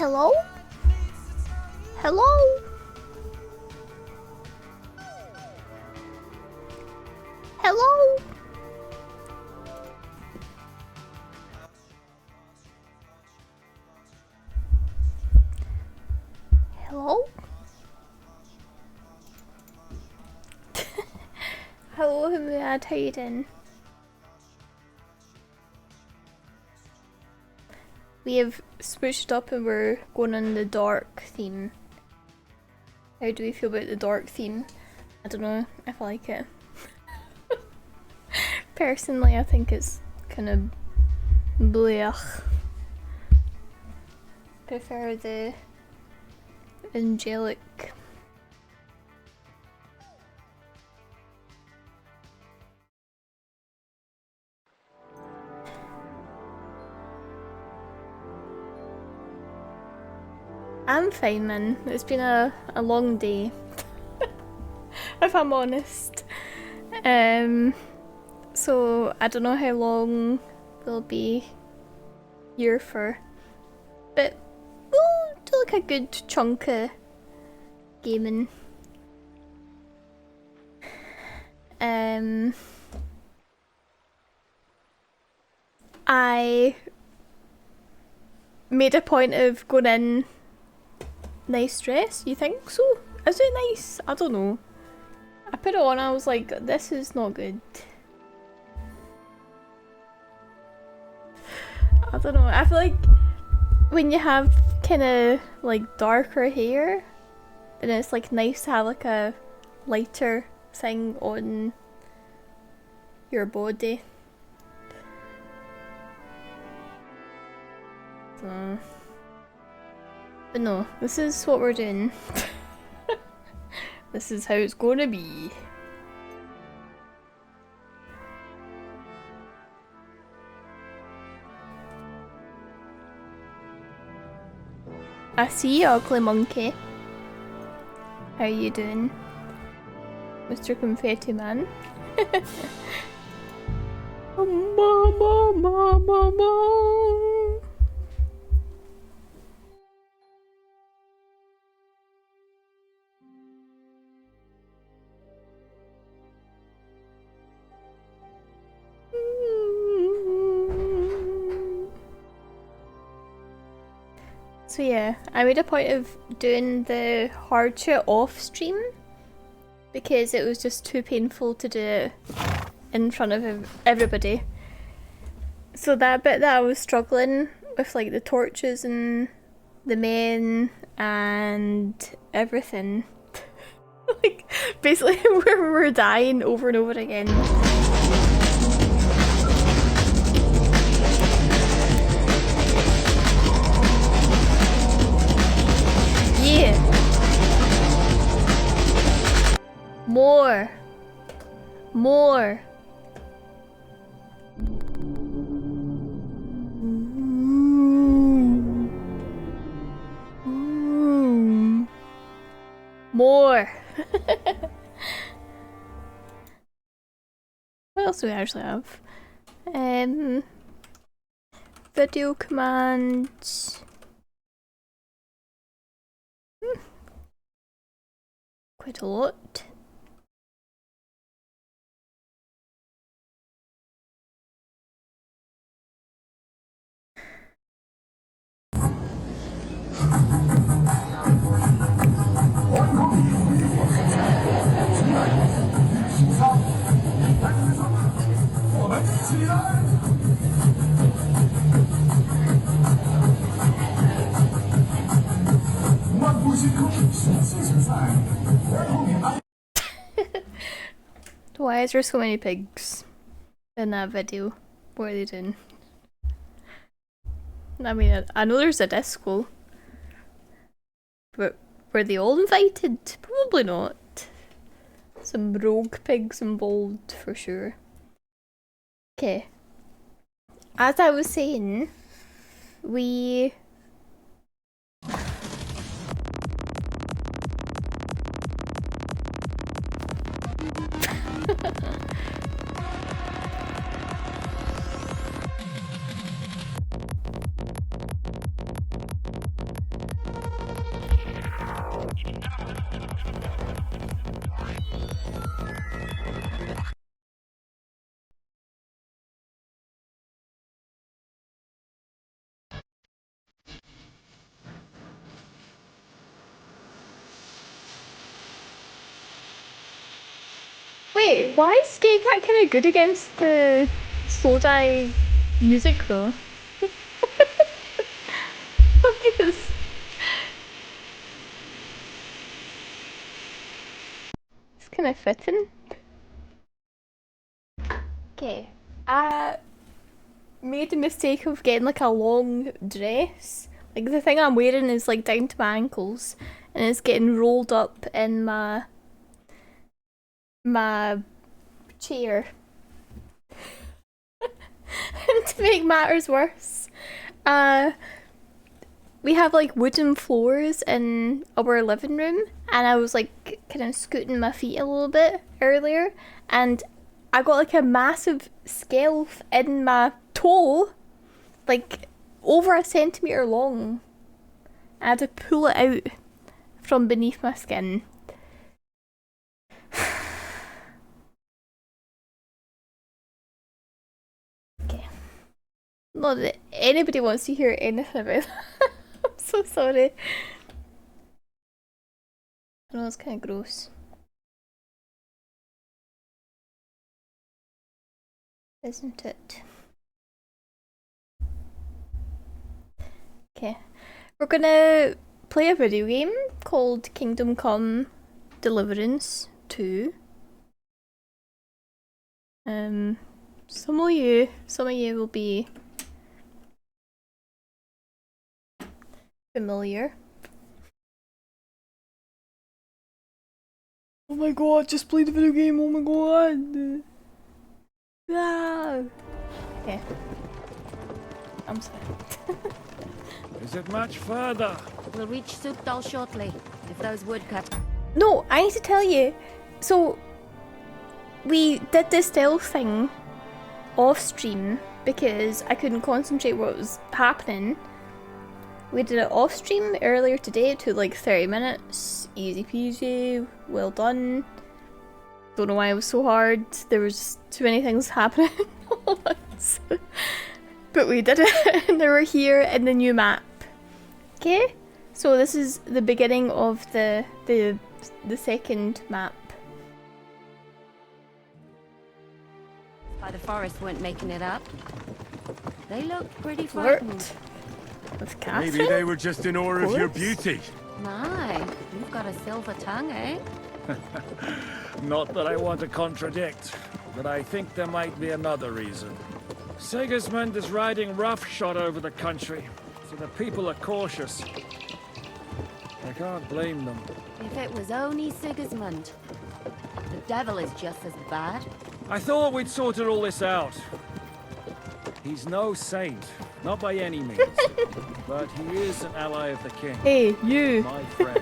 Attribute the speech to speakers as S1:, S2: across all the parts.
S1: Hello? Hello? Hello? Hello? Hello, Hamad, how you doing? We have switched up and we're going on the dark theme. How do we feel about the dark theme? I don't know if I like it. Personally, I think it's kind of blech. Prefer the angelic. I'm fine, man. It's been a long day, if I'm honest. So I don't know how long we'll be here for, but we'll do like a good chunk of gaming. I made a point of going in. Nice dress, you think so? Is it nice? I don't know. I put it on, I was like, this is not good. I don't know, I feel like when you have kind of like darker hair, then it's like nice to have like a lighter thing on your body. So, but no, this is what we're doing. This is how it's gonna be. I see you, ugly monkey. How you doing, Mr. Confetti Man? So yeah, I made a point of doing the hard shit off stream because it was just too painful to do it in front of everybody. So that bit that I was struggling with, like the torches and the men and everything, like basically where we were dying over and over again. Yeah. More. More. More. What else do we actually have? Video commands. Quite a lot. Why is there so many pigs in that video? What are they doing? I mean, I know there's a disco, but were they all invited? Probably not. Some rogue pigs involved for sure. Okay. As I was saying, we... Wait, why is Skate Cat kind of good against the Slowdie music though? Because it's kind of fitting. Okay, I made the mistake of getting like a long dress. Like the thing I'm wearing is like down to my ankles, and it's getting rolled up in my chair. And to make matters worse, we have like wooden floors in our living room, and I was like kind of scooting my feet a little bit earlier, and I got like a massive scalp in my toe, like over a centimetre long. I had to pull it out from beneath my skin. Okay. Not that anybody wants to hear anything about that. I'm so sorry. I know it's kind of gross. Isn't it? Okay. We're gonna play a video game called Kingdom Come Deliverance II. Some of you will be familiar. Oh my god, just played the video game, oh my god! Ah. Okay. I'm sorry.
S2: Is it much further?
S3: We'll reach Sukdal shortly, if those woodcuts...
S1: No, I need to tell you. So, we did the stealth thing off stream because I couldn't concentrate what was happening. We did it off stream earlier today. It took like 30 minutes. Easy peasy. Well done. Don't know why it was so hard. There was just too many things happening all at once. But we did it and they were here in the new map. Okay? So this is the beginning of the second map.
S3: By the forest weren't making it up. They looked pretty frightened.
S1: Flirt with Catherine?
S2: Maybe they were just in awe of your beauty.
S3: My, you've got a silver tongue, eh?
S2: Not that I want to contradict, but I think there might be another reason. Sigismund is riding roughshod over the country, so the people are cautious. I can't blame them.
S3: If it was only Sigismund. The devil is just as bad.
S2: I thought we'd sorted all this out. He's no saint, not by any means, but he is an ally of the king.
S1: Hey, you!
S2: My friend.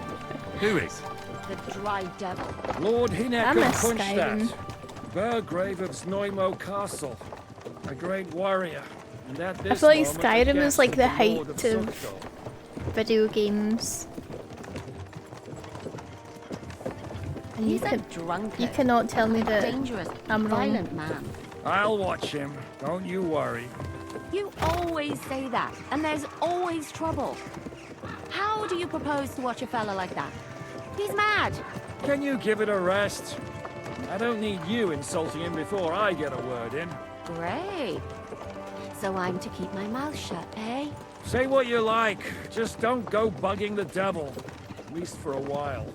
S2: Who is?
S3: The dry devil.
S2: Lord
S1: I
S2: Hinekon
S1: miss
S2: Kunstad,
S1: Skyrim.
S2: Burgrave of Znojmo Castle, a great warrior. And at this
S1: I feel like
S2: moment,
S1: Skyrim
S2: the
S1: is like the
S2: guest
S1: height
S2: Lord
S1: of
S2: Sukdal.
S1: video games. And
S3: He's a drunkard.
S1: you cannot tell me that
S3: dangerous,
S1: I'm wrong.
S3: violent man.
S2: I'll watch him, don't you worry.
S3: You always say that, and there's always trouble. How do you propose to watch a fella like that? He's mad.
S2: Can you give it a rest? I don't need you insulting him before I get a word in.
S3: Great. So I'm to keep my mouth shut, eh?
S2: Say what you like, just don't go bugging the devil. At least for a while.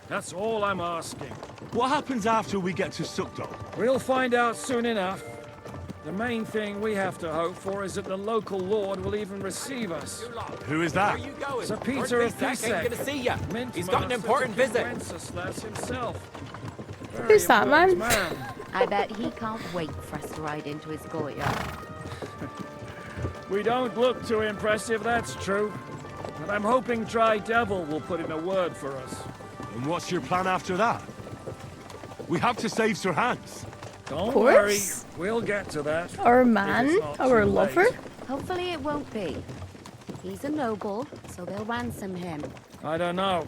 S2: That's all I'm asking.
S4: What happens after we get to Sukdal?
S2: We'll find out soon enough. The main thing we have to hope for is that the local lord will even receive us.
S4: Who is that?
S2: Sir Peter of Pisek.
S5: ain't gonna see ya.
S2: Mint
S5: He's got an
S2: Master
S5: important
S2: to King
S5: visit.
S2: Wenceslas himself. Very
S1: Who's that
S2: important
S1: man?
S3: I bet he can't wait for us to ride into his courtyard.
S2: We don't look too impressive, that's true. But I'm hoping Dry Devil will put in a word for us.
S4: And what's your plan after that? We have to save Sir Hans.
S2: Don't
S1: course.
S2: worry, we'll get to that.
S1: Our
S2: If
S1: man,
S2: it's not
S1: our
S2: too
S1: lover.
S2: late.
S3: Hopefully it won't be. He's a noble, so they'll ransom him.
S2: I don't know.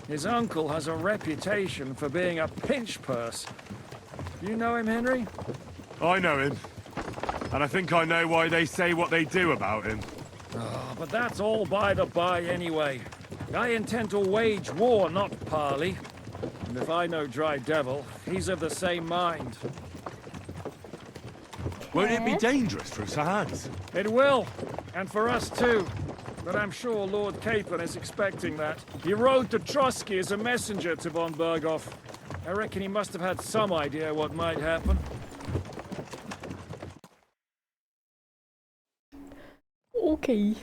S2: His uncle has a reputation for being a pinch purse. You know him, Henry?
S4: I know him. And I think I know why they say what they do about him.
S2: Oh, but that's all by the by anyway. I intend to wage war, not parley. And if I know Dry Devil, he's of the same mind.
S4: Won't it be
S1: Okay.
S4: dangerous for Sir Hans?
S2: It will, and for us too. But I'm sure Lord Capon is expecting that. He rode to Trotsky as a messenger to von Berghoff. I reckon he must have had some idea what might happen.
S1: Okay.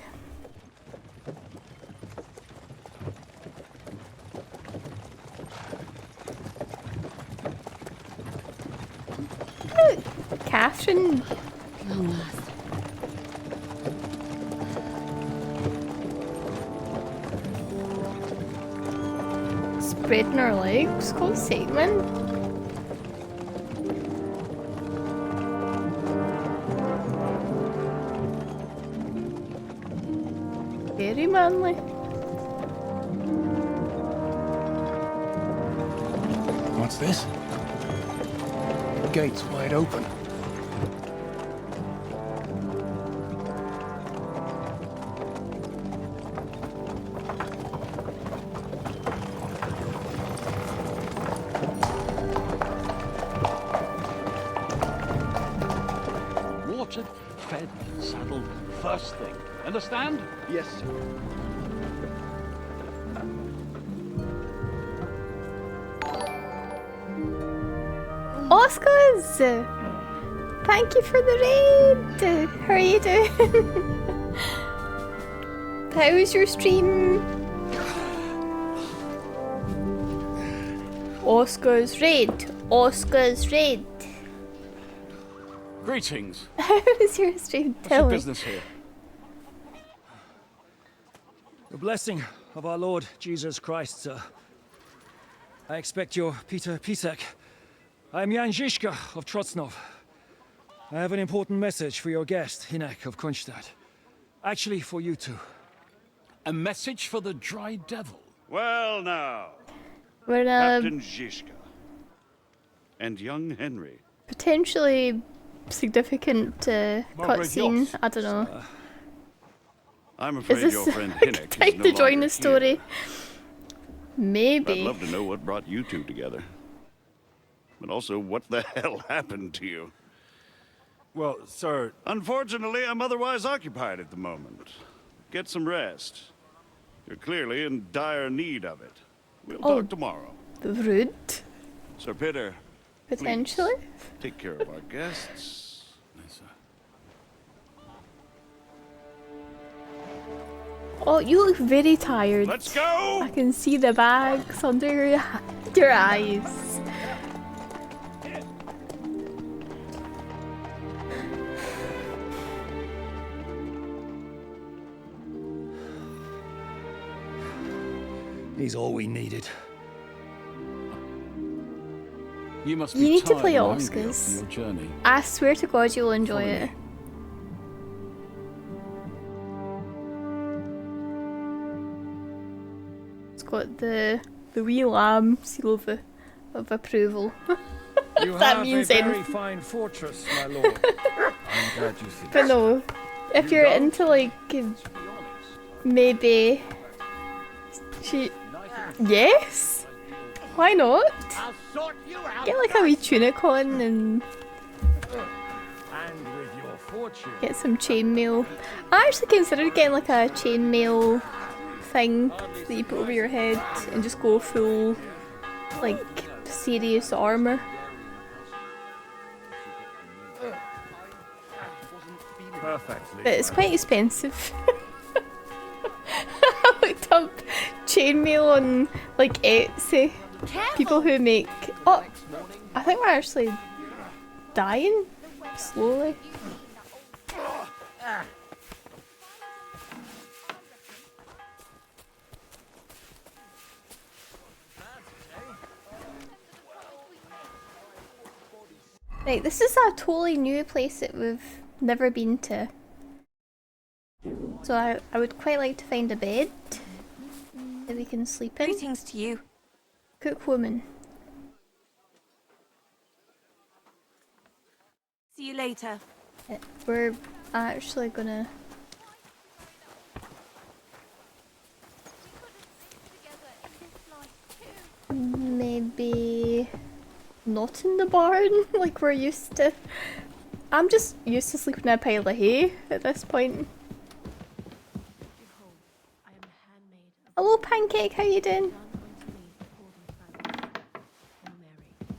S1: Catherine.
S3: Long last.
S1: Spreading her legs. God's sake, man. Very manly.
S6: What's this? The gate's wide open.
S7: Watered, fed, saddled, first thing. Understand?
S6: Yes, sir.
S1: Oscars! Thank you for the raid! How are you doing? How was your stream? Oscars raid! Oscars raid!
S6: Greetings.
S1: How was your stream?
S6: What's
S1: Tell
S6: your
S1: me.
S6: business here?
S2: The blessing of our Lord Jesus Christ, sir. I expect you're Peter Pisek. I'm Jan Žižka of Trocnov. I have an important message for your guest, Hinek of Kunstadt. Actually, for you two.
S6: A message for the Dry Devil.
S5: Well now,
S1: We're in a
S5: Captain Žižka and young Henry.
S1: potentially significant cutscene.
S6: Yoss.
S1: I don't know.
S5: I'm
S1: Is
S5: afraid
S1: this
S5: your friend
S1: a
S5: Hinek is
S1: time
S5: no
S1: to join
S5: longer
S1: the story?
S5: here. I'd
S1: Maybe.
S5: love to know what brought you two together. But also, what the hell happened to you?
S4: Well, sir,
S5: Unfortunately, I'm otherwise occupied at the moment. Get some rest. You're clearly in dire need of it. We'll
S1: Oh.
S5: talk tomorrow.
S1: Rude.
S5: Sir Peter,
S1: Potentially.
S5: take care of our guests.
S6: Yes, sir.
S1: Oh, you look very tired.
S5: Let's go!
S1: I can see the bags under your eyes.
S2: He's all we needed.
S6: You must be
S1: You need to
S6: tired
S1: play
S6: and hungry
S1: Oscars.
S6: after your journey.
S1: I swear to God you'll enjoy
S6: Follow
S1: it.
S6: me.
S1: It's got the wee lamb seal of approval.
S2: You
S1: That
S2: have
S1: means
S2: a very
S1: anything.
S2: fine fortress, my lord. I'm glad you think
S1: But no, if you're into like maybe yes, why not? Get like a wee tunic on and
S2: And with your fortune.
S1: get some chainmail. I actually considered getting like a chainmail thing that you put over your head and just go full like serious armor.
S2: Perfectly.
S1: But it's quite expensive. I looked up chainmail on like Etsy. People who make. Oh, I think we're actually dying slowly. Right, this is a totally new place that we've never been to. So I would quite like to find a bed that we can sleep in.
S7: Greetings to you.
S1: Cook woman.
S7: See you later.
S1: We're actually gonna. Maybe not in the barn like we're used to. I'm just used to sleeping in a pile of hay at this point. Hello, Pancake. How you doing?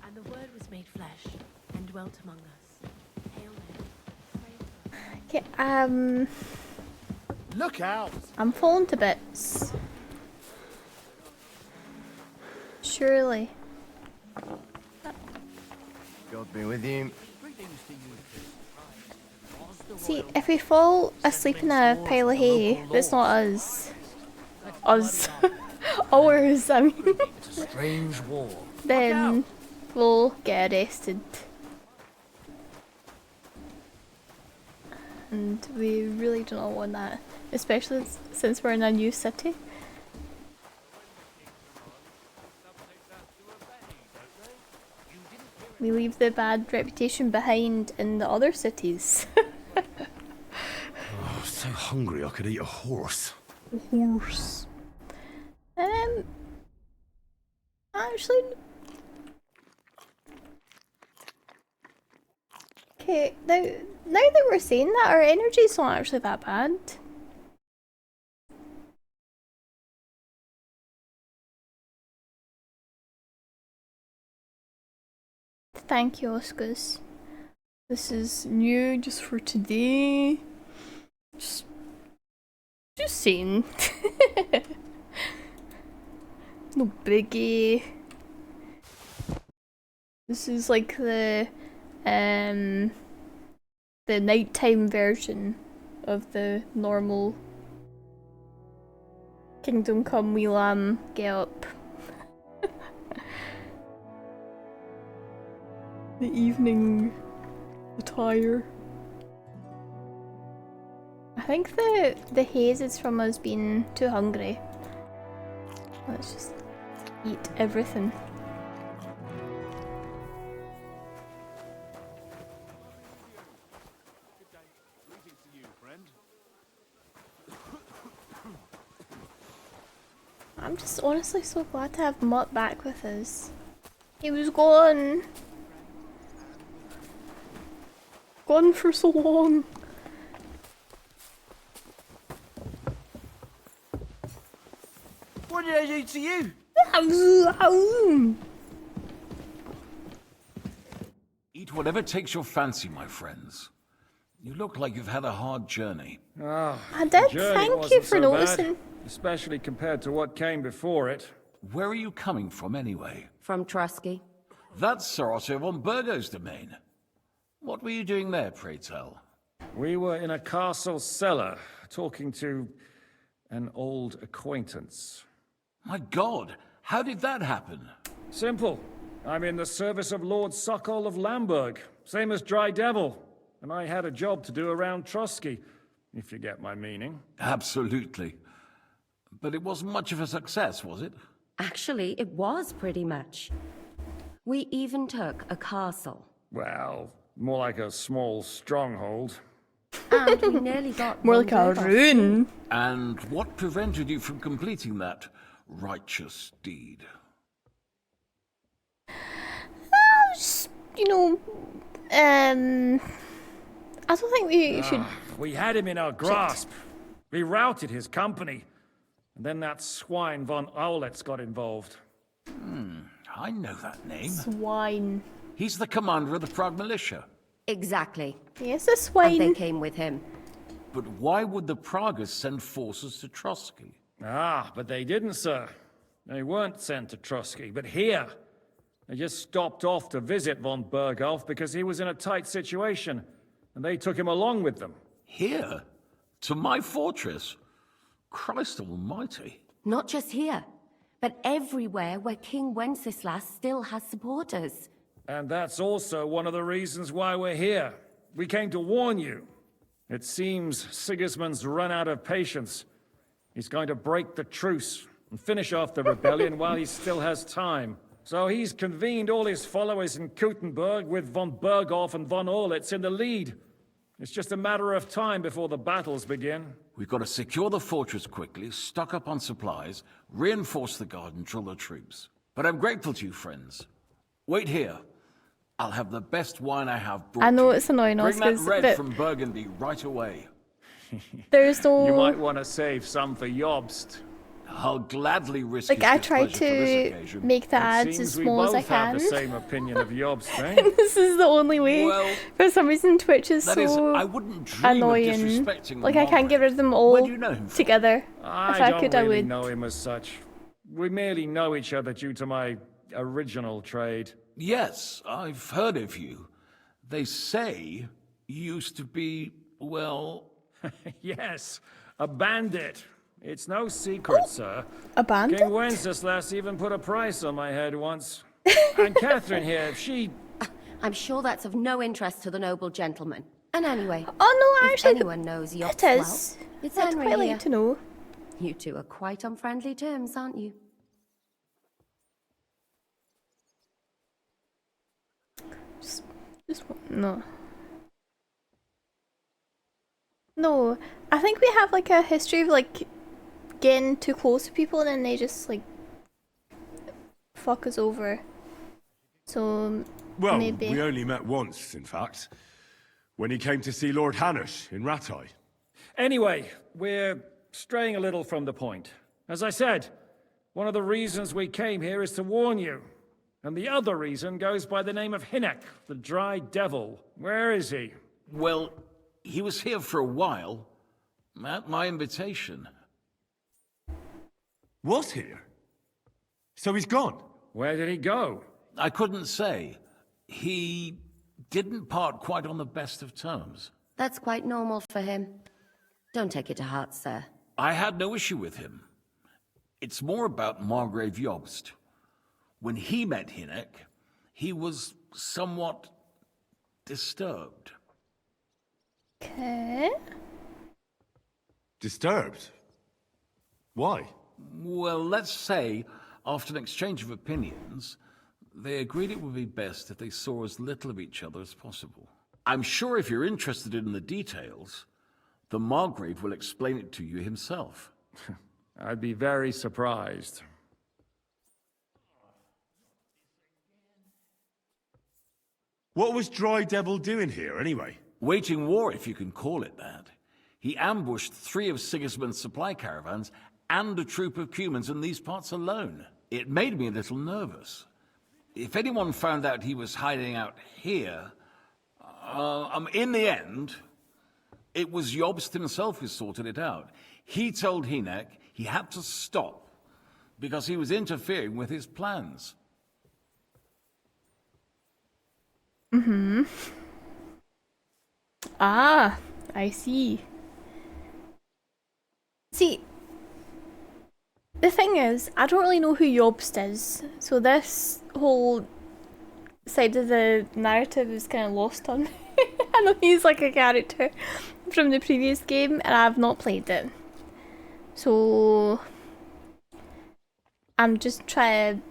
S7: And the word was made flesh and dwelt among us. Hail Mary.
S1: Okay.
S4: look out!
S1: I'm falling to bits. Surely.
S6: God be with you.
S1: See, if we fall asleep in a pile of hay, that's not us. Us. Ours, I mean.
S2: Strange war.
S1: Then we'll get arrested. And we really do not want that. Especially since we're in a new city. We leave the bad reputation behind in the other cities.
S4: Oh, so hungry I could eat a horse.
S1: Horse. Actually. Okay, now that we're saying that, our energy's not actually that bad. Thank you, Oscars. This is new just for today. Just saying. No biggie. This is like the nighttime version of the normal Kingdom Come We Lamb get up. The evening attire. I think the haze is from us being too hungry. Let's just eat everything. I'm just honestly so glad to have Mutt back with us. He was gone. Gone for so long.
S8: What did I do to you?
S6: Eat whatever takes your fancy, my friends. You look like you've had a hard journey.
S2: Ah,
S1: I
S2: the
S1: did,
S2: journey
S1: thank you
S2: wasn't
S1: for
S2: so
S1: noticing.
S2: bad, especially compared to what came before it.
S6: Where are you coming from, anyway?
S3: From Trusky.
S6: That's Sir Otto von Burgo's domain. What were you doing there, pray tell?
S2: We were in a castle cellar, talking to an old acquaintance.
S6: My God, how did that happen?
S2: Simple. I'm in the service of Lord Sokol of Lamberg, same as Dry Devil, and I had a job to do around Trusky, if you get my meaning.
S6: Absolutely. But it wasn't much of a success, was it?
S3: Actually, it was pretty much. We even took a castle.
S2: Well, more like a small stronghold.
S3: And we nearly got
S1: More like a
S3: Von
S1: ruin.
S6: And what prevented you from completing that righteous deed?
S1: Just, you know, I don't think we should.
S2: We had him in our grasp. We routed his company. And then that swine von Aulitz got involved.
S6: I know that name.
S1: Swine.
S6: He's the commander of the Prague militia.
S3: Exactly.
S1: Yes, a
S3: And they
S1: swine.
S3: came with him.
S6: But why would the Praguers send forces to Trusky?
S2: Ah, but they didn't, sir. They weren't sent to Trusky, but here. They just stopped off to visit von Berghoff because he was in a tight situation, and they took him along with them.
S6: Here? To my fortress? Christ almighty.
S3: Not just here, but everywhere where King Wenceslas still has supporters.
S2: And that's also one of the reasons why we're here. We came to warn you. It seems Sigismund's run out of patience. He's going to break the truce and finish off the rebellion while he still has time. So he's convened all his followers in Kuttenberg with von Berghoff and von Aulitz in the lead. It's just a matter of time before the battles begin.
S6: We've got to secure the fortress quickly, stock up on supplies, reinforce the guard and drill the troops. But I'm grateful to you, friends. Wait here. I'll have the best wine I have brought
S1: I know
S6: you.
S1: it's annoying,
S6: Bring that
S1: Oscars,
S6: red
S1: but
S6: from Burgundy right away.
S1: there's no.
S2: You might want to save some for Jobst.
S6: I'll gladly risk
S1: Like,
S6: his
S1: I try
S6: displeasure for this
S1: to
S6: occasion.
S1: make the
S2: It
S1: ads as
S2: seems we
S1: small as I
S2: both have
S1: can.
S2: the same opinion of Jobst, eh?
S1: This is the only way.
S6: Well,
S1: For some reason, Twitch is
S6: That is,
S1: so
S6: I wouldn't dream
S1: annoying.
S6: of disrespecting
S1: Like, I can't get rid of them
S6: Where
S1: all
S6: do you know him from?
S1: together. If I
S2: don't
S1: could,
S2: really
S1: I would.
S2: know him as such. We merely know each other due to my original trade.
S6: Yes, I've heard of you. They say you used to be, well...
S2: Yes, a bandit. It's no secret, sir.
S1: A bandit?
S2: King Wenceslas even put a price on my head once. And Catherine here, she...
S3: I'm sure that's of no interest to the noble gentleman. And anyway,
S1: Oh no,
S3: if
S1: actually,
S3: anyone knows Jobst
S1: it is.
S3: well, it's
S1: I'd
S3: Henry
S1: quite
S3: here.
S1: like to know.
S3: You two are quite on friendly terms, aren't you?
S1: Just no. No, I think we have like a history of like getting too close to people and then they just like fuck us over. So
S4: Well,
S1: maybe.
S4: we only met once, in fact. When he came to see Lord Hanush in Rattay.
S2: Anyway, we're straying a little from the point. As I said, one of the reasons we came here is to warn you. And the other reason goes by the name of Hinnock, the Dry Devil. Where is he?
S6: Well, he was here for a while, at my invitation.
S4: Was here? So he's gone?
S2: Where did he go?
S6: I couldn't say. He didn't part quite on the best of terms.
S3: That's quite normal for him. Don't take it to heart, sir.
S6: I had no issue with him. It's more about Margrave Jobst. When he met Hinnock, he was somewhat disturbed.
S1: Okay.
S4: Disturbed? Why?
S6: Well, let's say, after an exchange of opinions, they agreed it would be best if they saw as little of each other as possible. I'm sure if you're interested in the details, the Margrave will explain it to you himself.
S2: I'd be very surprised.
S4: What was Dry Devil doing here, anyway?
S6: Waging war, if you can call it that. He ambushed 3 of Sigismund's supply caravans and a troop of Cumans in these parts alone. It made me a little nervous. If anyone found out he was hiding out here, in the end, it was Jobst himself who sorted it out. He told Hinnock he had to stop because he was interfering with his plans.
S1: Mm-hmm. Ah, I see. See, the thing is, I don't really know who Jobst is, so this whole side of the narrative is kind of lost on me. I know he's like a character from the previous game, and I've not played it. So I'm just trying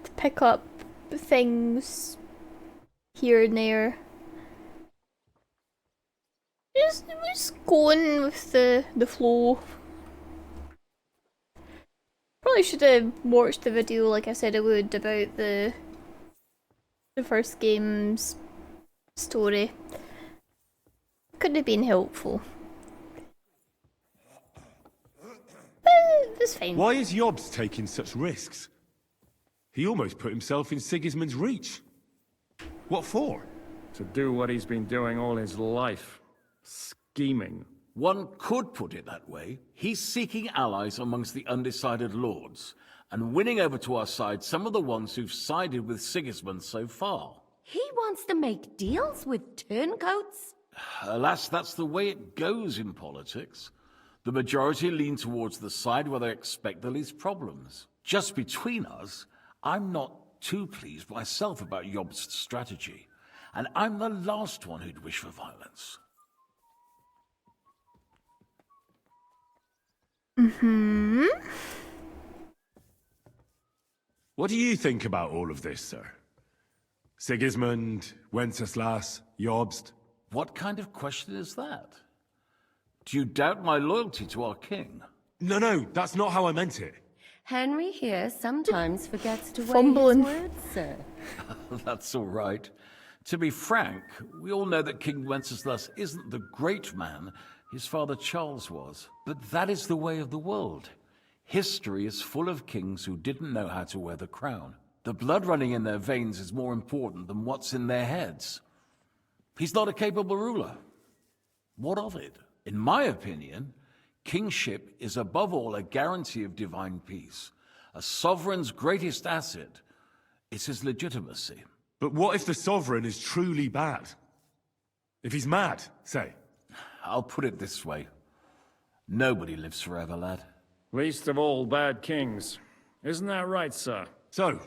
S1: to pick up things here and there. Just going with the flow. Probably should have watched the video like I said I would about the first game's story. Could have been helpful. But it's fine.
S4: Why is Jobst taking such risks? He almost put himself in Sigismund's reach. What for?
S2: To do what he's been doing all his life. Scheming.
S6: One could put it that way. He's seeking allies amongst the undecided lords, and winning over to our side some of the ones who've sided with Sigismund so far.
S3: He wants to make deals with turncoats?
S6: Alas, that's the way it goes in politics. The majority lean towards the side where they expect the least problems. Just between us, I'm not too pleased myself about Jobst's strategy, and I'm the last one who'd wish for violence.
S1: Mm-hmm.
S4: What do you think about all of this, sir? Sigismund, Wenceslas, Jobst?
S6: What kind of question is that? Do you doubt my loyalty to our king?
S4: No, that's not how I meant it.
S3: Henry here sometimes forgets to weigh
S1: Fumbling.
S3: his words, sir.
S6: That's all right. To be frank, we all know that King Wenceslas isn't the great man his father Charles was. But that is the way of the world. History is full of kings who didn't know how to wear the crown. The blood running in their veins is more important than what's in their heads. He's not a capable ruler. What of it? In my opinion, kingship is above all a guarantee of divine peace. A sovereign's greatest asset is his legitimacy.
S4: But what if the sovereign is truly bad? If he's mad, say?
S6: I'll put it this way. Nobody lives forever, lad.
S2: Least of all bad kings. Isn't that right, sir?
S4: So,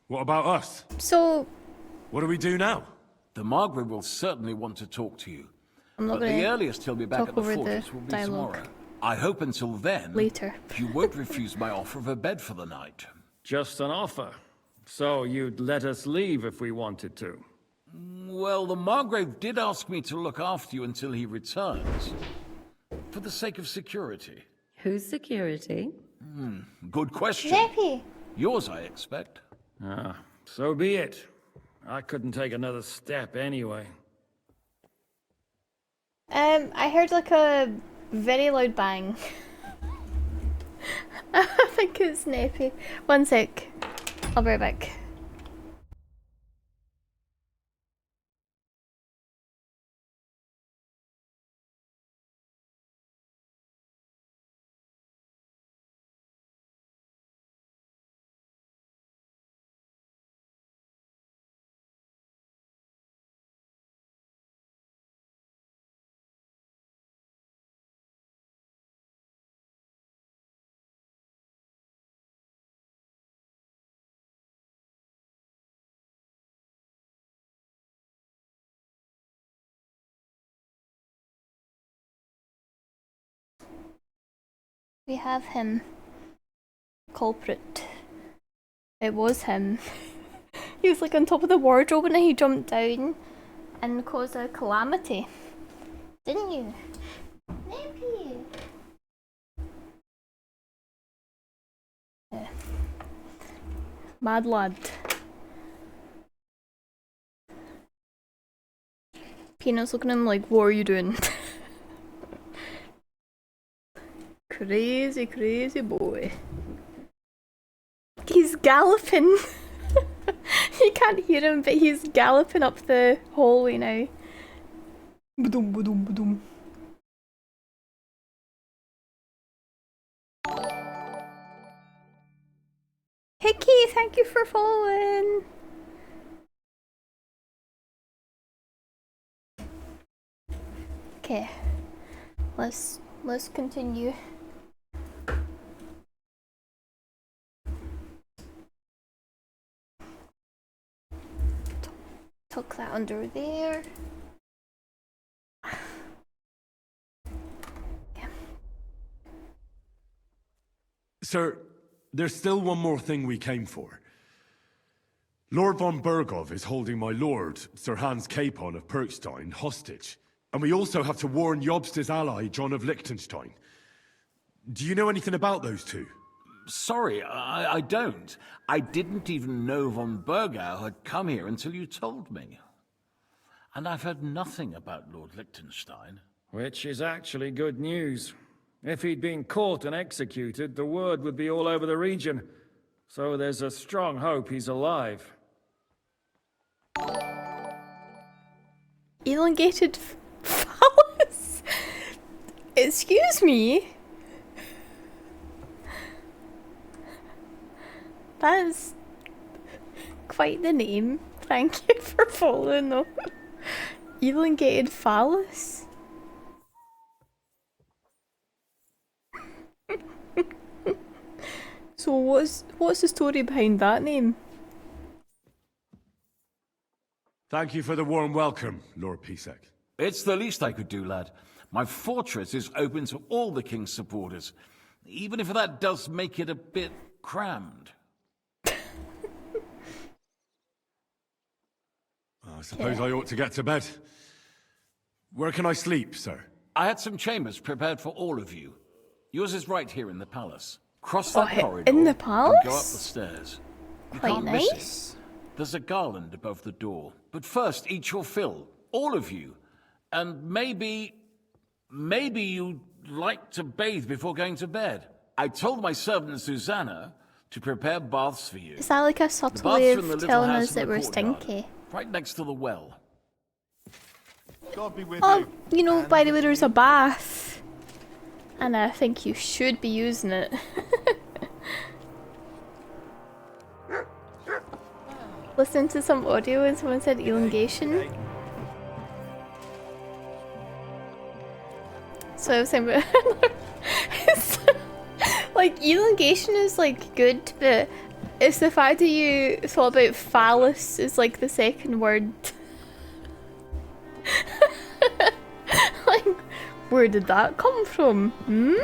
S4: what about us?
S1: So
S4: What do we do now?
S6: The Margrave will certainly want to talk to you.
S1: I'm not
S6: But the
S1: gonna
S6: earliest he'll be back
S1: talk
S6: at the
S1: over the
S6: fortress will be
S1: dialogue.
S6: tomorrow. I hope until then,
S1: Later.
S6: you won't refuse my offer of a bed for the night.
S2: Just an offer. So you'd let us leave if we wanted to.
S6: Well, the Margrave did ask me to look after you until he returns. For the sake of security.
S3: Whose security?
S6: Good question.
S1: Zeppy.
S6: Yours, I expect.
S2: Ah, so be it. I couldn't take another step anyway.
S1: I heard like a very loud bang. I think it's Neppy. One sec. I'll be right back. We have him. Culprit. It was him. He was like on top of the wardrobe and then he jumped down and caused a calamity. Didn't you? Maybe. Yeah. Mad lad. Peanut's looking at him like, what are you doing? Crazy, crazy boy. He's galloping. You can't hear him, but he's galloping up the hallway now. Ba-dum, ba-dum, ba-dum. Hickey, thank you for following. Okay, let's continue. Tuck that under there. Okay.
S4: Sir, there's still one more thing we came for. Lord von Bergov is holding my lord, Sir Hans Capon of Perkstein, hostage. And we also have to warn Jobst's ally, John of Liechtenstein. Do you know anything about those two?
S6: Sorry, I don't. I didn't even know von Bergau had come here until you told me. And I've heard nothing about Lord Liechtenstein.
S2: Which is actually good news. If he'd been caught and executed, the word would be all over the region. So there's a strong hope he's alive.
S1: Elongated phallus? Excuse me? That is quite the name. Thank you for following though. Elongated phallus? So what's the story behind that name?
S4: Thank you for the warm welcome, Lord Pisek.
S6: It's the least I could do, lad. My fortress is open to all the king's supporters, even if that does make it a bit crammed.
S4: I suppose I ought to get to bed. Where can I sleep, sir?
S6: I had some chambers prepared for all of you. Yours is right here in the palace. Cross that corridor
S1: in the
S6: and
S1: palace?
S6: go up the stairs. You
S1: Quite
S6: can't
S1: nice.
S6: miss it. There's a garland above the door. But first, eat your fill, all of you. And maybe you'd like to bathe before going to bed. I told my servant Susanna to prepare baths for you.
S1: Is that like a
S6: The
S1: subtle
S6: baths
S1: way
S6: are in the
S1: of
S6: little
S1: telling
S6: house
S1: us
S6: in
S1: that
S6: the
S1: we're
S6: courtyard,
S1: stinky?
S6: right next to the well.
S5: God be with
S1: Oh, you know, by the way, there's a bath. And I think you should be using it. Listening to some audio and someone said elongation. So I was saying, it's, like, elongation is like good, but it's the fact that you thought about phallus is like the second word. Like, where did that come from? Hmm?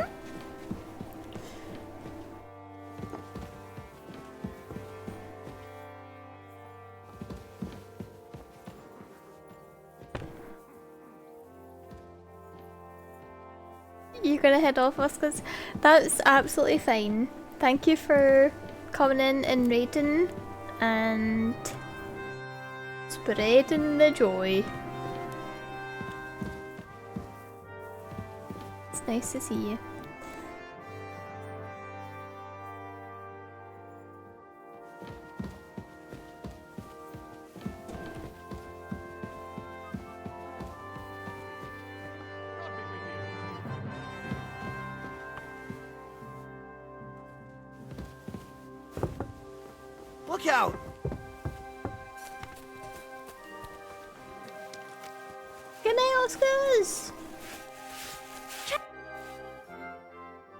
S1: You're gonna head off, Oscars? That's absolutely fine. Thank you for coming in and raiding and spreading the joy. It's nice to see you.
S8: Look out!
S1: Good night, Oscars!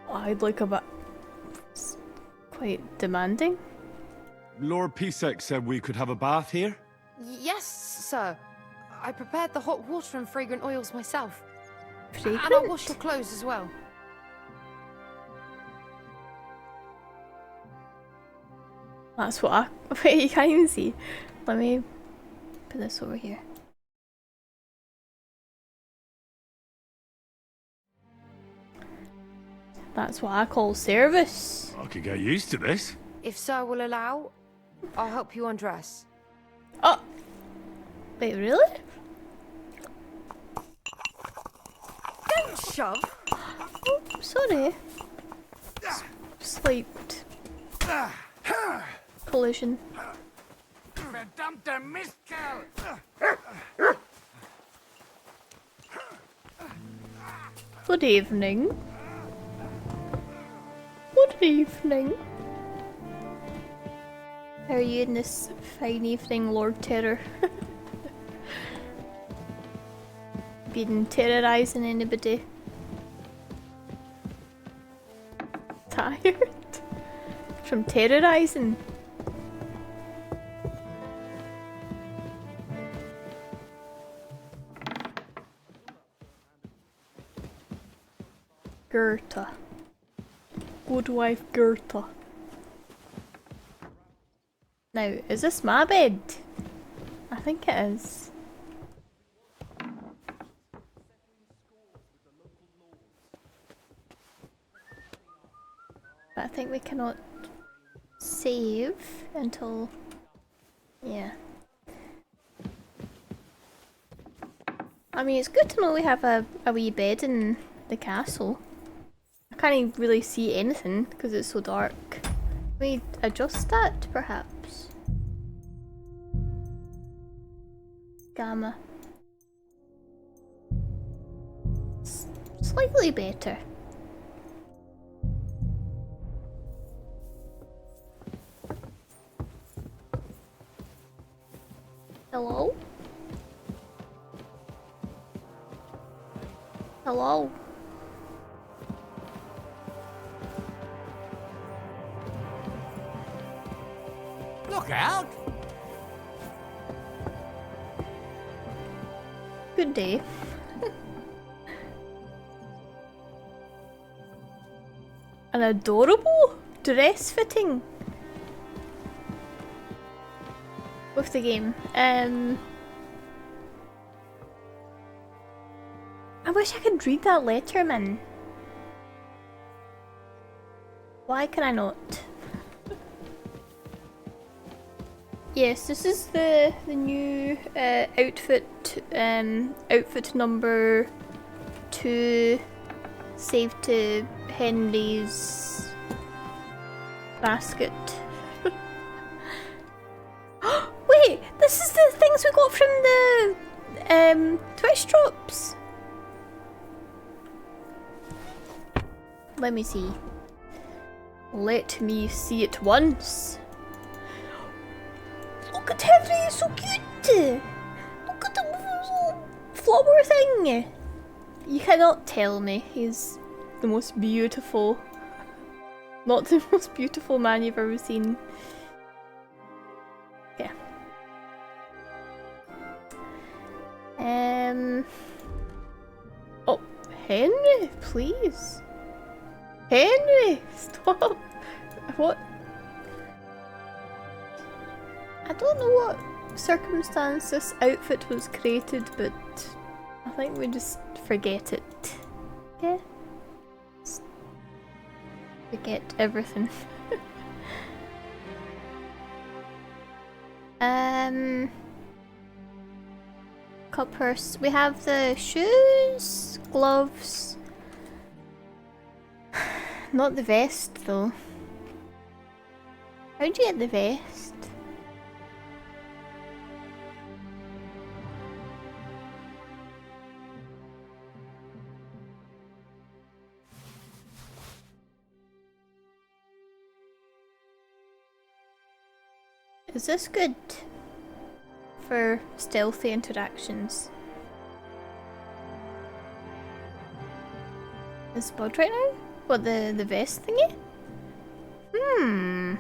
S1: Oh, I'd like a bit. It's quite demanding.
S4: Lord Pisek said we could have a bath here?
S9: Yes, sir. I prepared the hot water and fragrant oils myself.
S1: Fragrant?
S9: And I'll wash your clothes as well.
S1: That's what I. Wait, you can't even see. Let me put this over here. That's what I call service.
S4: I could get used to this.
S9: If sir will allow, I'll help you undress.
S1: Oh! Wait, really?
S9: Don't shove!
S1: Oh, sorry. Slight collision. Good evening. Good evening. How are you in this fine evening, Lord Terror? Been terrorizing anybody? Tired? From terrorizing? Goethe. Good wife Goethe. Now, is this my bed? I think it is. But I think we cannot save until... yeah. I mean, it's good to know we have a wee bed in the castle. I can't even really see anything because it's so dark. Can we adjust that, perhaps? Gamma. Slightly better. Hello? Hello?
S8: Look out!
S1: Good day. An adorable dress fitting with the game. I wish I could read that letter, man. Why can I not? Yes, this is the new outfit. Outfit number 2, saved to Henry's basket. Wait, this is the things we got from the Twitch drops. Let me see. Let me see it once. Look at Henry, he's so cute! Look at the little flower thing! You cannot tell me he's the most beautiful... not the most beautiful man you've ever seen. Okay. Oh, Henry, please. Henry, stop! What? I don't know what circumstance this outfit was created, but I think we just forget it. Yeah? Just forget everything. Cuppers. We have the shoes, gloves. Not the vest though. How'd you get the vest? Is this good for stealthy interactions? Is Bud right now? What, the vest thingy? Hmm.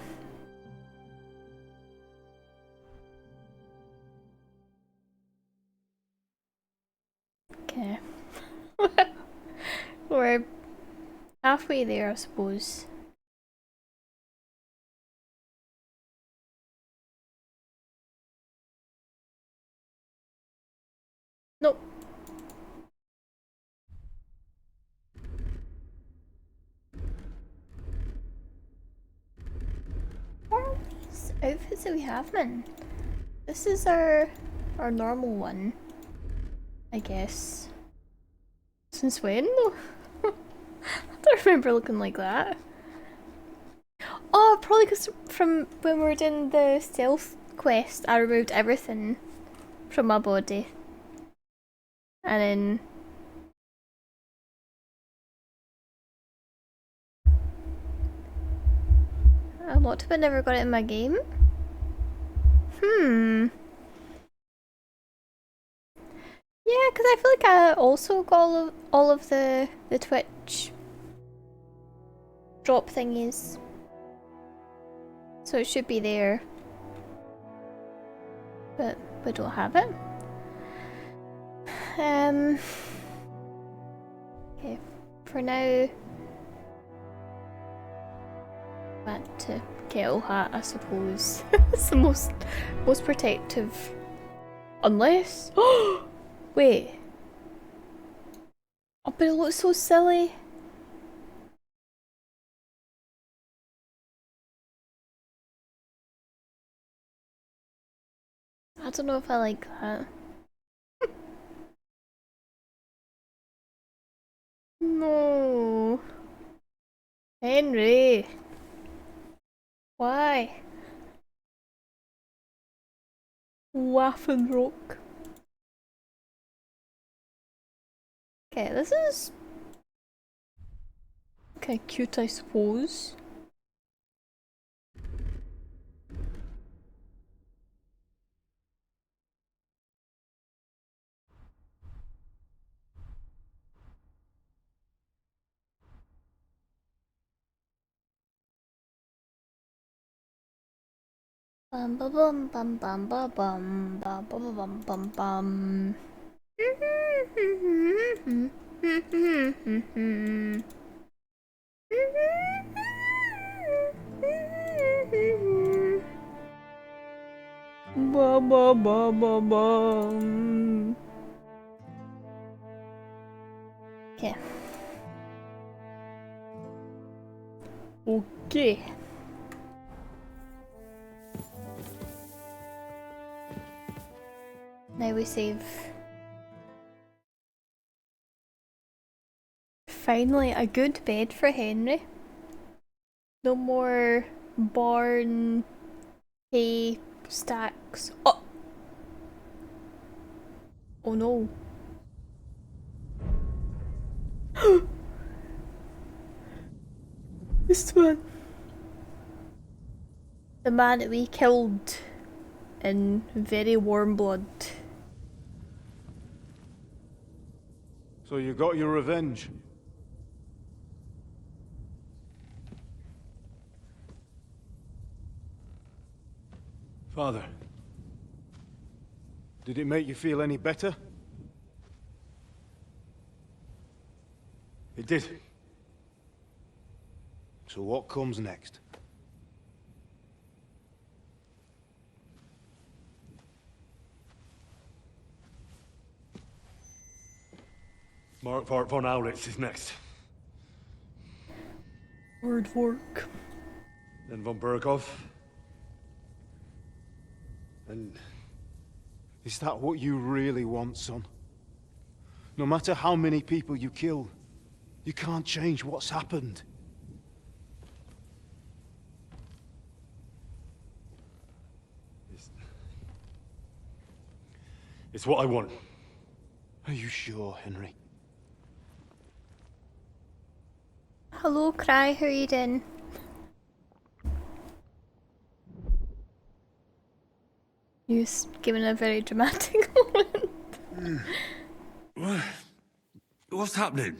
S1: Okay. We're halfway there, I suppose. Nope. What are these outfits that we have, man? This is our normal one, I guess. Since when though? I don't remember looking like that. Oh, probably because from when we were doing the stealth quest, I removed everything from my body. And then... a lot of it never got it in my game. Yeah, because I feel like I also got all of the Twitch drop thingies. So it should be there. But we don't have it. Okay, for now, back to kettle hat, I suppose. It's the most protective. Unless... wait. Oh, but it looks so silly. I don't know if I like that. No. Henry. Why? Waffenrock. Okay, this is kind of cute, I suppose. Bum bum bum bum bum bum bum bum bum bum bum. Ba ba ba ba bum. Okay. Okay. Now we save. Finally, a good bed for Henry. No more barn hay stacks. Oh! Oh no. This one. The man that we killed in very warm blood.
S10: So you got your revenge? Father, did it make you feel any better? It did. So what comes next?
S4: Mark von Aulitz is next.
S1: Word work.
S4: Then von Berghoff.
S10: And is that what you really want, son? No matter how many people you kill, you can't change what's happened.
S4: It's what I want.
S10: Are you sure, Henry?
S1: Hello, Cry, how are you doing? You're giving a very dramatic moment.
S4: What's happening?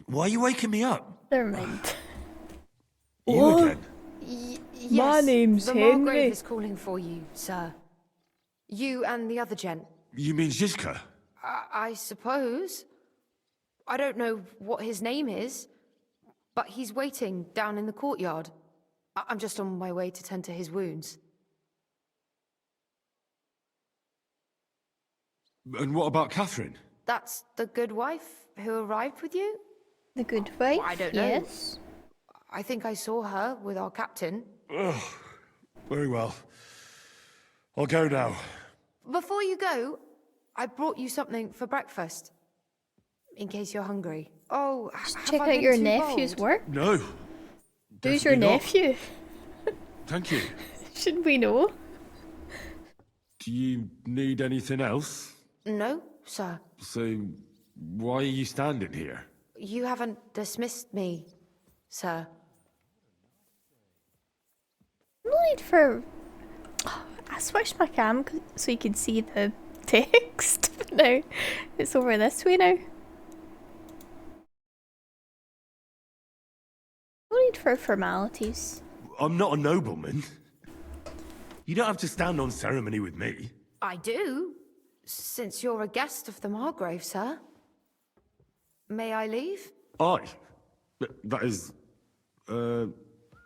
S4: Why are you waking me up?
S1: Never mind.
S4: You again?
S9: Yes,
S1: My name's
S9: the
S1: Henry.
S9: Margrave is calling for you, sir. You and the other gent.
S4: You mean Zizka?
S9: I suppose. I don't know what his name is, but he's waiting down in the courtyard. I'm just on my way to tend to his wounds.
S4: And what about Catherine?
S9: That's the good wife who arrived with you?
S1: The good wife?
S9: I don't know.
S1: Yes.
S9: I think I saw her with our captain.
S4: Oh, very well. I'll go now.
S9: Before you go, I brought you something for breakfast. In case you're hungry. Oh,
S1: Check out your nephew's work.
S4: No.
S1: Who's your
S4: definitely not.
S1: nephew?
S4: Thank you.
S1: Should we know?
S4: Do you need anything else?
S9: No, sir.
S4: So, why are you standing here?
S9: You haven't dismissed me, sir.
S1: No need for... I switched my cam so you can see the text, but now it's over this way now. No need for formalities.
S4: I'm not a nobleman. You don't have to stand on ceremony with me.
S9: I do, since you're a guest of the Margrave, sir. May I leave?
S4: That is...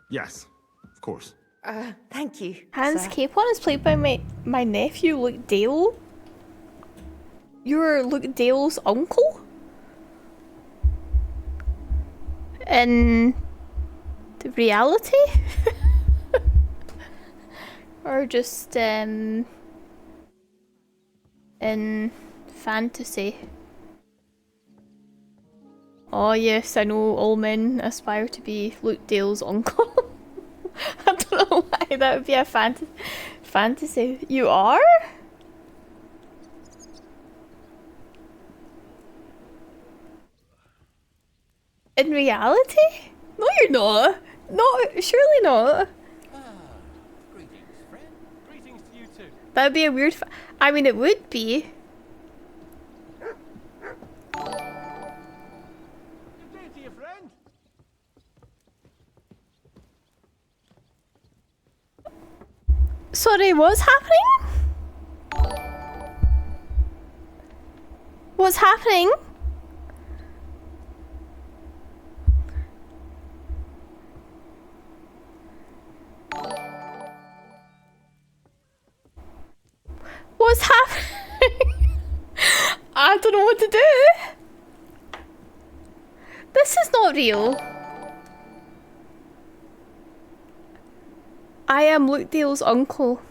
S4: yes, of course.
S9: Thank you,
S1: Hans
S9: sir.
S1: Capon is played by my nephew, Luke Dale. You're Luke Dale's uncle? In the reality? Or just, in fantasy? Oh yes, I know all men aspire to be Luke Dale's uncle. I don't know why that would be a fantasy. You are? In reality? No, you're not. No, surely not.
S8: Greetings, friend. Greetings to you too.
S1: That would be a weird. I mean, it would be.
S8: Good day to you, friend.
S1: Sorry, what's happening? What's happening? What's happening? I don't know what to do. This is not real. I am Luke Dale's uncle.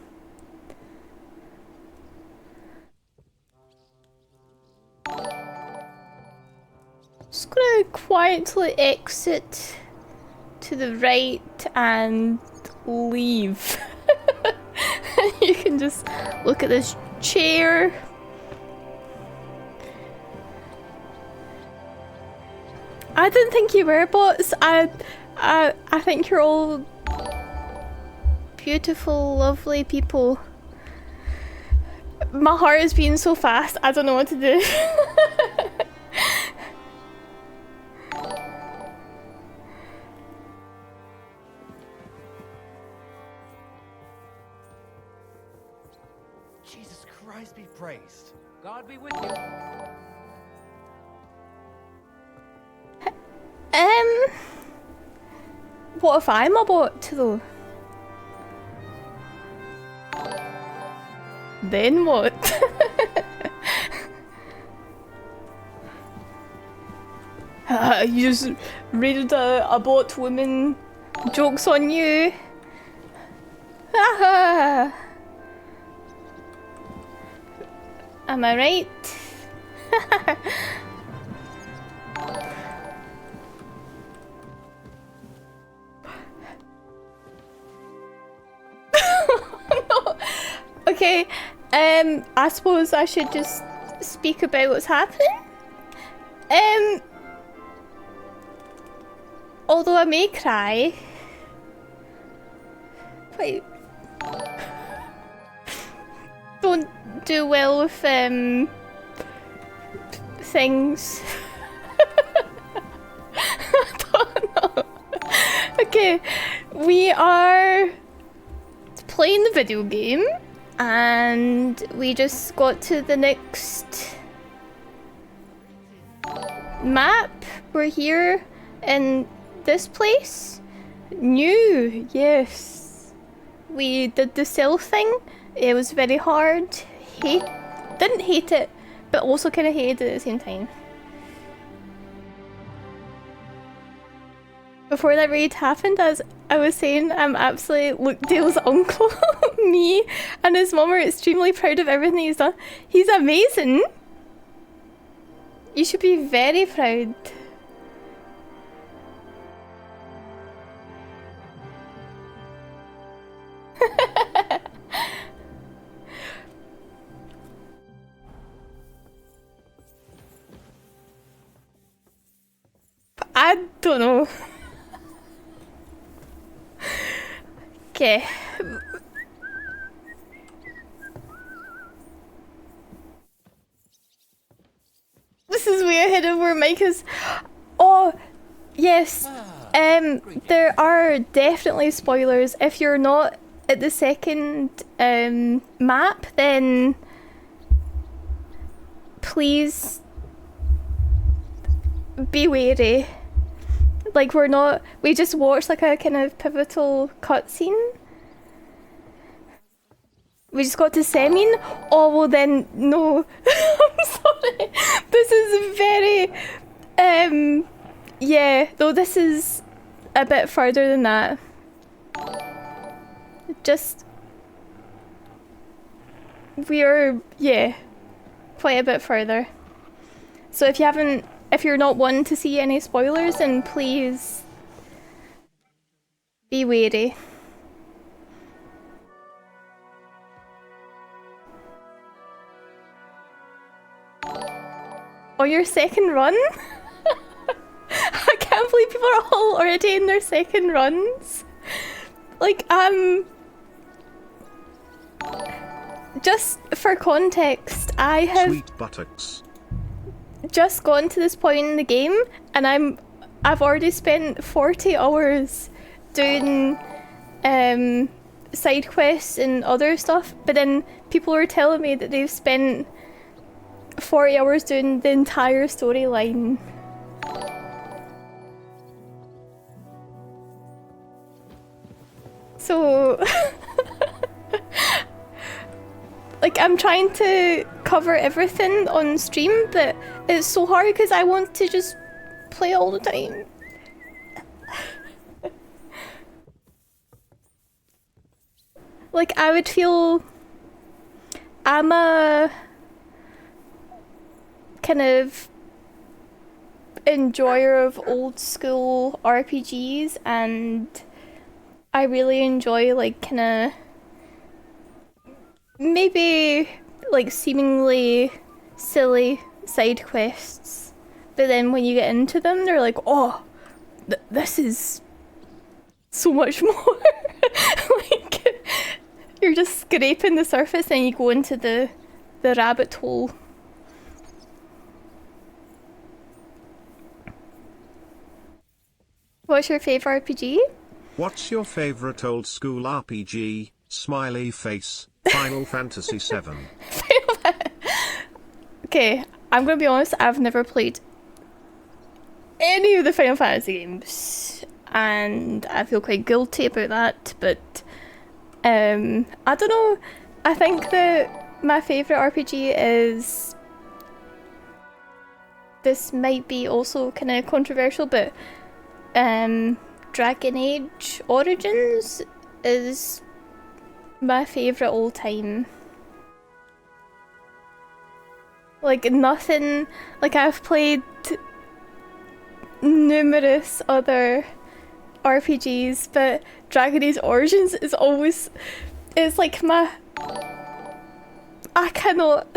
S1: Just gonna quietly exit to the right and leave. You can just look at this chair. I didn't think you were bots. I think you're all beautiful, lovely people. My heart is beating so fast, I don't know what to do.
S8: Jesus Christ be praised. God be with you.
S1: What if I'm a bot though? Then what? You just raided a bot woman. Joke's on you. Haha. Am I right? No. Okay, I suppose I should just speak about what's happening. Although I may cry. Wait. do well with things. I don't know. Okay, we are playing the video game and we just got to the next map. We're here in this place. New, yes. We did the stealth thing. It was very hard. Didn't hate it, but also kind of hated it at the same time. Before that raid happened, as I was saying, I'm absolutely Luke Dale's uncle. Me and his mum are extremely proud of everything he's done. He's amazing. You should be very proud. I don't know. Okay. This is way ahead of where Mike is. Oh, yes. There are definitely spoilers. If you're not at the second map, then please be wary. Like, we just watched like a kind of pivotal cutscene. We just got to Semin. Oh, well then, no. I'm sorry. This is very, yeah, though this is a bit further than that. Just, we're, yeah, quite a bit further. So if you're not wanting to see any spoilers, then please be wary. Oh, your second run? I can't believe people are all already in their second runs. Like, just for context, I have
S11: Sweet buttocks.
S1: Just gotten to this point in the game, and I've already spent 40 hours doing side quests and other stuff, but then people were telling me that they've spent 40 hours doing the entire storyline. So like, I'm trying to cover everything on stream, but it's so hard because I want to just play all the time. Like, I would feel I'm a kind of enjoyer of old school RPGs, and I really enjoy like kind of maybe like seemingly silly side quests, but then when you get into them, they're like, oh, this is so much more. Like, you're just scraping the surface and you go into the rabbit hole. What's your favourite RPG?
S11: What's your favorite old school RPG? Smiley face. Final Fantasy VII.
S1: Okay, I'm gonna be honest, I've never played any of the Final Fantasy games, and I feel quite guilty about that, but I don't know, I think that my favourite RPG is, this might be also kind of controversial, but Dragon Age Origins is my favourite all time. Like, nothing, like, I've played numerous other RPGs, but Dragon Age Origins is always, it's like my, I cannot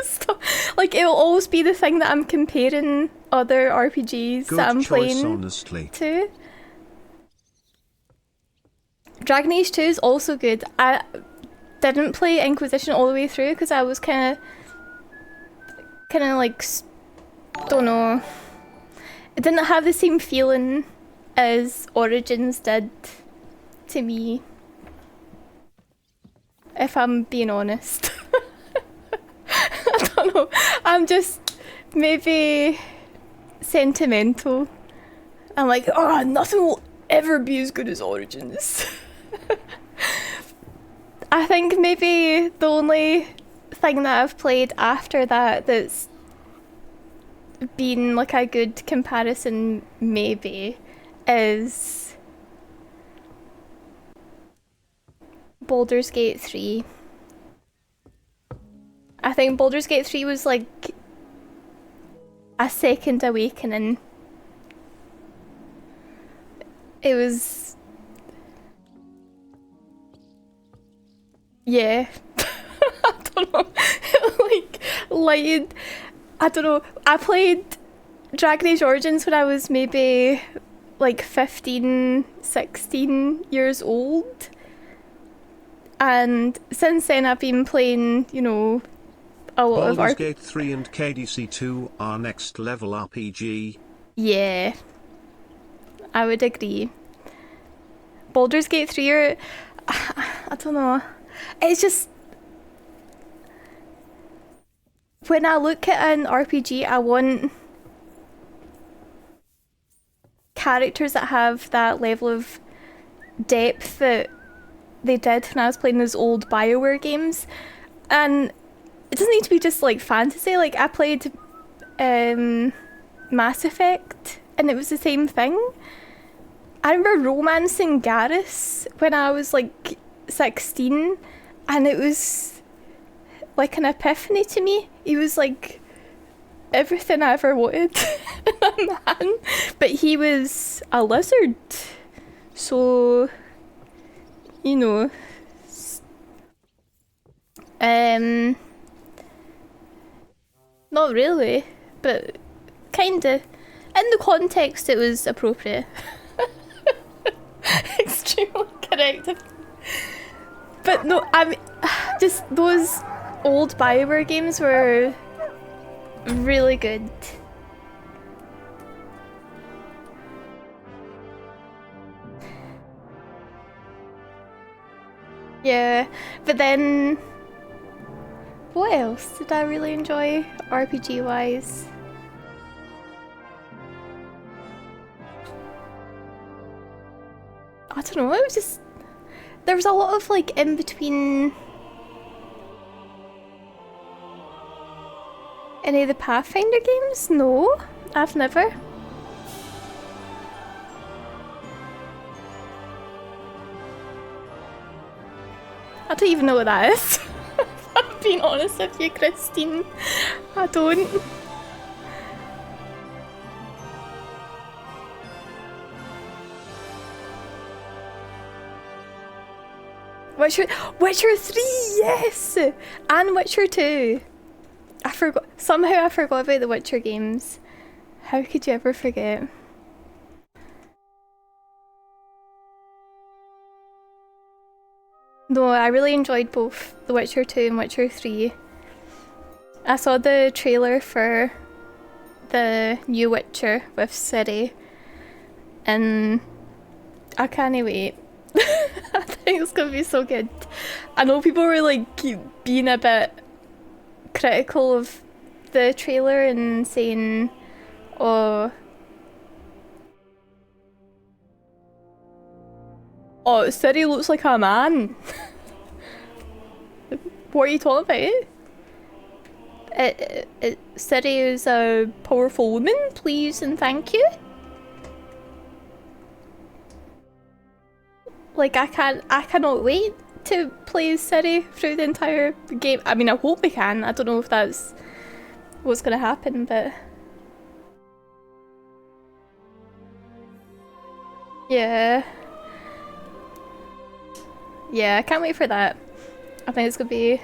S1: stop. Like, it'll always be the thing that I'm comparing other RPGs
S11: Good
S1: that I'm
S11: choice,
S1: playing
S11: honestly.
S1: to. Dragon Age 2 is also good. didn't play Inquisition all the way through because I was kind of like, don't know. It didn't have the same feeling as Origins did to me, if I'm being honest. I don't know. I'm just maybe sentimental. I'm like, oh, nothing will ever be as good as Origins. I think maybe the only thing that I've played after that that's been like a good comparison maybe is Baldur's Gate 3. I think Baldur's Gate 3 was like a second awakening. It was... yeah. I don't know. Like, lighted... I don't know. I played Dragon Age Origins when I was maybe like 15, 16 years old. And since then I've been playing, you know, a lot of
S11: Baldur's Gate 3 and KDC 2 are next level RPG.
S1: Yeah, I would agree. Baldur's Gate 3 are... I don't know. It's just... when I look at an RPG, I want characters that have that level of depth that they did when I was playing those old BioWare games. And it doesn't need to be just like fantasy. Like, I played Mass Effect and it was the same thing. I remember romancing Garrus when I was like 16 and it was like an epiphany to me. He was like everything I ever wanted in a man, but he was a lizard, so you know. Not really, but kinda. In the context, it was appropriate. Extremely correct. But no, I mean, just those old BioWare games were really good. Yeah, but then what else did I really enjoy RPG wise? I don't know, it was just, there was a lot of like in between. Any of the Pathfinder games? No, I've never. I don't even know what that is. If I'm being honest with you, Christine. I don't. Witcher 3, yes! And Witcher 2. I forgot. Somehow I forgot about the Witcher games. How could you ever forget? No, I really enjoyed both The Witcher 2 and Witcher 3. I saw the trailer for the new Witcher with Ciri and I can't wait. I think it's gonna be so good. I know people were like being a bit critical of the trailer and saying, oh, Ciri looks like a man. What are you talking about? Ciri is a powerful woman, please and thank you. Like, I cannot wait to play Ciri through the entire game. I mean, I hope we can. I don't know if that's what's gonna happen, but yeah. Yeah, I can't wait for that. I think it's gonna be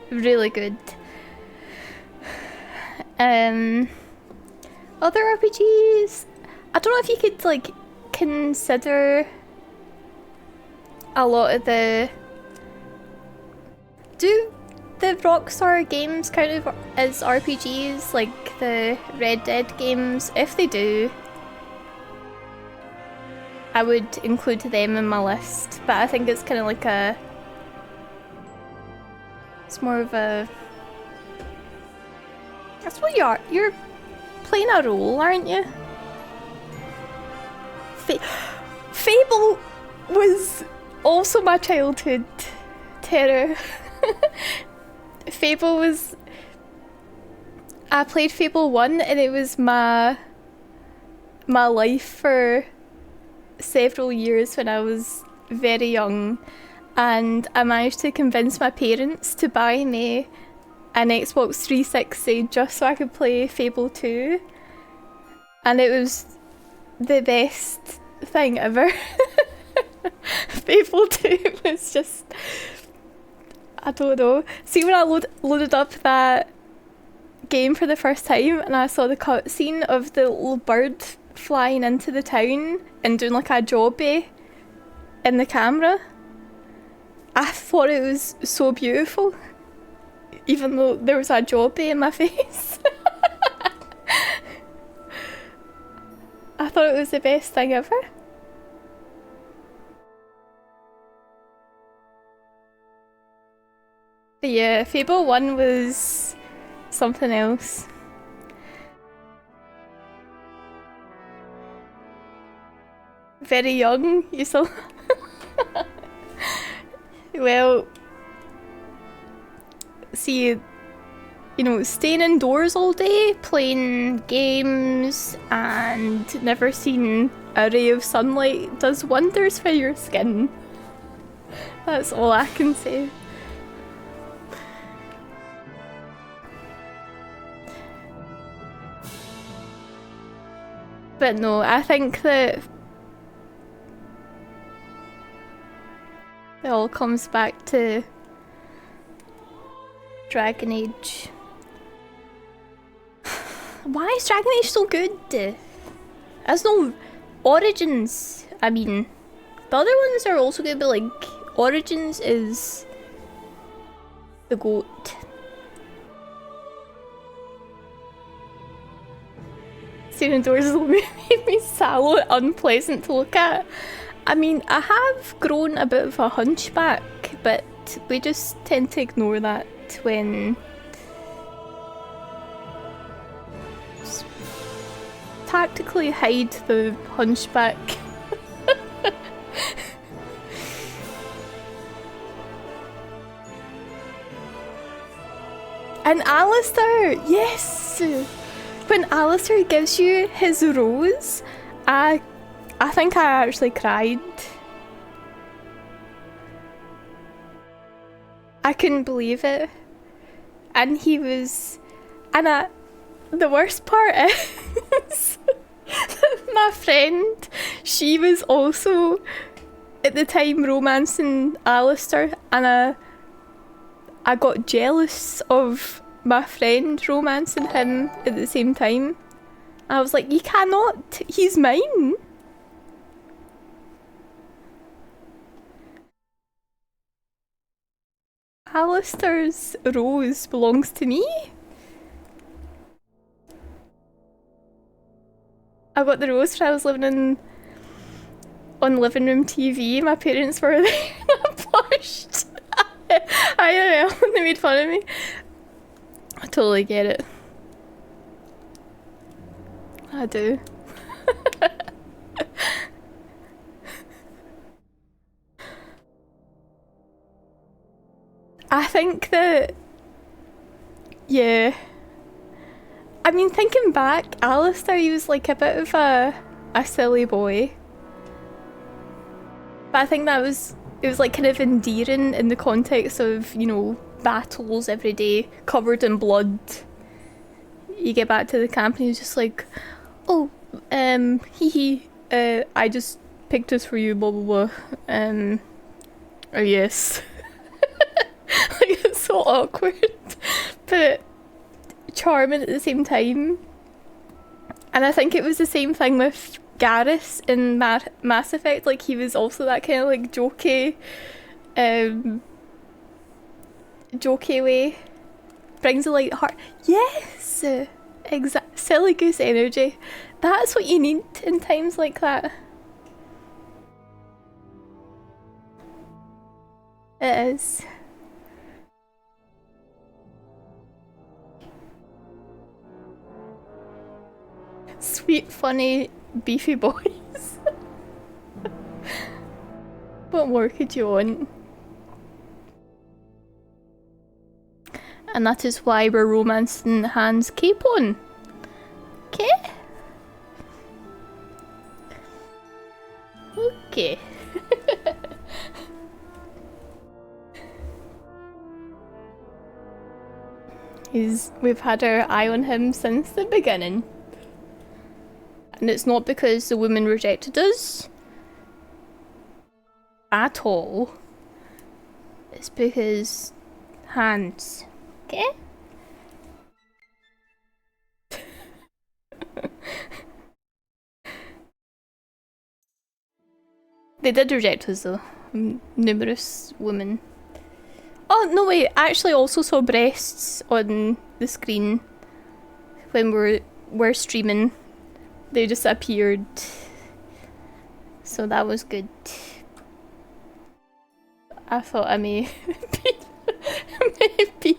S1: really good. Other RPGs, I don't know if you could like consider a lot of the Do the Rockstar games count as RPGs, like the Red Dead games? If they do, I would include them in my list, but I think it's kind of like it's more of a... That's what you are. You're playing a role, aren't you? Fable was also my childhood terror. Fable was... I played Fable 1 and it was my life for several years when I was very young, and I managed to convince my parents to buy me an Xbox 360 just so I could play Fable 2, and it was the best thing ever. Fable 2 was just... I don't know. See, when I loaded up that game for the first time and I saw the cutscene of the little bird flying into the town and doing like a jobby in the camera, I thought it was so beautiful, even though there was a jobby in my face. I thought it was the best thing ever. But yeah, Fable 1 was something else. Very young, you saw. Well, see, you know, staying indoors all day, playing games, and never seeing a ray of sunlight does wonders for your skin. That's all I can say. But no, I think that it all comes back to Dragon Age. Why is Dragon Age so good? There's no Origins. I mean, the other ones are also good, but like, Origins is the GOAT. Staying indoors has made me sallow and unpleasant to look at. I mean, I have grown a bit of a hunchback, but we just tend to ignore that when... Just tactically hide the hunchback. And Alistair! Yes! When Alistair gives you his rose, I think I actually cried. I couldn't believe it. And he was... And the worst part is... my friend, she was also at the time romancing Alistair, and I got jealous of my friend romancing him at the same time. I was like, you cannot, he's mine. Alistair's rose belongs to me. I got the rose when I was living on living room TV. My parents were there and I blushed. I don't know, they made fun of me. I totally get it. I do. I think that, yeah. I mean, thinking back, Alistair, he was like a bit of a silly boy. But I think it was like kind of endearing in the context of, you know, battles every day, covered in blood. You get back to the camp and he's just like, oh, I just picked this for you, blah blah blah. Oh yes. Like, it's so awkward, but charming at the same time. And I think it was the same thing with Garrus in Mass Effect. Like, he was also that kind of like jokey, jokey way. Brings a light heart. Yes! Exact silly goose energy. That's what you need in times like that. It is. Sweet, funny, beefy boys. What more could you want? And that is why we're romancing Hans Capon. Okay? Okay. We've had our eye on him since the beginning. And it's not because the woman rejected us at all. It's because Hans. Okay? They did reject us though. Numerous women. Oh no wait, I actually also saw breasts on the screen when we're streaming. They just appeared. So that was good. I thought I may be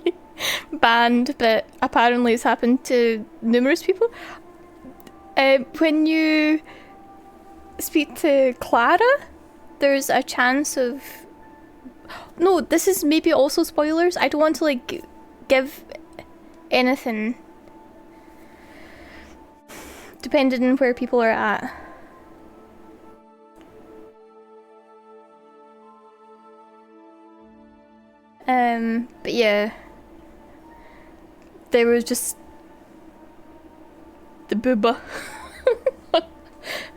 S1: banned, but apparently it's happened to numerous people. When you speak to Clara, there's a chance of... No, this is maybe also spoilers. I don't want to like give anything. Depending on where people are at. But yeah. There was just the booba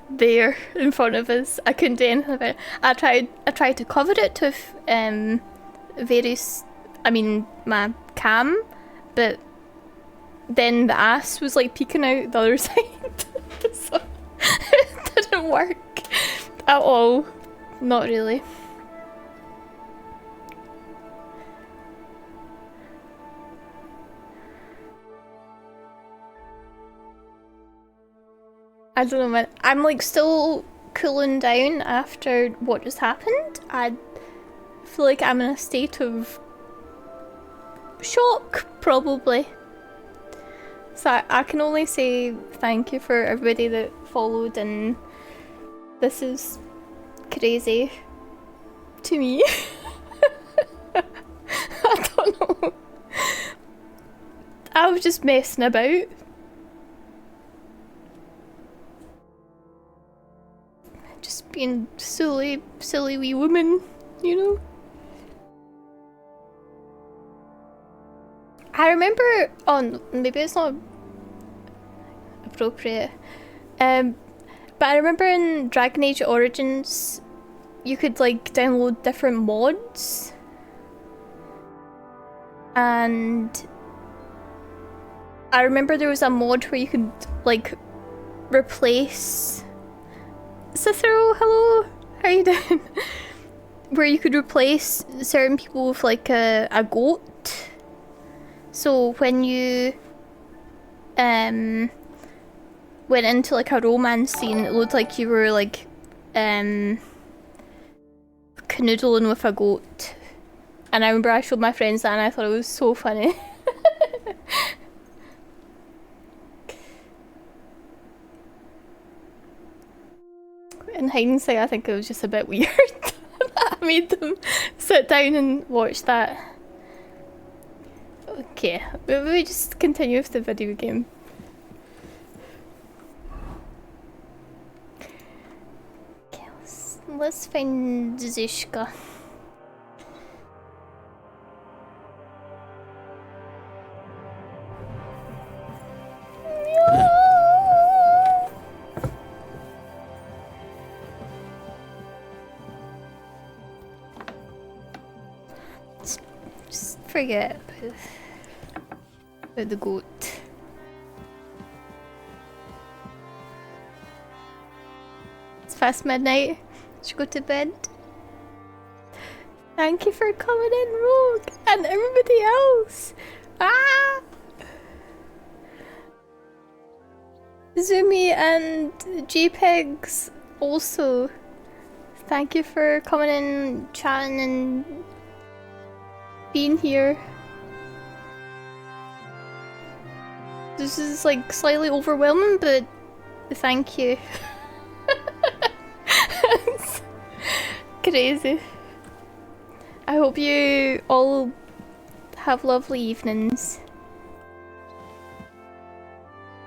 S1: there in front of us. I couldn't do anything about it. I tried to cover it with my cam, but then the ass was like peeking out the other side. So it didn't work at all. Not really. I don't know, man. I'm like still cooling down after what just happened. I feel like I'm in a state of shock, probably. So I can only say thank you for everybody that followed, and this is crazy to me. I don't know. I was just messing about. Just being silly wee woman, you know? I remember, maybe it's not appropriate, but I remember in Dragon Age Origins, you could like download different mods, and I remember there was a mod where you could like replace Cicero, hello, how are you doing? Where you could replace certain people with like a goat. So when you went into like a romance scene, it looked like you were like canoodling with a goat. And I remember I showed my friends that and I thought it was so funny. In hindsight, I think it was just a bit weird that I made them sit down and watch that. Okay, we just continue with the video game. Okay, let's find Zishka. Just forget about the goat. It's past midnight. Should go to bed. Thank you for coming in, Rogue, and everybody else. Ah! Zoomy and JPEGs also. Thank you for coming in, chatting, and being here. This is like slightly overwhelming, but thank you. It's crazy. I hope you all have lovely evenings.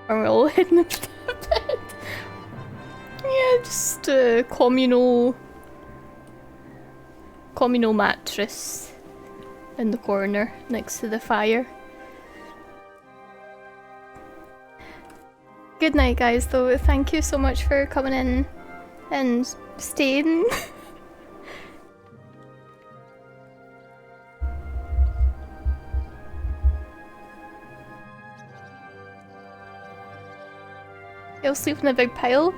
S1: Or we're all heading up to bed. Yeah, just a communal mattress in the corner next to the fire. Good night, guys, though. Thank you so much for coming in and staying. You'll sleep in a big pile.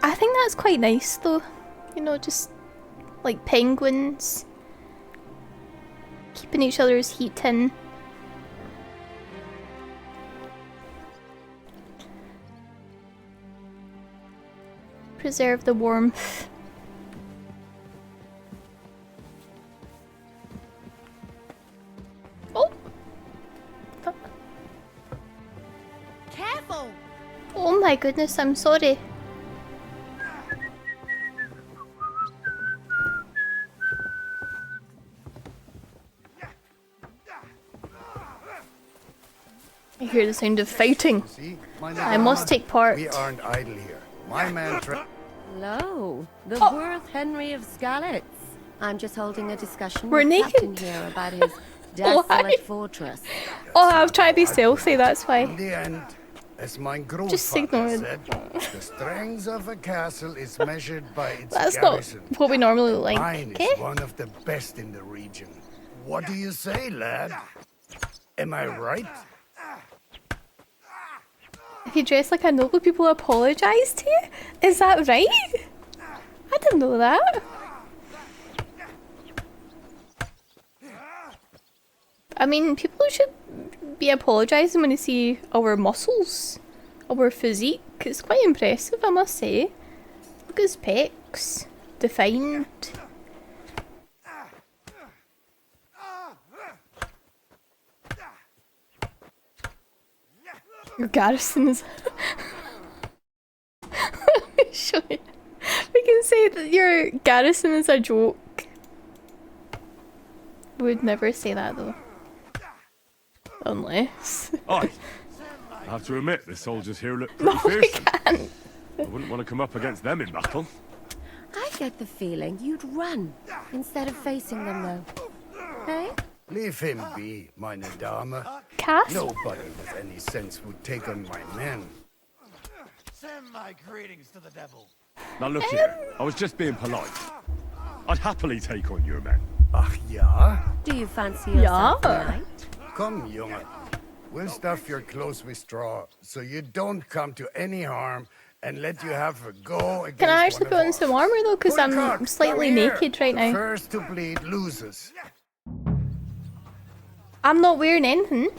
S1: I think that's quite nice, though. You know, just like penguins, keeping each other's heat in. Preserve the warmth. Oh!
S3: Careful!
S1: Oh my goodness, I'm sorry. I hear the sound of fighting. I must take part.
S12: We aren't idle here. My man
S3: Hello, the Worth Henry of Skalitz. I'm just holding a discussion
S1: We're
S3: with
S1: naked.
S3: Captain here about his desolate fortress.
S1: Oh, I'll try to be stealthy, that's why.
S12: In the end, as my
S1: Just ignore
S12: grandfather
S1: it.
S12: said, the strength of a castle is measured by its
S1: That's not
S12: garrison.
S1: what we normally look like,
S12: Mine
S1: okay?
S12: is one of the best in the region. What do you say, lad? Am I right?
S1: If you dress like a noble, people apologise to you? Is that right? I didn't know that. I mean, people should be apologising when they see our muscles, our physique. It's quite impressive, I must say. Look at his pecs. Defined. Your garrison is... Let me show you. We can say that your garrison is a joke. We would never say that though. Unless...
S4: I have to admit, the soldiers here look pretty fearsome. I wouldn't want to come up against them in battle.
S3: I get the feeling you'd run instead of facing them, though. Hey?
S12: Leave him be, meine Dame.
S1: Cass?
S12: Nobody with any sense would take on my men.
S8: Send my greetings to the devil.
S4: Now look here, I was just being polite. I'd happily take on your men.
S12: Ach ja?
S3: Do you fancy yourself
S1: Yeah.
S3: tonight?
S12: Come, Junge. We'll stuff your clothes with straw, so you don't come to any harm, and let you have a go against
S1: Can I actually put on some armour though? Because I'm
S12: Polycarp,
S1: slightly
S12: come here.
S1: naked right
S12: The
S1: now.
S12: first to bleed loses.
S1: I'm not wearing anything.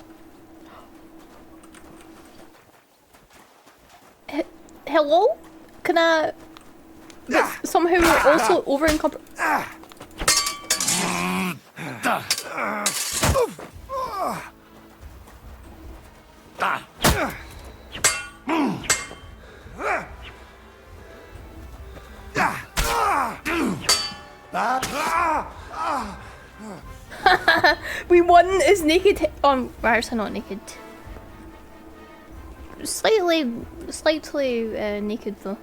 S1: Hello? Can I... But somehow we're also over in We won is naked. Why is he not naked? Slightly naked though.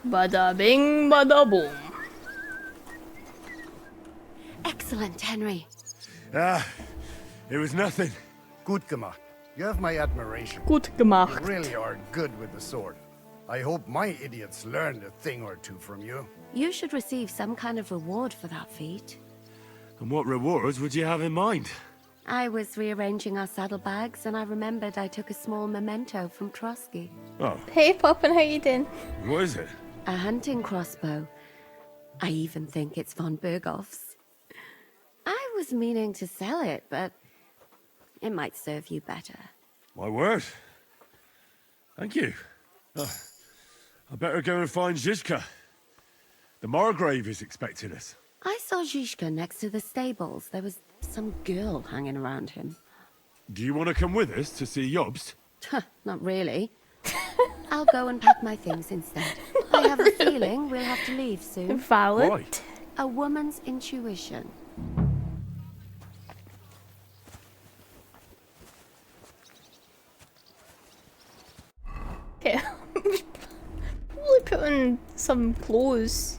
S1: Bada bing, bada boom.
S3: Excellent, Henry.
S4: Ah, it was nothing.
S12: Gut gemacht. You have my admiration.
S1: Gut gemacht.
S12: You really are good with the sword. I hope my idiots learned a thing or two from you.
S3: You should receive some kind of reward for that feat.
S4: And what rewards would you have in mind?
S3: I was rearranging our saddlebags and I remembered I took a small memento from Trotsky.
S4: Oh,
S1: Hey Poppin, how you doing?
S4: what is it?
S3: A hunting crossbow. I even think it's von Berghoff's. I was meaning to sell it, but it might serve you better.
S4: My word. Thank you. I better go and find Zizka. The Margrave is expecting us.
S3: I saw Zhishka next to the stables. There was some girl hanging around him.
S4: Do you want to come with us to see Jobst?
S3: Not really. I'll go and pack my things instead. I have a feeling we'll have to leave soon.
S1: Valid.
S4: Why?
S3: A woman's intuition.
S1: Okay. Probably put on some clothes.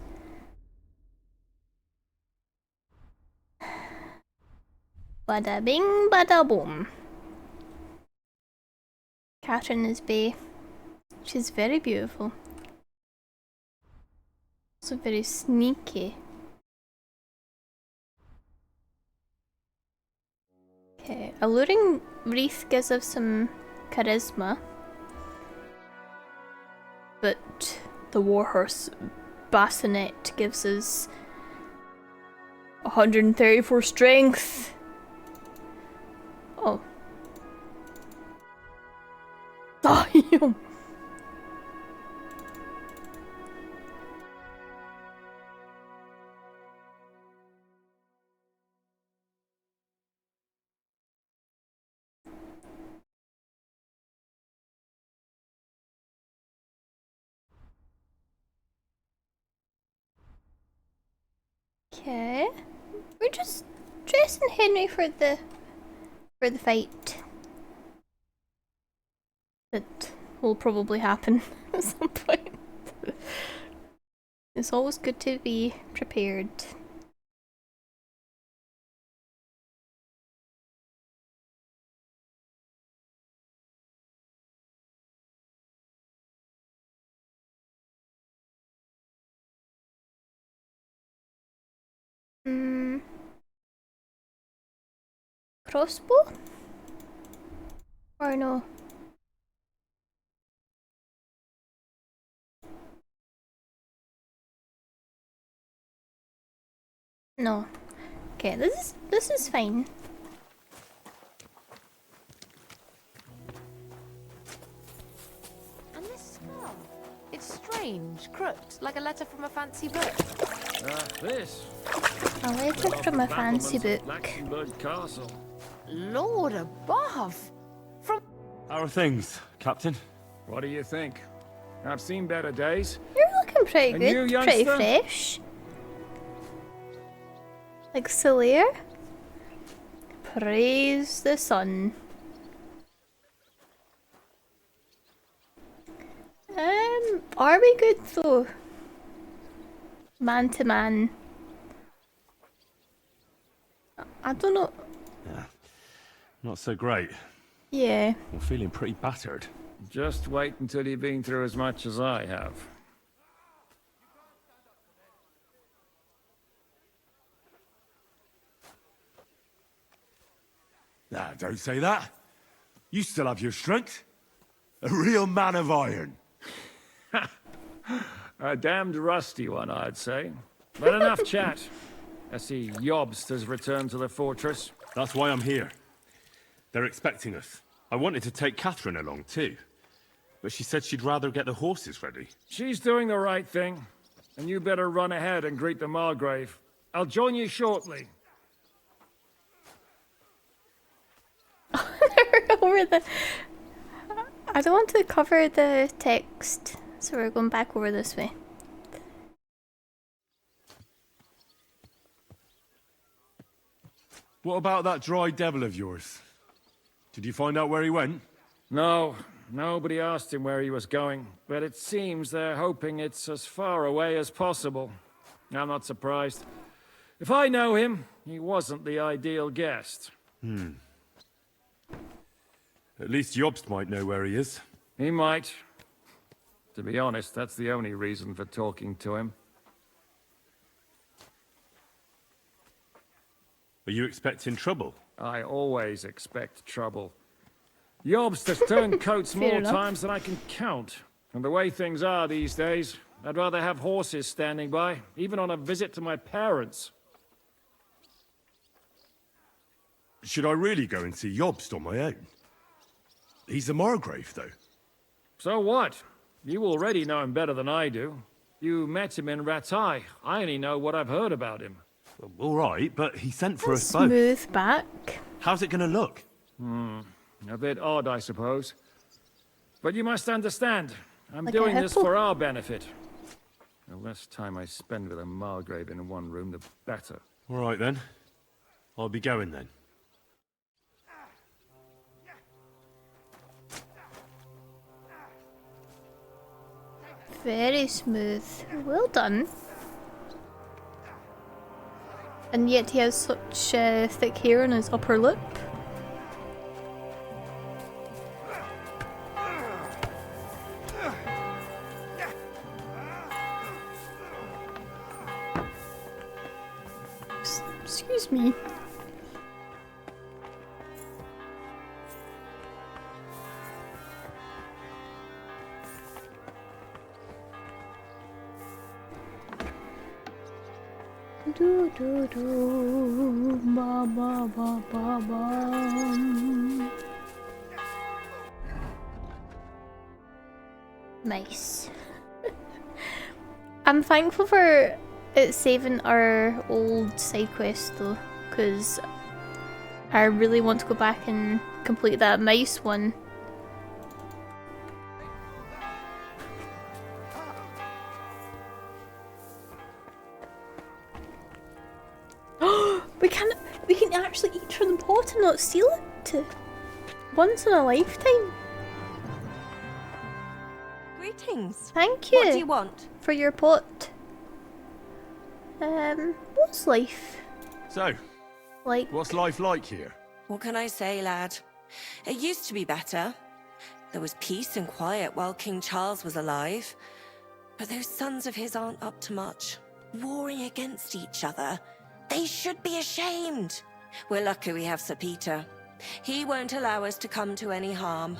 S1: Bada bing, bada boom. Catherine is bae. She's very beautiful. Also very sneaky. Okay, alluring wreath gives us some charisma. But the warhorse bassinet gives us 134 strength. Oh. Damn. Okay. We're just dressing Henry for the fight. That will probably happen at some point. It's always good to be prepared. Crossbow? Or no? No. Okay, this is fine.
S9: And this skull? It's strange, crooked, like a letter from a fancy book.
S2: This.
S1: A letter from a fancy book.
S2: Laxenburg Castle.
S9: Lord above! From...
S4: How are things, Captain?
S2: What do you think? I've seen better days.
S1: You're looking pretty
S2: And
S1: good,
S2: you,
S1: pretty
S2: youngster?
S1: fresh. Like Celia. Praise the sun. Are we good though? Man to man. I don't know.
S4: Yeah, not so great.
S1: Yeah.
S4: I'm feeling pretty battered.
S2: Just wait until you've been through as much as I have.
S4: Nah, don't say that. You still have your strength. A real man of iron.
S2: A damned rusty one, I'd say. But enough chat. I see Jobst has returned to the fortress.
S4: That's why I'm here. They're expecting us. I wanted to take Catherine along too, but she said she'd rather get the horses ready.
S2: She's doing the right thing, and you better run ahead and greet the Margrave. I'll join you shortly.
S1: Over the... I don't want to cover the text, so we're going back over this way.
S4: What about that dry devil of yours? Did you find out where he went?
S2: No, nobody asked him where he was going, but it seems they're hoping it's as far away as possible. I'm not surprised. If I know him, he wasn't the ideal guest.
S4: At least Jobst might know where he is.
S2: He might. To be honest, that's the only reason for talking to him.
S4: Are you expecting trouble?
S2: I always expect trouble. Yobster's turned coats more
S1: enough.
S2: times than I can count. And the way things are these days, I'd rather have horses standing by, even on a visit to my parents.
S4: Should I really go and see Yobst on my own? He's a Margrave, though.
S2: So what? You already know him better than I do. You met him in Ratai. I only know what I've heard about him.
S4: Well, all right, but he sent for us both.
S1: Smooth back.
S4: How's it gonna look?
S2: A bit odd, I suppose. But you must understand, I'm
S1: Like a
S2: doing this
S1: hippo?
S2: for our benefit. The less time I spend with a Margrave in one room, the better.
S4: All right, then. I'll be going, then.
S1: Very smooth. Well done. And yet he has such thick hair on his upper lip. Excuse me. Do do do ba ba ba ba ba. Nice. I'm thankful for it saving our old side quest though, because I really want to go back and complete that mice one. We can actually eat from the pot and not steal it. Once in a lifetime.
S13: Greetings.
S1: Thank you.
S13: What do you want?
S1: For your pot. What's life
S4: So,
S1: like?
S4: what's life like here?
S13: What can I say, lad? It used to be better. There was peace and quiet while King Charles was alive. But those sons of his aren't up to much. Warring against each other. They should be ashamed. We're lucky we have Sir Peter. He won't allow us to come to any harm.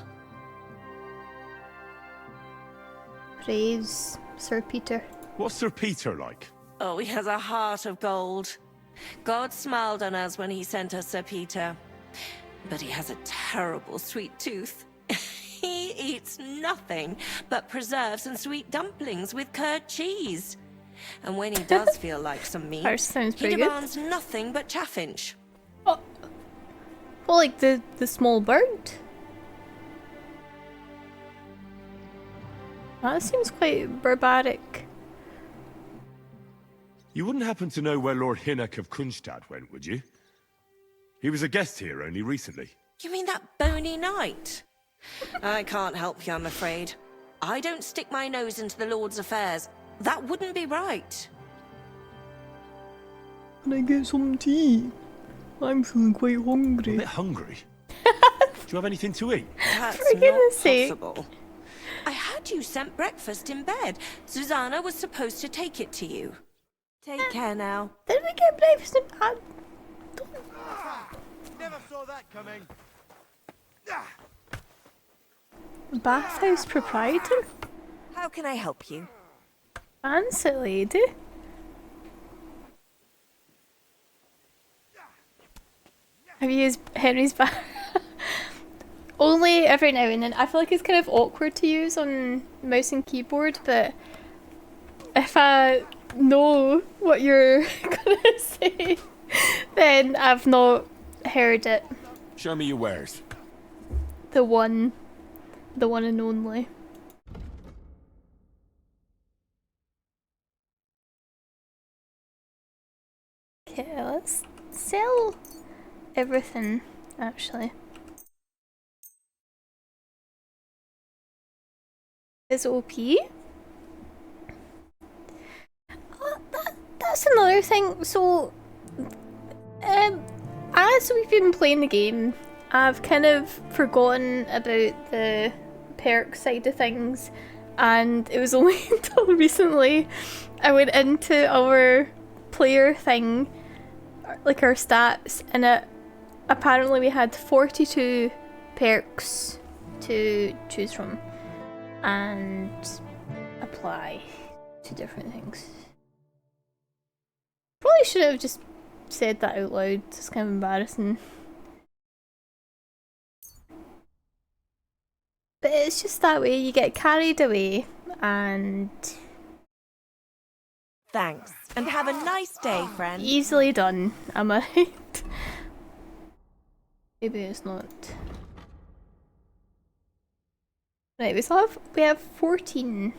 S1: Praise Sir Peter.
S4: What's Sir Peter like?
S13: Oh, he has a heart of gold. God smiled on us when he sent us Sir Peter. But he has a terrible sweet tooth. He eats nothing but preserves and sweet dumplings with curd cheese. And when he does feel like some meat,
S1: That sounds
S13: he
S1: pretty good.
S13: demands nothing but chaffinch.
S1: Oh, well, like the small bird. That seems quite barbaric.
S4: You wouldn't happen to know where Lord Hinnock of Kronstadt went, would you? He was a guest here only recently.
S13: You mean that bony knight? I can't help you, I'm afraid. I don't stick my nose into the Lord's affairs. That wouldn't be right.
S1: Can I get some tea? I'm feeling quite
S4: A
S1: hungry.
S4: bit hungry. Do you have anything to eat?
S13: That's
S1: For goodness sake.
S13: possible. I had you sent breakfast in bed. Susanna was supposed to take it to you. Take care now.
S1: Did we get breakfast in bed?
S8: Never saw that coming.
S1: Bathhouse proprietor?
S13: How can I help you?
S1: Fancy lady. Have you used Henry's bath? Only every now and then. I feel like it's kind of awkward to use on mouse and keyboard, but if I know what you're gonna say, then I've not heard it.
S4: Show me your wares.
S1: The one and only. Okay, let's sell everything, actually. Is OP? Oh, that's another thing. So, as we've been playing the game, I've kind of forgotten about the perk side of things, and it was only until recently I went into our player thing, like our stats, and apparently we had 42 perks to choose from and apply to different things. Probably should have just said that out loud, it's kind of embarrassing. But it's just that way, you get carried away and...
S13: Thanks, and have a nice day, friend.
S1: Easily done, am I right? Maybe it's not. Right, we have 14.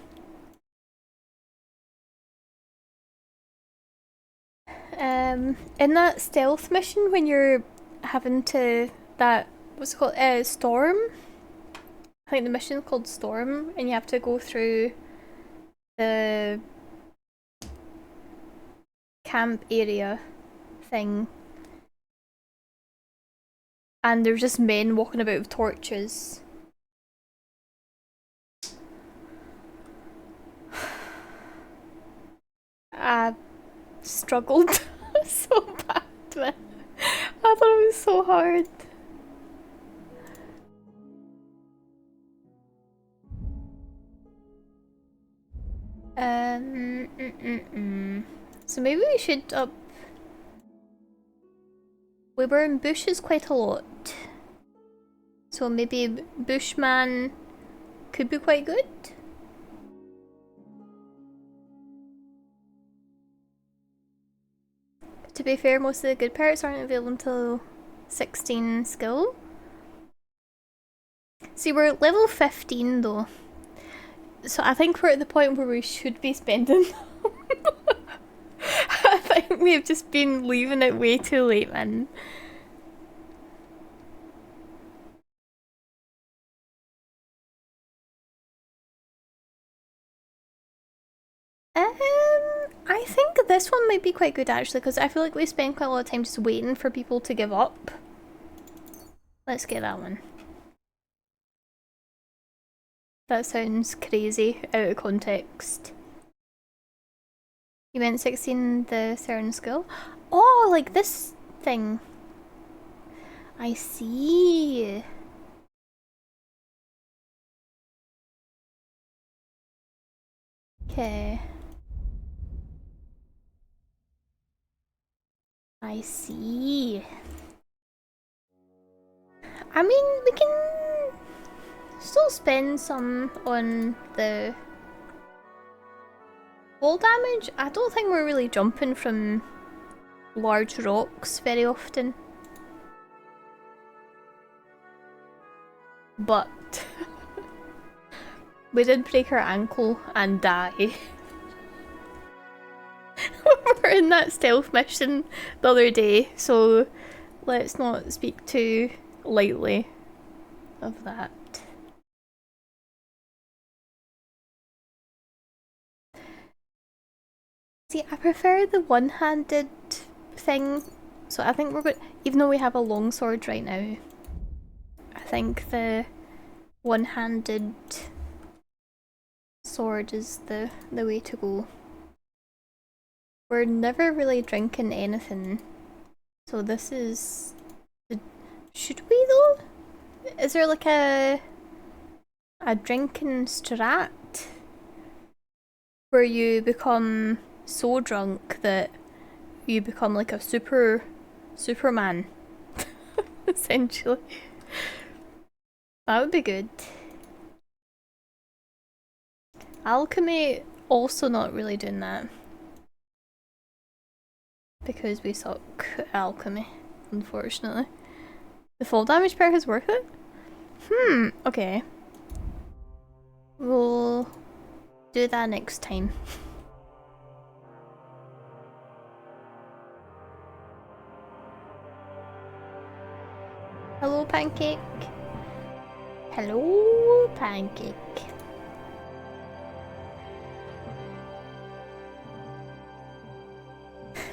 S1: In that stealth mission when you're having to what's it called? Storm? I think the mission's called Storm, and you have to go through the camp area thing. And there's just men walking about with torches. I struggled so bad, man. I thought it was so hard. So maybe we should up... We were in bushes quite a lot. So maybe Bushman could be quite good. To be fair, most of the good parts aren't available until 16 skill. See, we're at level 15 though. So I think we're at the point where we should be spending them. I think we've just been leaving it way too late, man. I think this one might be quite good actually, because I feel like we spend quite a lot of time just waiting for people to give up. Let's get that one. That sounds crazy out of context. You meant 16 the certain skill? Oh, like this thing. I see. Okay. I see. I mean, we can still spend some on the fall damage. I don't think we're really jumping from large rocks very often. But we did break our ankle and die. We're in that stealth mission the other day, so let's not speak too lightly of that. See, I prefer the one-handed thing, so I think we're good. Even though we have a longsword right now, I think the one-handed sword is the way to go. We're never really drinking anything, so this is... Should we though? Is there like a drinking strat where you become so drunk that you become like a Superman essentially? That would be good. Alchemy also not really doing that because we suck at alchemy, unfortunately. The fall damage perk is worth it? Okay. We'll do that next time. Hello, Pancake. Hello, Pancake.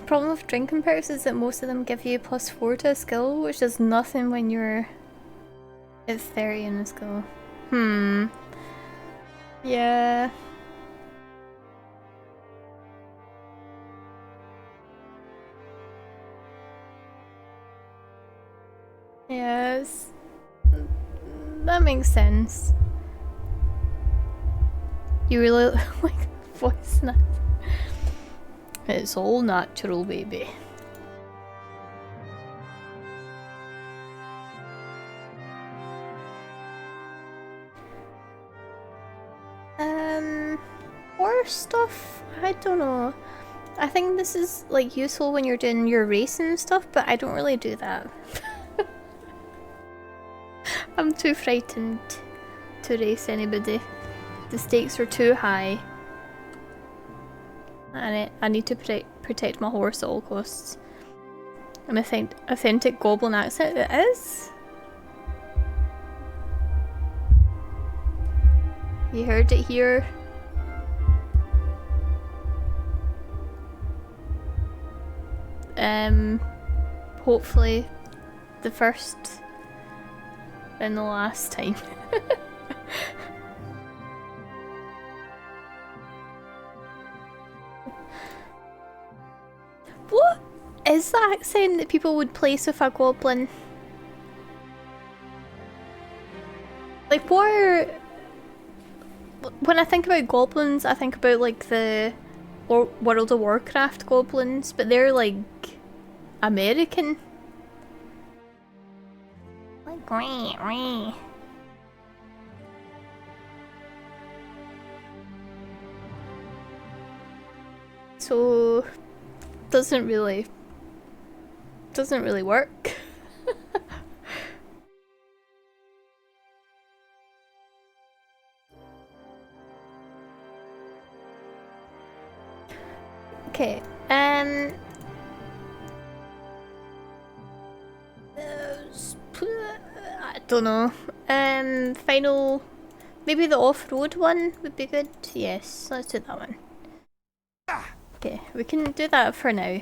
S1: Problem with drinking perks is that most of them give you +4 to a skill, which does nothing when you're at 30 in a skill. Yeah. Yes. That makes sense. You really like voice now. It's all natural, baby. Horror stuff? I don't know. I think this is like useful when you're doing your racing stuff, but I don't really do that. I'm too frightened to race anybody. The stakes are too high. And I need to protect my horse at all costs. An authentic goblin accent it is. You heard it here. Hopefully the first and the last time. What is the accent that people would place with a goblin? Like, what are... When I think about goblins, I think about like the World of Warcraft goblins, but they're like American. Like, wee. So doesn't really work. Okay, I don't know. Final, maybe the off-road one would be good. Yes, let's do that one. Okay, we can do that for now.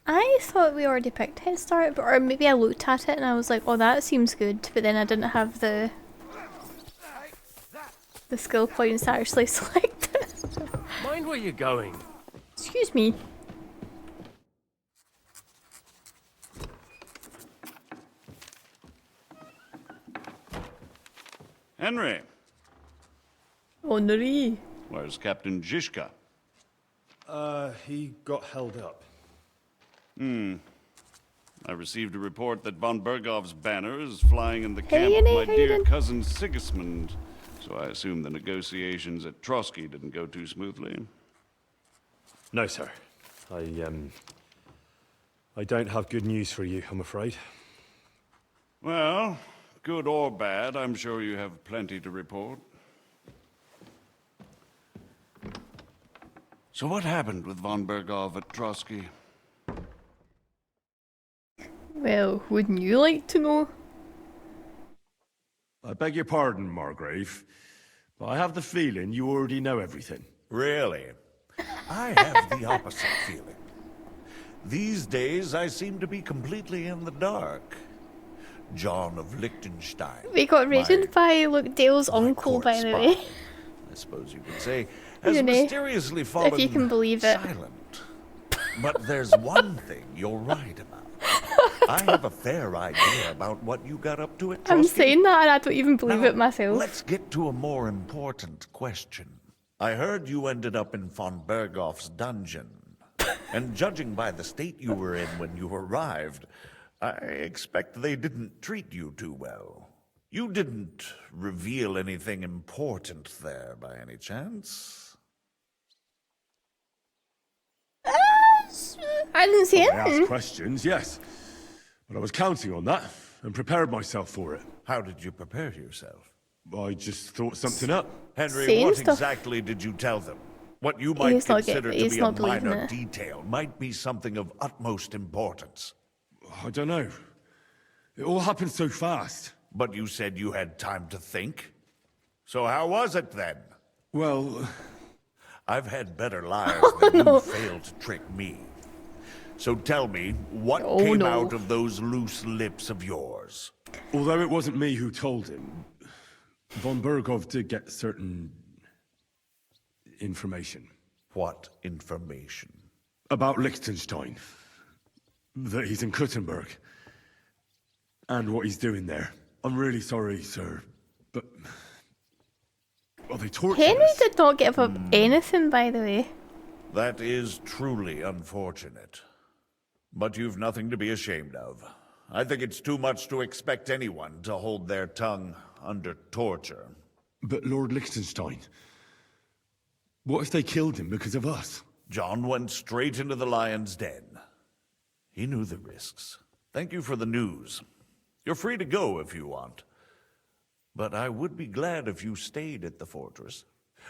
S1: I thought we already picked Head Start, or maybe I looked at it and I was like, oh, that seems good, but then I didn't have the skill points to actually select it.
S8: Mind where you're going.
S1: Excuse me.
S5: Henry.
S1: Henry.
S5: Where's Captain Zizka?
S4: He got held up.
S5: I received a report that von Bergov's banner is flying in the camp of my dear cousin Sigismund. So I assume the negotiations at Trotsky didn't go too smoothly.
S4: No, sir. I don't have good news for you, I'm afraid.
S5: Well, good or bad, I'm sure you have plenty to report. So what happened with von Bergov at Trotsky?
S1: Well, wouldn't you like to know?
S4: I beg your pardon, Margrave, but I have the feeling you already know everything.
S14: Really? I have the opposite feeling. These days, I seem to be completely in the dark. John of Liechtenstein.
S1: We got raided by Dale's uncle, by the way.
S14: I suppose you could say, has mysteriously fallen
S1: if you can believe it.
S14: silent. But there's one thing you're right about. I have a fair idea about what you got up to at Trotsky.
S1: I'm saying that and I don't even believe it myself.
S14: Let's get to a more important question. I heard you ended up in von Bergov's dungeon. And judging by the state you were in when you arrived, I expect they didn't treat you too well. You didn't reveal anything important there by any chance?
S1: I didn't see
S4: I
S1: anything.
S4: asked questions, yes. But I was counting on that and prepared myself for it.
S14: How did you prepare yourself?
S4: I just thought something up.
S14: Henry, what exactly did you tell them? What you might consider to be a minor detail might be something of utmost importance.
S4: I don't know. It all happened so fast.
S14: But you said you had time to think. So how was it then?
S4: Well...
S14: I've had better liars than you failed to trick me. So tell me, what came out of those loose lips of yours?
S4: Although it wasn't me who told him, Von Bergov did get certain information.
S14: What information?
S4: About Liechtenstein. That he's in Kuttenberg. And what he's doing there. I'm really sorry, sir, but... Well, they tortured
S1: Henry
S4: us.
S1: did not give up anything, by the way.
S14: That is truly unfortunate. But you've nothing to be ashamed of. I think it's too much to expect anyone to hold their tongue under torture.
S4: But Lord Liechtenstein... What if they killed him because of us?
S14: John went straight into the lion's den. He knew the risks. Thank you for the news. You're free to go if you want. But I would be glad if you stayed at the fortress.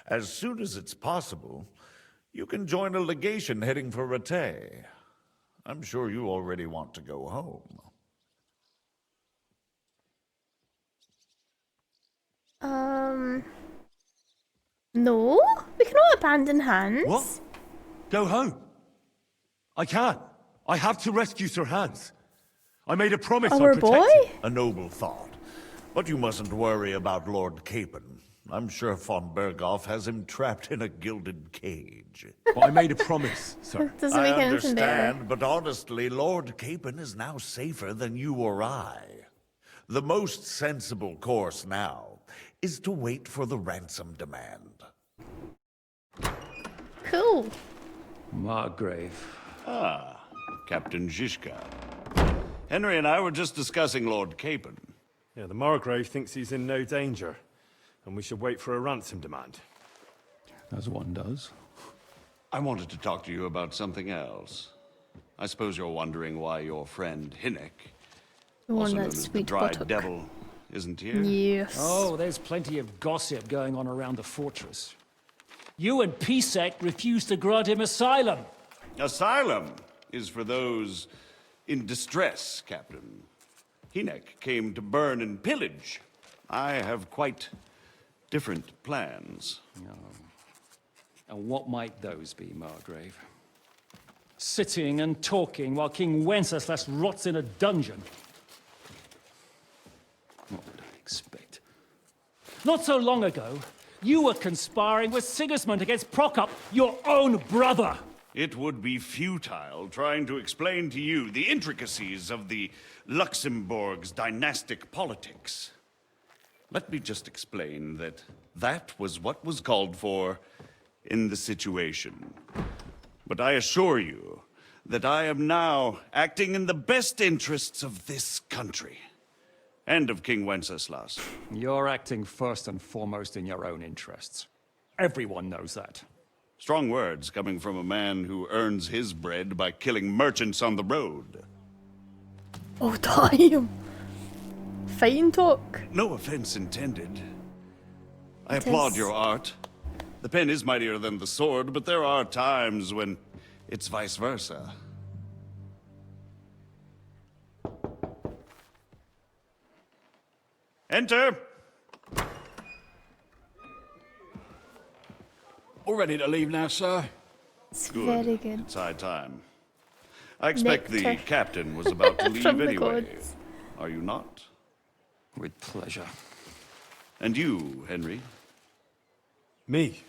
S14: As soon as it's possible, you can join a legation heading for Rattay. I'm sure you already want to go home.
S1: No, we cannot abandon Hans.
S4: What? Go home? I can't. I have to rescue Sir Hans. I made a promise I'd protect him.
S14: A noble thought. But you mustn't worry about Lord Capon. I'm sure von Berghoff has him trapped in a gilded cage.
S4: Well, I made a promise, sir.
S1: Doesn't make anything better.
S14: I understand, but honestly, Lord Capon is now safer than you or I. The most sensible course now is to wait for the ransom demand.
S1: Cool.
S5: Margrave. Ah, Captain Zizka. Henry and I were just discussing Lord Capon.
S10: Yeah, the Margrave thinks he's in no danger, and we should wait for a ransom demand.
S2: As one does.
S5: I wanted to talk to you about something else. I suppose you're wondering why your friend Hinnek,
S1: The one
S5: also known
S1: that's
S5: as the
S1: sweet
S5: Dried
S1: buttock.
S5: Devil, isn't here.
S1: Yes.
S2: Oh, there's plenty of gossip going on around the fortress. You and Pisek refused to grant him asylum.
S5: Asylum is for those in distress, Captain. Hinnek came to burn and pillage. I have quite different plans.
S2: And what might those be, Margrave? Sitting and talking while King Wenceslas rots in a dungeon. What would I expect? Not so long ago, you were conspiring with Sigismund against Prokop, your own brother.
S5: It would be futile trying to explain to you the intricacies of the Luxembourg's dynastic politics. Let me just explain that that was what was called for in the situation. But I assure you that I am now acting in the best interests of this country and of King Wenceslas.
S2: You're acting first and foremost in your own interests. Everyone knows that.
S5: Strong words coming from a man who earns his bread by killing merchants on the road.
S1: Oh, damn. Fine talk.
S5: No offense intended. I
S1: It
S5: applaud
S1: is.
S5: your art. The pen is mightier than the sword, but there are times when it's vice versa. Enter!
S2: All ready to leave now, sir?
S1: It's very good.
S5: It's high time. I expect the
S1: Nectar.
S5: captain was about to leave
S1: From the
S5: anyway.
S1: gods.
S5: Are you not?
S2: With pleasure.
S5: And you, Henry?
S10: Me?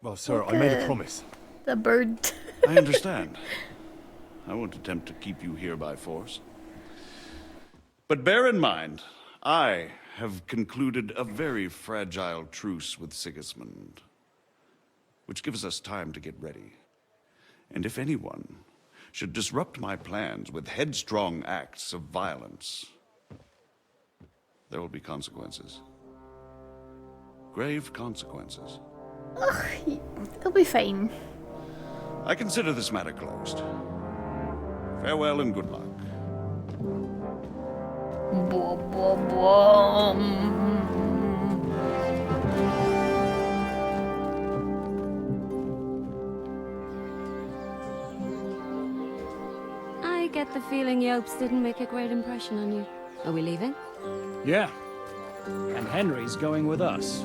S10: Well, sir, I made a promise.
S1: The bird.
S5: I understand. I won't attempt to keep you here by force. But bear in mind, I have concluded a very fragile truce with Sigismund, which gives us time to get ready. And if anyone should disrupt my plans with headstrong acts of violence, there will be consequences. Grave consequences.
S1: Ugh, it'll be fine.
S5: I consider this matter closed. Farewell and good luck.
S1: Blah, blah, blah.
S3: I get the feeling Yopes didn't make a great impression on you. Are we leaving?
S2: Yeah. And Henry's going with us.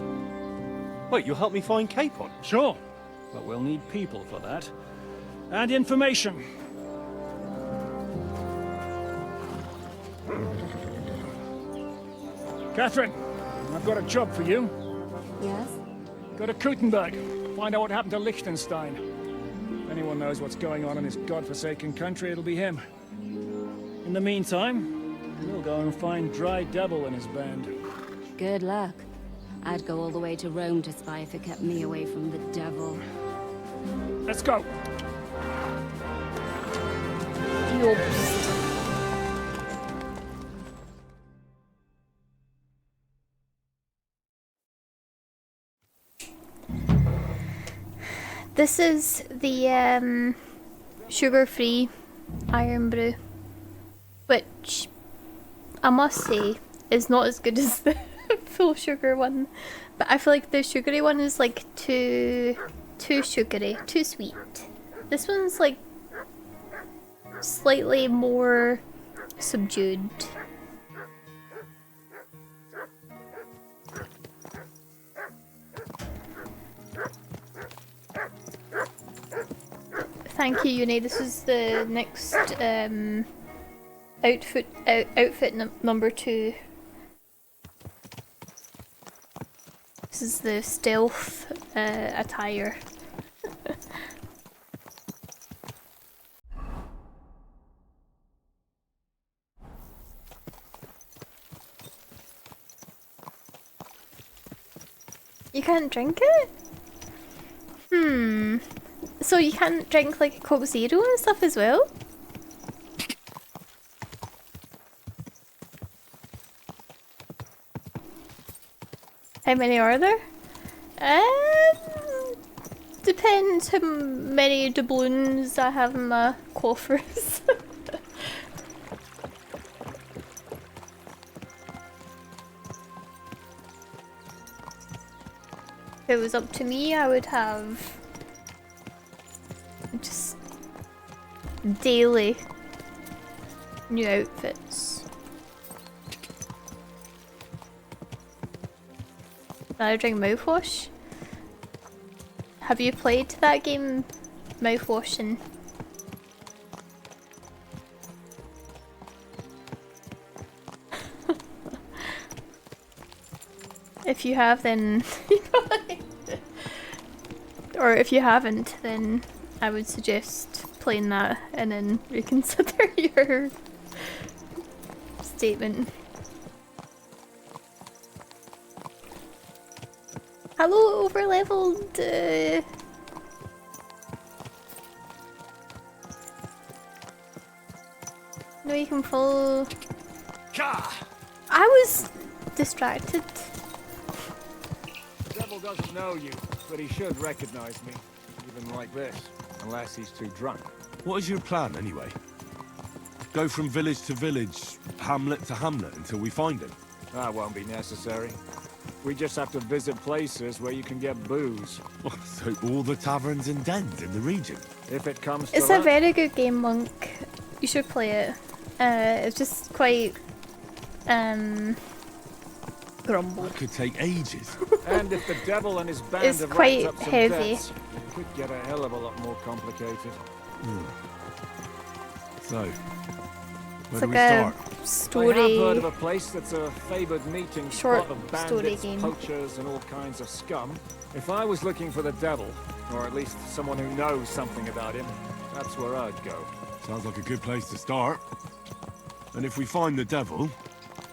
S10: Wait, you'll help me find Capon?
S2: Sure. But we'll need people for that. And information. Catherine, I've got a job for you.
S3: Yes?
S2: Go to Kuttenberg. Find out what happened to Liechtenstein. If anyone knows what's going on in this godforsaken country, it'll be him. In the meantime, we'll go and find Dry Devil and his band.
S3: Good luck. I'd go all the way to Rome to spy if it kept me away from the devil.
S2: Let's go.
S1: This is the sugar-free iron brew, which I must say is not as good as the full sugar one. But I feel like the sugary one is like too sugary, too sweet. This one's like slightly more subdued. Thank you, Uni. This is the next outfit number 2. This is the stealth attire. You can't drink it? So you can't drink like a Coke Zero and stuff as well? How many are there? Depends how many doubloons I have in my coffers. If it was up to me, I would have just daily new outfits. Now drink mouthwash. Have you played that game, mouthwashing? If you have, then or if you haven't, then I would suggest playing that and then reconsider your statement. Hello, overleveled. No, you can follow. I was distracted.
S2: The devil doesn't know you, but he should recognize me, even like this, unless he's too drunk.
S4: What is your plan, anyway? Go from village to village, hamlet to hamlet, until we find him?
S2: That won't be necessary. We just have to visit places where you can get booze.
S4: So all the taverns and dens in the region?
S2: If it comes to
S1: It's a very good game, Monk. You should play it. It's just quite grumble.
S4: That could take ages.
S2: And if the devil and his band
S1: It's
S2: have
S1: quite
S2: racked up some
S1: heavy.
S2: debts, it could get a hell of a lot more complicated.
S4: So,
S1: It's
S4: where do
S1: like
S4: we
S1: a
S4: start?
S1: story.
S2: I have heard of a place that's a favoured meeting
S1: Short
S2: spot of
S1: story
S2: bandits,
S1: game.
S2: poachers, and all kinds of scum. If I was looking for the devil, or at least someone who knows something about him, that's where I'd go.
S4: Sounds like a good place to start. And if we find the devil,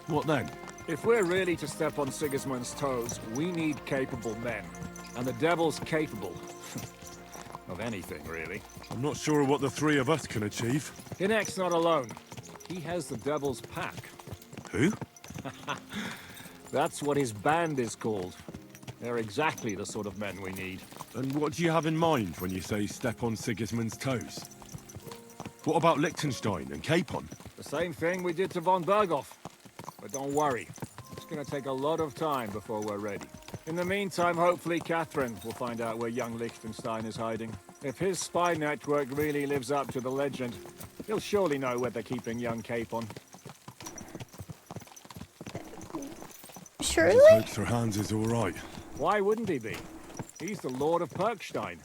S4: what then?
S2: If we're really to step on Sigismund's toes, we need capable men. And the devil's capable. Of anything, really.
S4: I'm not sure what the three of us can achieve.
S2: Hinek's not alone. He has the devil's pack.
S4: Who?
S2: That's what his band is called. They're exactly the sort of men we need.
S4: And what do you have in mind when you say step on Sigismund's toes? What about Liechtenstein and Capon?
S2: The same thing we did to von Berghoff. But don't worry, it's gonna take a lot of time before we're ready. In the meantime, hopefully Catherine will find out where young Liechtenstein is hiding. If his spy network really lives up to the legend, he'll surely know where they're keeping young Capon.
S1: Surely?
S4: I hope Sir Hans is alright.
S2: Why wouldn't he be? He's the Lord of Perkstein.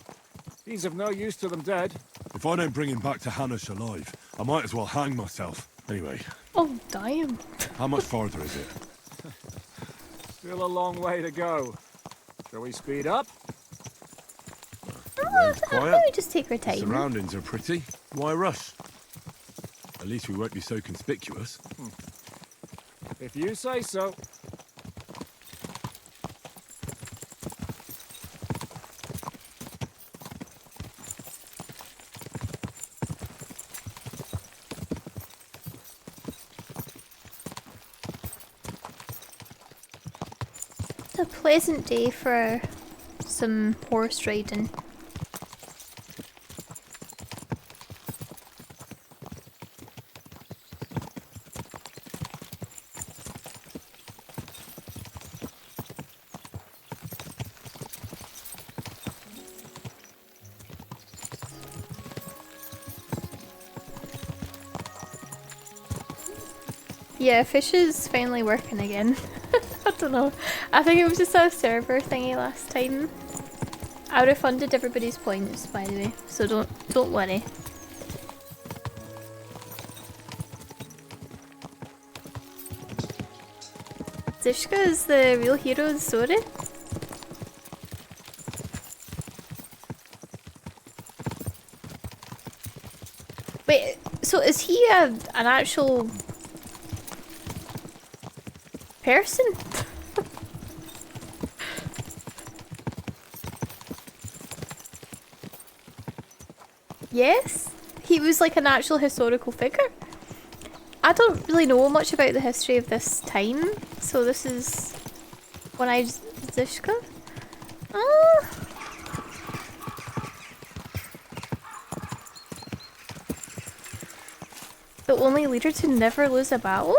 S2: He's of no use to them dead.
S4: If I don't bring him back to Hanush alive, I might as well hang myself. Anyway,
S1: Oh, damn.
S4: how much farther is it?
S2: Still a long way to go. Shall we speed up?
S4: Road's quiet.
S1: Let me just take our
S4: The
S1: time.
S4: surroundings are pretty. Why rush? At least we won't be so conspicuous.
S2: If you say so.
S1: It's a pleasant day for some horse riding. Yeah, fish is finally working again. I don't know. I think it was just a server thingy last time. I refunded everybody's points, by the way, so don't worry. Zishka is the real hero of the story. Wait, so is he an actual person? Yes, he was like an actual historical figure. I don't really know much about the history of this time, so this is when I Zishka. The only leader to never lose a battle?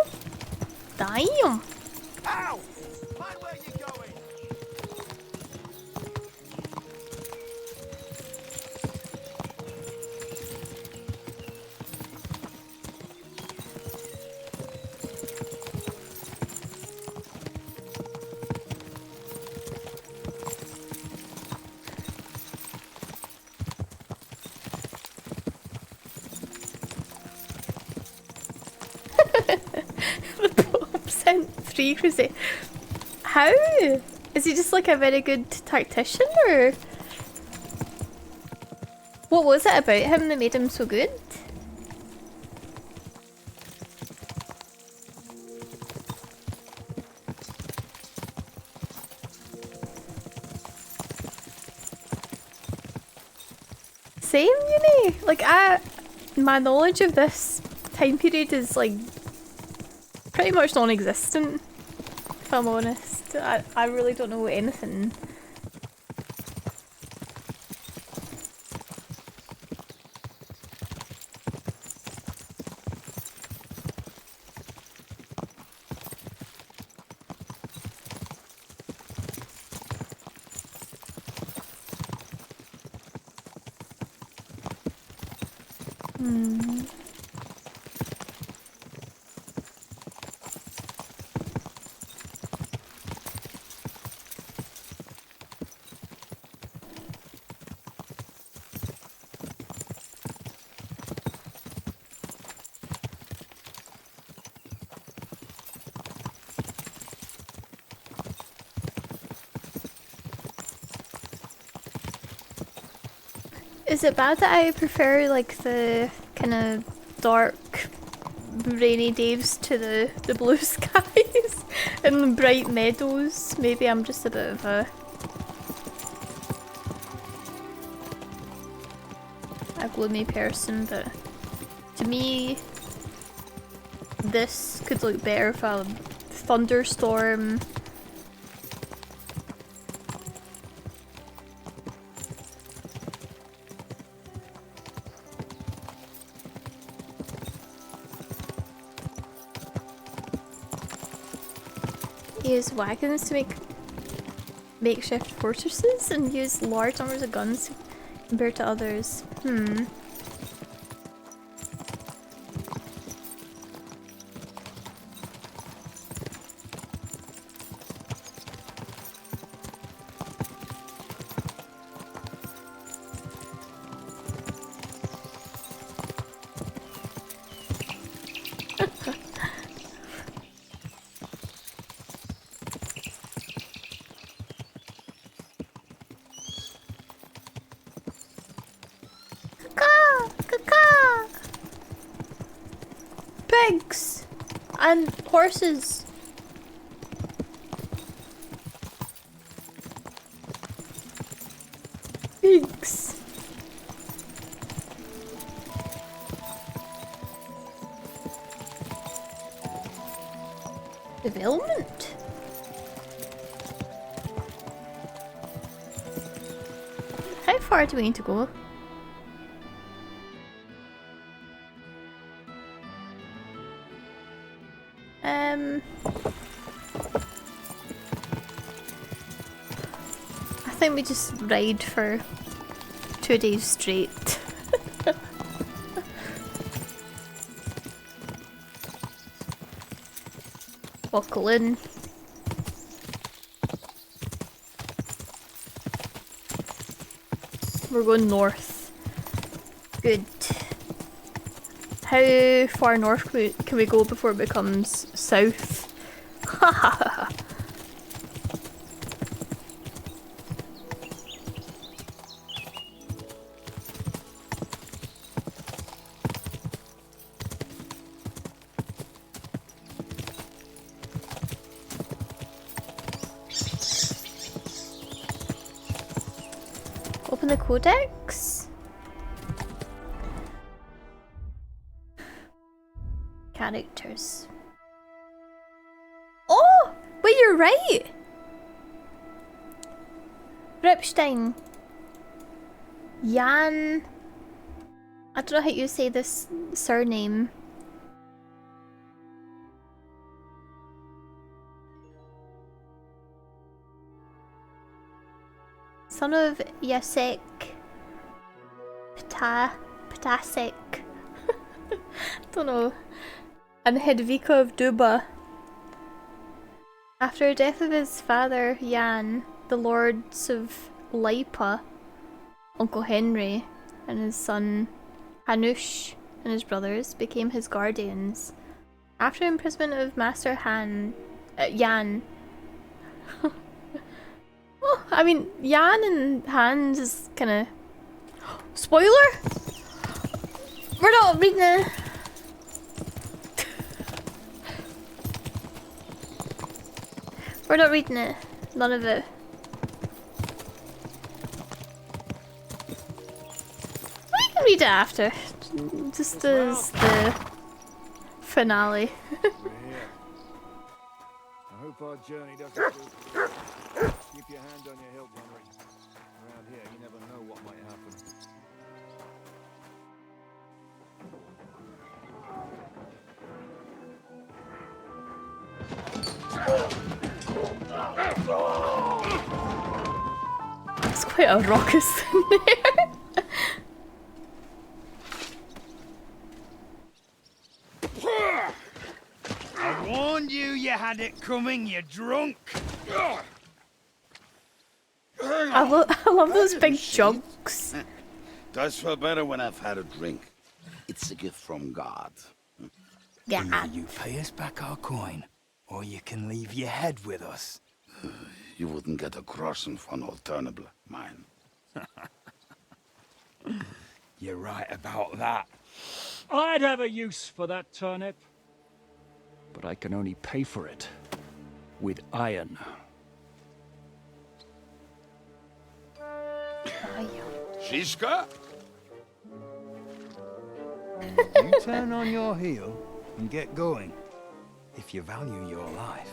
S1: Damn!
S8: Ow! Mind where you're going!
S1: The Pope sent 3 crusades. How? Is he just like a very good tactician, or what was it about him that made him so good? Same, you know? Like, my knowledge of this time period is like pretty much non-existent, if I'm honest. I really don't know anything. Is it bad that I prefer like the kind of dark rainy days to the blue skies and the bright meadows? Maybe I'm just a bit of a gloomy person, but to me this could look better if a thunderstorm use wagons to make makeshift fortresses and use large numbers of guns compared to others. Pigs! And horses. Pigs. Development? How far do we need to go? I think we just ride for 2 days straight. Buckle in. We're going north. Good. How far north can we go before it becomes south? Hahaha. Open the codex. Characters. Oh! Wait, you're right! Ripstein. Jan. I don't know how you say this surname. Son of Jacek Ptasek. Don't know. And Hedvika of Duba. After the death of his father, Jan, the lords of Lipa, Uncle Henry, and his son Hanush and his brothers became his guardians. After imprisonment of Master Jan. Oh, I mean, Jan and Hans is kinda... Spoiler? We're not reading it. We're not reading it. None of it. We can read it after. Just as the finale.
S2: We're here. I hope our journey doesn't go. Keep your hand on your hilt, Henry. Around here, you never know what might happen.
S1: It's quite a raucous in there.
S12: I warned you, you had it coming, you drunk.
S1: I love those big jugs.
S15: Does feel better when I've had a drink. It's a gift from God.
S1: Yeah.
S16: Either you pay us back our coin, or you can leave your head with us.
S15: You wouldn't get a groschen for an alternative, mine.
S16: You're right about that.
S2: I'd have a use for that turnip. But I can only pay for it with iron.
S15: Shiska?
S16: You turn on your heel and get going, if you value your life.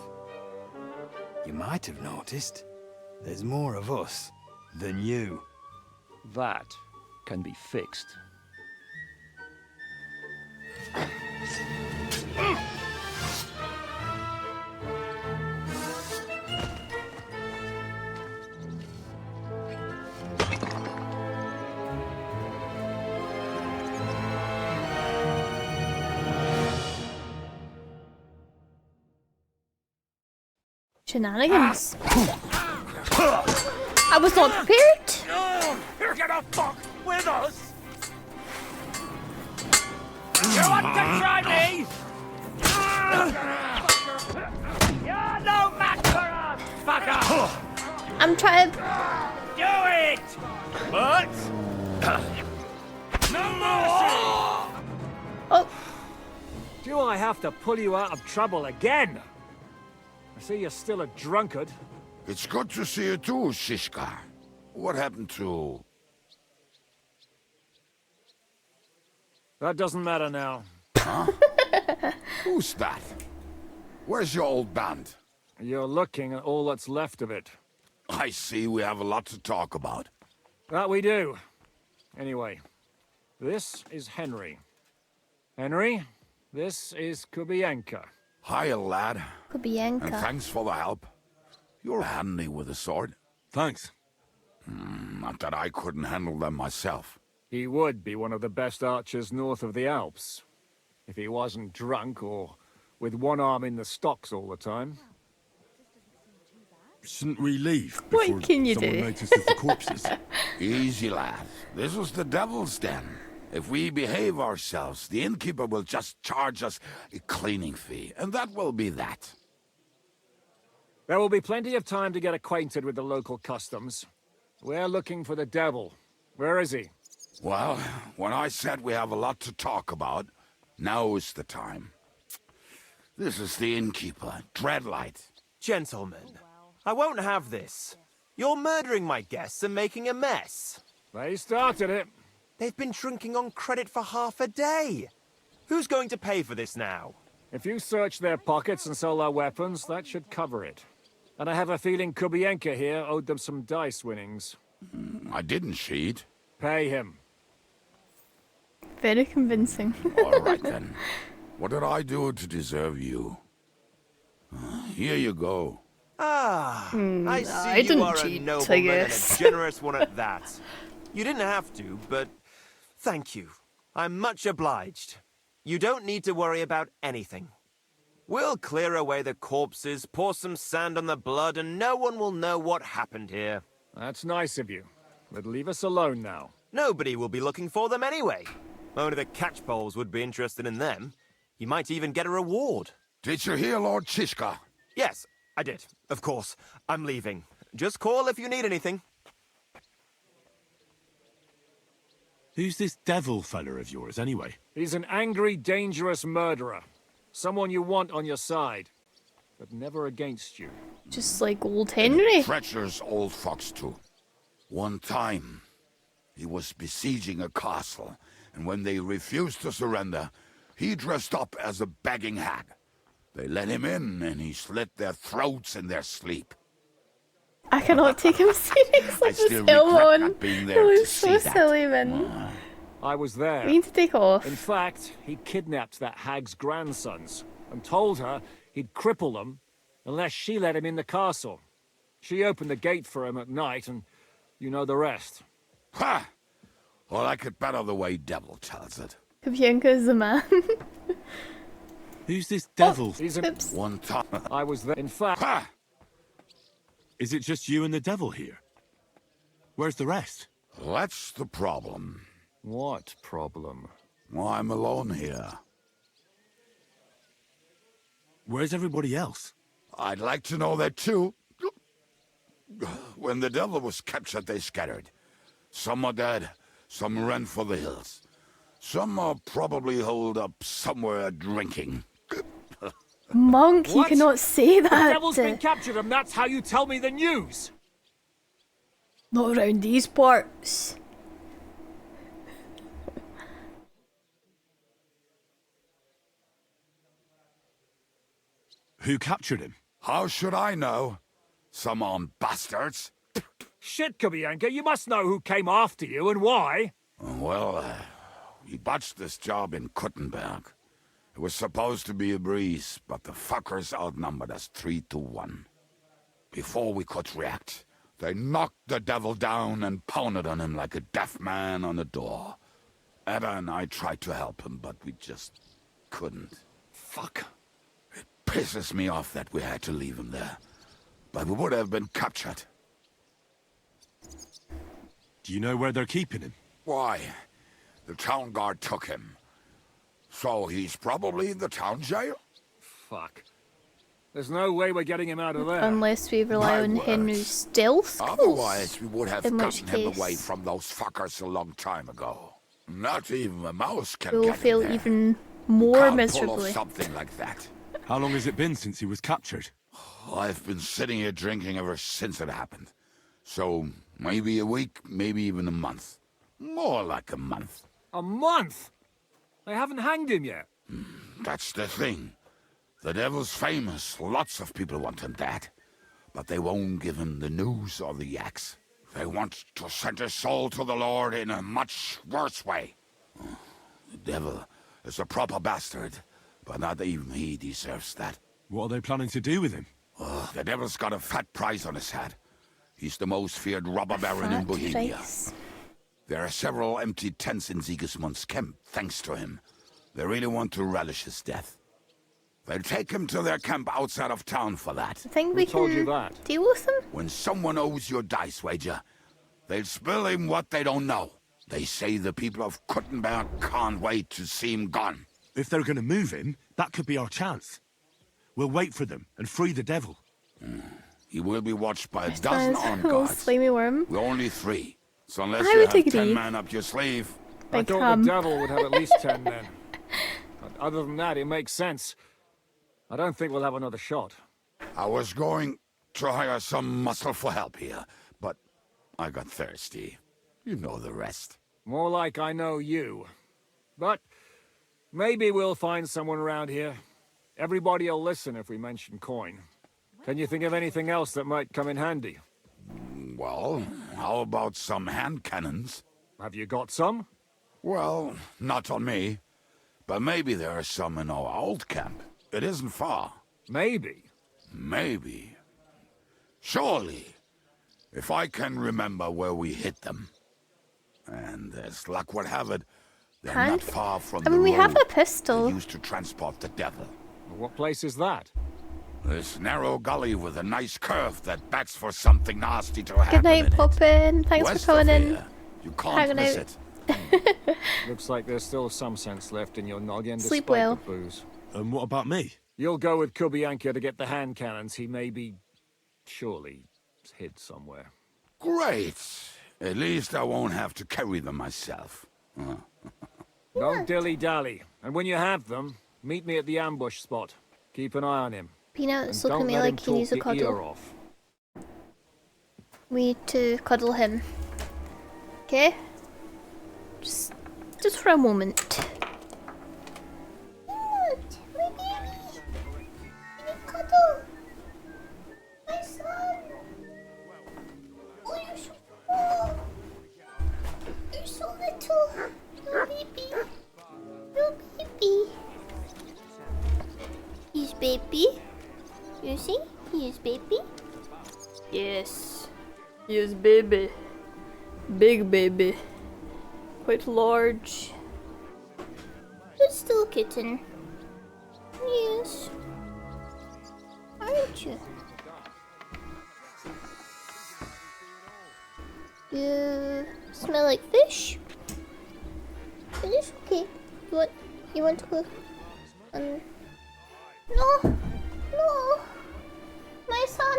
S16: You might have noticed there's more of us than you.
S2: That can be fixed.
S1: Shenanigans. I was not prepared.
S8: You're gonna fuck with us! You want to try me? You're no match for us, fucker!
S1: I'm trying to...
S8: Do it! But... no mercy!
S1: Oh.
S2: Do I have to pull you out of trouble again. I see you're still a drunkard.
S15: It's good to see you too, Shishka. What happened to...
S2: That doesn't matter now.
S15: Huh? Who's that? Where's your old band?
S2: You're looking at all that's left of it.
S15: I see we have a lot to talk about.
S2: That we do. Anyway, this is Henry. Henry, this is Kubienka.
S15: Hiya, lad.
S1: Kubienka.
S15: And thanks for the help. You're handy with a sword.
S4: Thanks.
S15: Not that I couldn't handle them myself.
S2: He would be one of the best archers north of the Alps. If he wasn't drunk or with one arm in the stocks all the time.
S4: Shouldn't we leave
S1: What
S4: before
S1: can you
S4: someone
S1: do?
S4: notices the corpses?
S15: Easy, lad. This was the devil's den. If we behave ourselves, the innkeeper will just charge us a cleaning fee, and that will be that.
S2: There will be plenty of time to get acquainted with the local customs. We're looking for the devil. Where is he?
S15: Well, when I said we have a lot to talk about, now is the time. This is the innkeeper, Dreadlight.
S8: Gentlemen, I won't have this. You're murdering my guests and making a mess.
S2: They started it.
S8: They've been drinking on credit for half a day. Who's going to pay for this now?
S2: If you search their pockets and sell their weapons, that should cover it. And I have a feeling Kubienka here owed them some dice winnings.
S15: I didn't cheat.
S2: Pay him.
S1: Very convincing.
S15: All right, then. What did I do to deserve you? Here you go.
S8: I see
S1: I
S8: you
S1: didn't
S8: are a
S1: cheat, I
S8: nobleman and
S1: guess.
S8: a generous one at that. You didn't have to, but thank you. I'm much obliged. You don't need to worry about anything. We'll clear away the corpses, pour some sand on the blood, and no one will know what happened here.
S2: That's nice of you. But leave us alone now.
S8: Nobody will be looking for them anyway. Only the catchpoles would be interested in them. You might even get a reward.
S15: Did you hear Lord Shishka?
S8: Yes, I did. Of course. I'm leaving. Just call if you need anything.
S4: Who's this devil fella of yours, anyway?
S2: He's an angry, dangerous murderer. Someone you want on your side, but never against you.
S1: Just like old Henry.
S15: Treacherous old fox, too. One time, he was besieging a castle, and when they refused to surrender, he dressed up as a begging hag. They let him in, and he slit their throats in their sleep.
S1: I cannot take him seriously.
S15: I still
S1: This
S15: regret
S1: one.
S15: not being
S1: It
S15: there to
S1: was
S15: see
S1: so
S15: that.
S1: silly, man.
S2: I was there.
S1: We need to take off.
S2: In fact, he kidnapped that hag's grandsons and told her he'd cripple them unless she let him in the castle. She opened the gate for him at night, and you know the rest.
S15: Ha! Well, I could better the way Devil tells it.
S1: Kubienka is the man.
S4: Who's this devil?
S2: He's an...
S1: Oops.
S15: One time.
S2: I was there. In fact...
S15: Ha!
S4: Is it just you and the devil here? Where's the rest?
S15: That's the problem.
S2: What problem?
S15: Well, I'm alone here.
S4: Where's everybody else?
S15: I'd like to know that too. When the devil was captured, they scattered. Some are dead, some ran for the hills. Some are probably holed up somewhere drinking.
S1: Monk, you
S2: What?
S1: cannot say
S2: The
S1: that.
S2: devil's been captured, and that's how you tell me the news!
S1: Not around these parts.
S4: Who captured him?
S15: How should I know? Some armed bastards.
S2: Shit, Kubienka, you must know who came after you and why.
S15: Well, we botched this job in Kuttenberg. It was supposed to be a breeze, but the fuckers outnumbered us 3-1. Before we could react, they knocked the devil down and pounded on him like a deaf man on a door. Ada and I tried to help him, but we just couldn't.
S2: Fuck.
S15: It pisses me off that we had to leave him there. But we would have been captured.
S4: Do you know where they're keeping him?
S15: Why? The town guard took him. So he's probably in the town jail?
S2: Fuck. There's no way we're getting him out of there.
S1: Unless we rely
S15: My
S1: on
S15: word.
S1: Henry's stealth skills.
S15: Otherwise, we would have
S1: In which
S15: gotten him away
S1: case-
S15: from those fuckers a long time ago. Not even a mouse can
S1: We'll
S15: get him
S1: feel
S15: there.
S1: even more
S15: Can't pull
S1: miserably.
S15: off something like that.
S4: How long has it been since he was captured?
S15: I've been sitting here drinking ever since it happened. So, maybe a week, maybe even a month. More like a month.
S2: A month? They haven't hanged him yet.
S15: That's the thing. The devil's famous. Lots of people want him dead. But they won't give him the news or the axe. They want to send his soul to the Lord in a much worse way. The devil is a proper bastard, but not even he deserves that.
S4: What are they planning to do with him?
S15: The devil's got a fat price on his head. He's the most feared robber baron in Bohemia. There are several empty tents in Sigismund's camp, thanks to him. They really want to relish his death. They'll take him to their camp outside of town for that.
S1: I think we can deal with them.
S15: When someone owes your dice wager, they'll spill him what they don't know. They say the people of Kuttenberg can't wait to see him gone.
S4: If they're going to move him, that could be our chance. We'll wait for them and free the devil.
S15: He will be watched by a dozen armed guards.
S1: Slimy worm.
S15: We're only 3. So unless
S1: I
S15: you
S1: would take
S15: have
S1: it
S15: 10
S1: easy.
S15: men up your sleeve...
S2: I thought the devil would have at least 10 men. But other than that, it makes sense. I don't think we'll have another shot.
S15: I was going to hire some muscle for help here, but I got thirsty. You know the rest.
S2: More like I know you. But maybe we'll find someone around here. Everybody'll listen if we mention coin. Can you think of anything else that might come in handy?
S15: Well, how about some hand cannons?
S2: Have you got some?
S15: Well, not on me. But maybe there are some in our old camp. It isn't far.
S2: Maybe.
S15: Maybe. Surely. If I can remember where we hit them. And as luck would have it, they're not far from the
S1: we have
S15: road
S1: a pistol.
S15: they used to transport the devil.
S2: What place is that?
S15: This narrow gully with a nice curve that backs for something nasty to happen
S1: Good night,
S15: in it.
S1: Poppin. Thanks
S15: West
S1: for coming
S15: of
S1: in.
S15: here. You can't
S1: Hanging
S15: miss
S1: out.
S15: it.
S2: Looks like there's still some sense left in your noggin
S1: Sleep
S2: despite
S1: well.
S2: the booze.
S4: And what about me?
S2: You'll go with Kubianka to get the hand cannons. He may be... surely hid somewhere.
S15: Great. At least I won't have to carry them myself.
S2: Don't dilly-dally. And when you have them, meet me at the ambush spot. Keep an eye on him.
S1: Peanut's
S2: And
S1: looking at
S2: don't
S1: me
S2: let him
S1: like he needs a
S2: talk your ear
S1: cuddle.
S2: off.
S1: We need to cuddle him. Okay? Just for a moment. My baby! Can you cuddle? My son! Oh, you're so cool! You're so little! Little baby! Little baby! He's baby. You see? He is baby. Yes. He is baby. Big baby. Quite large. But still a kitten. Yes. Aren't you? You smell like fish? It is okay. You want to go? No! No! My son!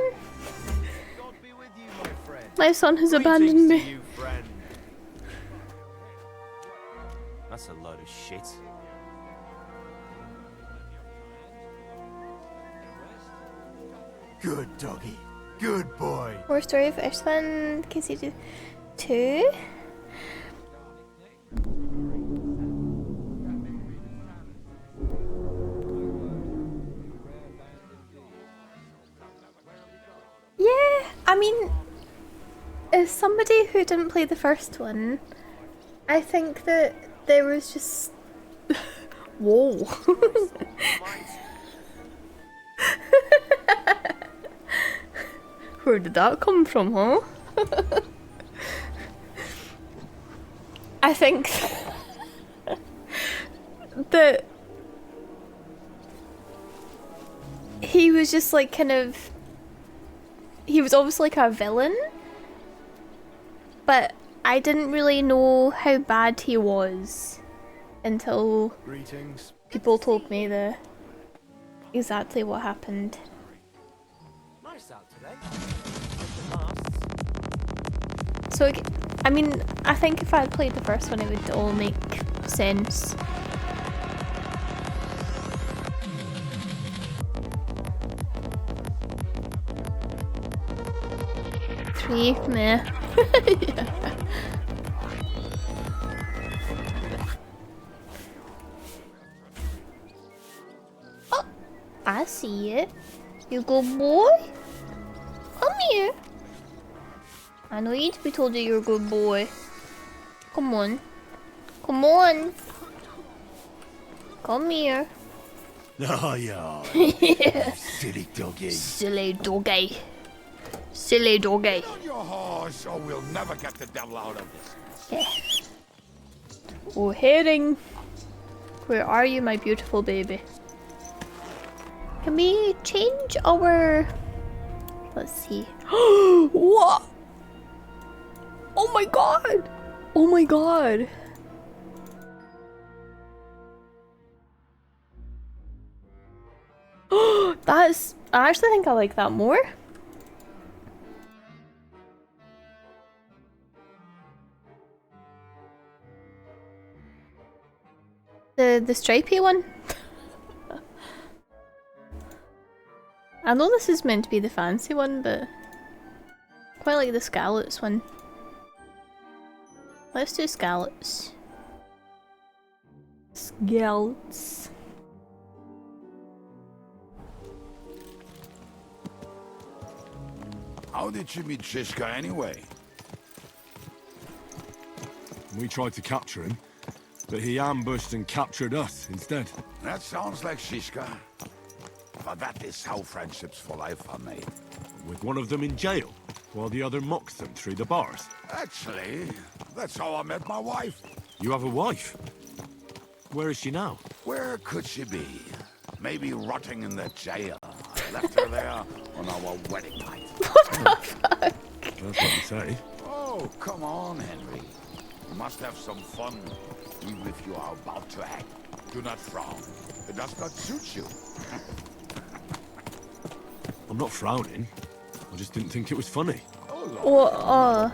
S1: My son has abandoned me.
S8: You, friend. That's a load of shit. Good doggy. Good boy.
S1: More story of Ishvan KC 2. Yeah, I mean, as somebody who didn't play the first one, I think that there was just... Whoa. Where did that come from, huh? I think that he was just like kind of... He was obviously like a villain, but I didn't really know how bad he was until people told me exactly what happened.
S8: Nice out today.
S1: So, I mean, I think if I had played the first one, it would all make sense. tree, meh. Yeah. Oh, I see you. You good boy? Come here. I know you need to be told that you're a good boy. Come on. Come on. Come here.
S15: Oh, yeah.
S1: Yeah.
S15: Silly doggy.
S1: Silly doggy. Silly doggy.
S15: Get on your horse, or we'll never get the devil out of this.
S1: Yeah. Oh, herring. Where are you, my beautiful baby? Can we change our... Let's see. What? Oh my god! Oh my god! That's... I actually think I like that more. The stripy one. I know this is meant to be the fancy one, but I quite like the scallops one. Let's do scallops. Scallops.
S15: How did you meet Shishka anyway?
S4: We tried to capture him, but he ambushed and captured us instead.
S15: That sounds like Shishka. But that is how friendships for life are made.
S4: With one of them in jail, while the other mocks them through the bars.
S15: Actually, that's how I met my wife.
S4: You have a wife? Where is she now?
S15: Where could she be? Maybe rotting in the jail. I left her there on our wedding night.
S1: What the fuck?
S4: That's what you say.
S15: Oh, come on, Henry. You must have some fun, even if you are about to act. Do not frown. It does not suit you.
S4: I'm not frowning. I just didn't think it was funny.
S1: Oh,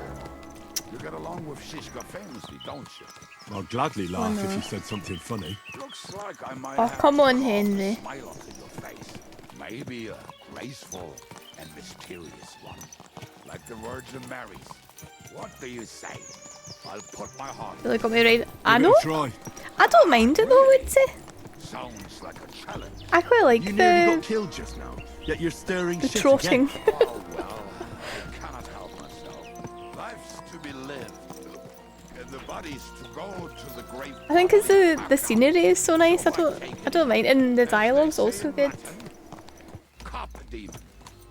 S15: You get along with Shishka famously, don't you?
S4: I'll gladly laugh
S1: no.
S4: if you said something funny.
S15: Looks like I might
S1: oh,
S15: have
S1: come on,
S15: to carve a
S1: Henry.
S15: smile onto your face. Maybe a graceful and mysterious one. Like the Virgin Mary's. What do you say? I'll put my heart.
S1: Really got me right. I
S4: Give
S1: know.
S4: it a try.
S1: I don't mind it though, I would say.
S15: Sounds like a challenge.
S1: I quite like
S4: You nearly got
S1: the
S4: killed just now, yet you're stirring
S1: the
S4: shit
S1: trotting.
S4: again.
S15: Oh, well, I cannot help myself. Life's to be lived. And the body's to go to the grave.
S1: I think it's the scenery is so nice. I don't mind, and the dialogue's also good.
S15: Cop demon.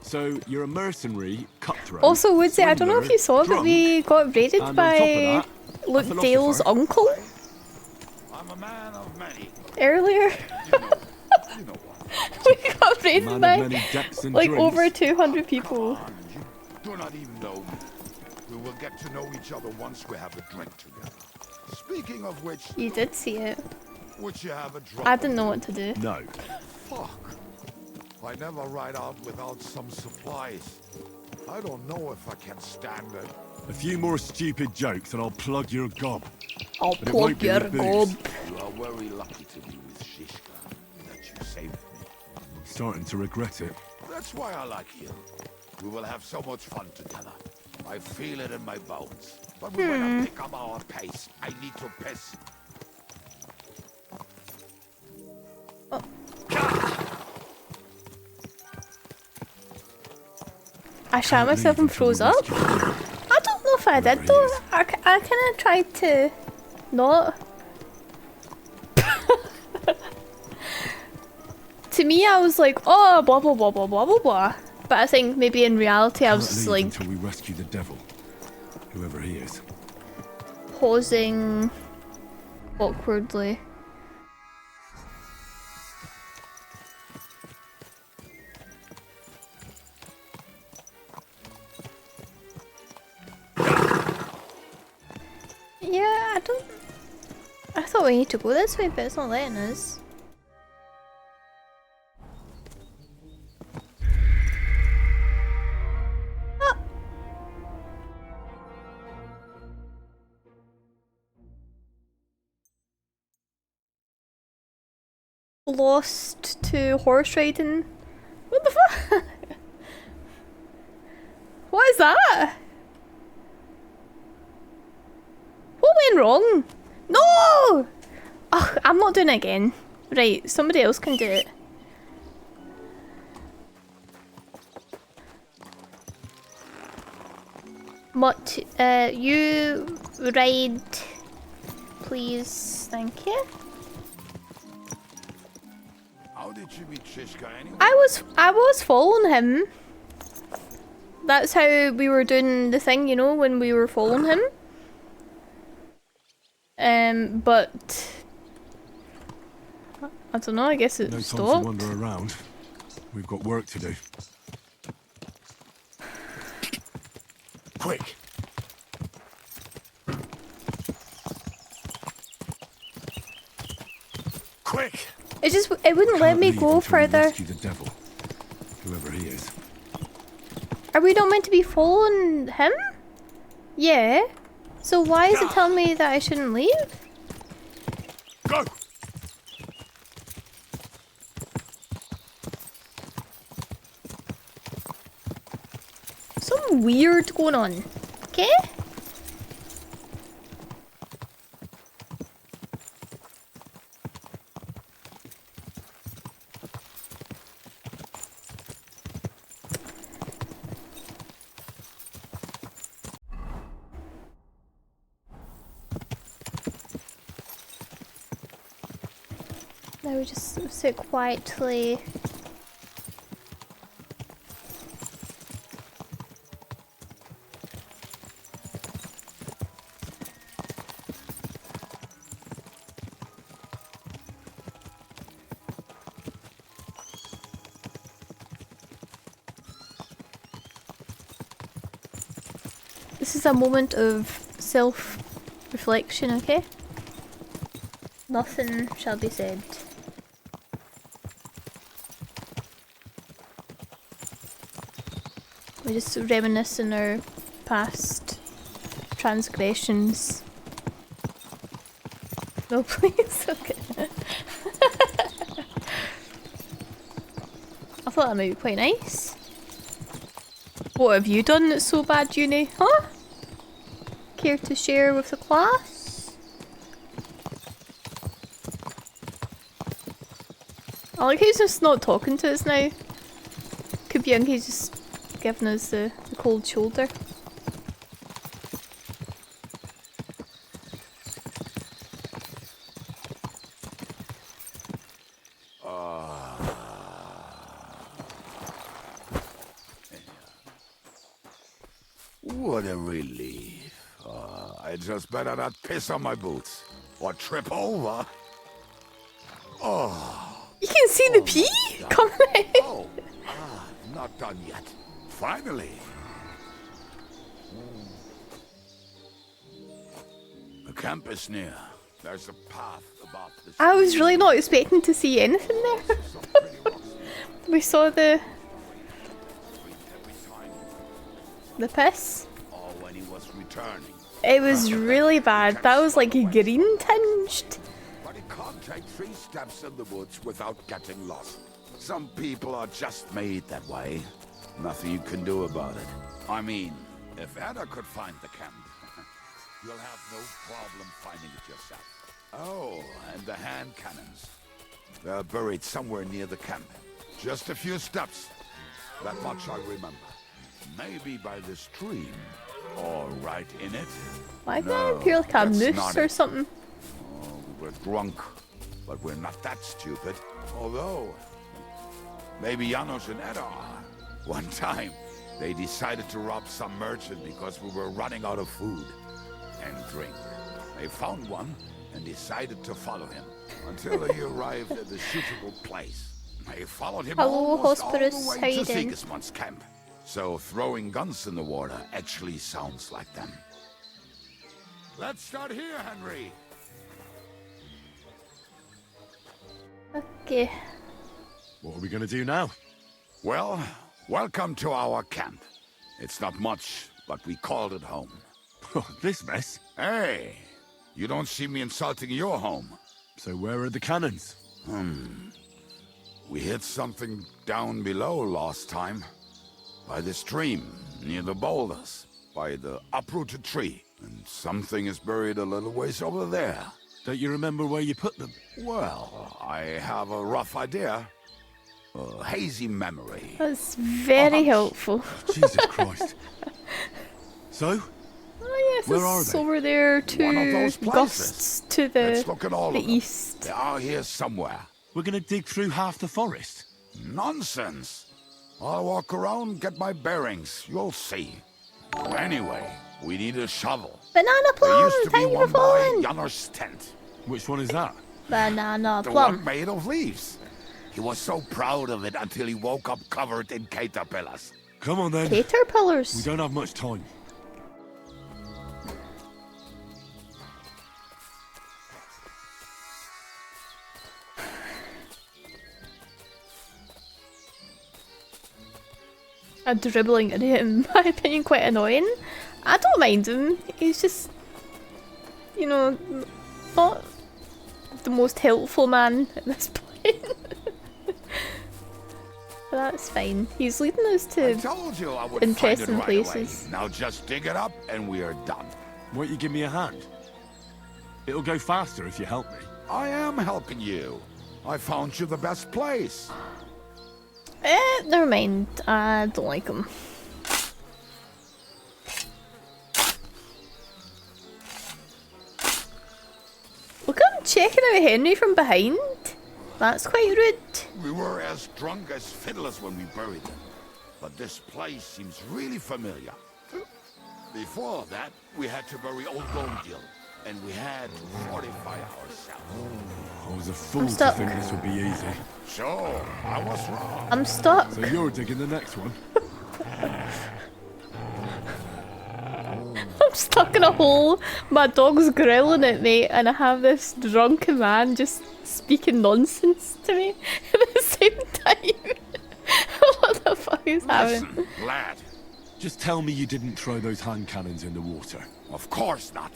S4: So you're a mercenary, cutthroat.
S1: Also, Woodsy, I don't know if you saw, but
S4: drunk,
S1: we got raided
S4: and on
S1: by
S4: top of that,
S1: Luke
S4: a
S1: Dale's
S4: philosopher.
S1: uncle
S15: I'm a man of many.
S1: earlier.
S15: You know what?
S1: We got raided
S4: Man of
S1: by
S4: many decks and
S1: like
S4: drinks.
S1: over 200 people.
S15: You do not even know me. We will get to know each other once we have a drink together. Speaking of which,
S1: You did see it.
S15: would you have a drink?
S1: I didn't know what to do.
S4: No.
S15: Fuck. I never ride out without some supplies. I don't know if I can stand it.
S4: A few more stupid jokes and I'll plug your gob.
S1: I'll
S4: But it won't
S1: plug
S4: be
S1: your
S4: with booze.
S1: gob.
S15: You are very lucky to be with Shishka, that you saved me.
S4: I'm starting to regret it.
S15: That's why I like you. We will have so much fun together. I feel it in my bones. But we better pick up our pace. I need to piss.
S1: I shot myself and froze up. I don't know if I did though. I kind of tried to not. To me, I was like, oh, blah blah blah blah blah blah blah. But I think maybe in reality, I was just like
S4: until we rescue the devil, whoever he is.
S1: pausing awkwardly. Yeah, I don't. I thought we need to go this way, but it's not letting us. Ah. Lost to horse riding. What the fuck? What is that? going wrong? No! Ugh, I'm not doing it again. Right, somebody else can do it. What? You ride, please. Thank you.
S15: How did you meet Shishka anyway?
S1: I was following him. That's how we were doing the thing, you know, when we were following him. But I don't know. I guess it
S4: No
S1: stopped.
S4: time to wander around. We've got work to do.
S15: Quick! Quick!
S1: It wouldn't let me go further.
S4: Rescue the devil, whoever he is.
S1: Are we not meant to be following him? Yeah. So why is it telling me that I shouldn't leave?
S15: Go!
S1: Something weird going on. Okay? Now we just sit quietly. This is a moment of self-reflection, okay? Nothing shall be said. We just reminisce on our past transgressions. No, please. Okay. I thought that might be quite nice. What have you done that's so bad, Uni? Huh? Care to share with the class? I like he's just not talking to us now. Could be young, he's just giving us the cold shoulder.
S15: What a relief. I just better not piss on my boots. Or trip over. Oh.
S1: You can see the pee coming out.
S15: Oh, not done yet. Finally. The camp is near. There's a path above the
S1: I was really not expecting to see anything there. We saw the piss.
S15: Or when he was returning.
S1: It was really bad. That was like green tinged.
S15: But he can't take 3 steps in the woods without getting lost. Some people are just made that way. Nothing you can do about it. I mean, if Ada could find the camp, you'll have no problem finding it yourself. Oh, and the hand cannons. They're buried somewhere near the camp. Just a few steps. That much I remember. Maybe by the stream, or right in it.
S1: Why did I appear like a moose or something?
S15: Oh, we were drunk, but we're not that stupid. Although, maybe Janos and Edda are. One time, they decided to rob some merchant because we were running out of food and drink. They found one and decided to follow him until he arrived at the suitable place. They followed him almost all the way to Sigismund's camp. So throwing guns in the water actually sounds like them. Let's start here, Henry.
S1: Okay.
S4: What are we gonna do now?
S15: Well, welcome to our camp. It's not much, but we called it home.
S4: This mess?
S15: Hey, you don't see me insulting your home.
S4: So where are the cannons?
S15: We hit something down below last time. By the stream, near the boulders, by the uprooted tree. And something is buried a little ways over there.
S4: Don't you remember where you put them?
S15: Well, I have a rough idea. A hazy memory.
S1: That's very helpful.
S4: Jesus Christ. So?
S1: Oh yes,
S4: Where are
S1: it's
S4: they?
S1: over there
S15: One of
S1: to
S15: those places.
S1: Gusts to
S15: Let's look at all
S1: the
S15: of them.
S1: east.
S15: They are here somewhere.
S4: We're gonna dig through half the forest.
S15: Nonsense. I'll walk around, get my bearings. You'll see. Anyway, we need a shovel.
S1: Banana
S15: There
S1: plum!
S15: used to be
S1: Thank you for
S15: one by
S1: following!
S15: Yonner's tent.
S4: Which one is that?
S1: Banana
S15: The
S1: plum.
S15: one made of leaves. He was so proud of it until he woke up covered in caterpillars.
S4: Come on then.
S1: Caterpillars.
S4: We don't have much time.
S1: A dribbling idiot, in my opinion, quite annoying. I don't mind him. He's just, you know, not the most helpful man at this point. But that's fine. He's leading us
S15: I
S1: to
S15: told you I would
S1: interesting
S15: find it right
S1: places.
S15: away. Now just dig it up and we are done.
S4: Won't you give me a hand? It'll go faster if you help me.
S15: I am helping you. I found you the best place.
S1: Never mind. I don't like him. Look at him checking out Henry from behind. That's quite rude.
S15: We were as drunk as fiddlers when we buried him. But this place seems really familiar. Before that, we had to bury old Glomgill. And we had to fortify ourselves.
S4: I was a fool
S1: I'm
S4: to
S1: stuck.
S4: think this would be easy.
S15: Sure, I was wrong.
S1: I'm stuck.
S4: So you're digging the next one?
S1: I'm stuck in a hole. My dog's growling at me, and I have this drunken man just speaking nonsense to me at the same time. What the fuck is happening?
S15: Listen, lad.
S4: Just tell me you didn't throw those hand cannons in the water.
S15: Of course not.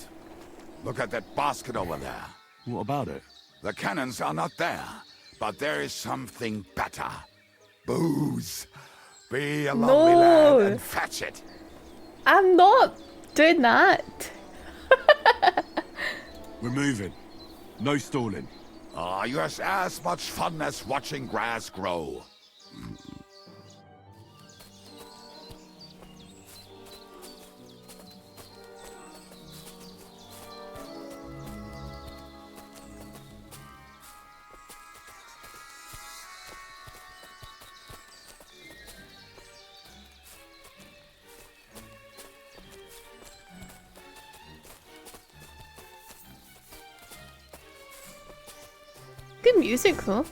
S15: Look at that basket over there.
S4: What about it?
S15: The cannons are not there, but there is something better. Booze. Be a lovely
S1: No.
S15: lad and fetch it.
S1: I'm not doing that.
S4: We're moving. No stalling.
S15: Ah, you have as much fun as watching grass grow.
S1: Good music though.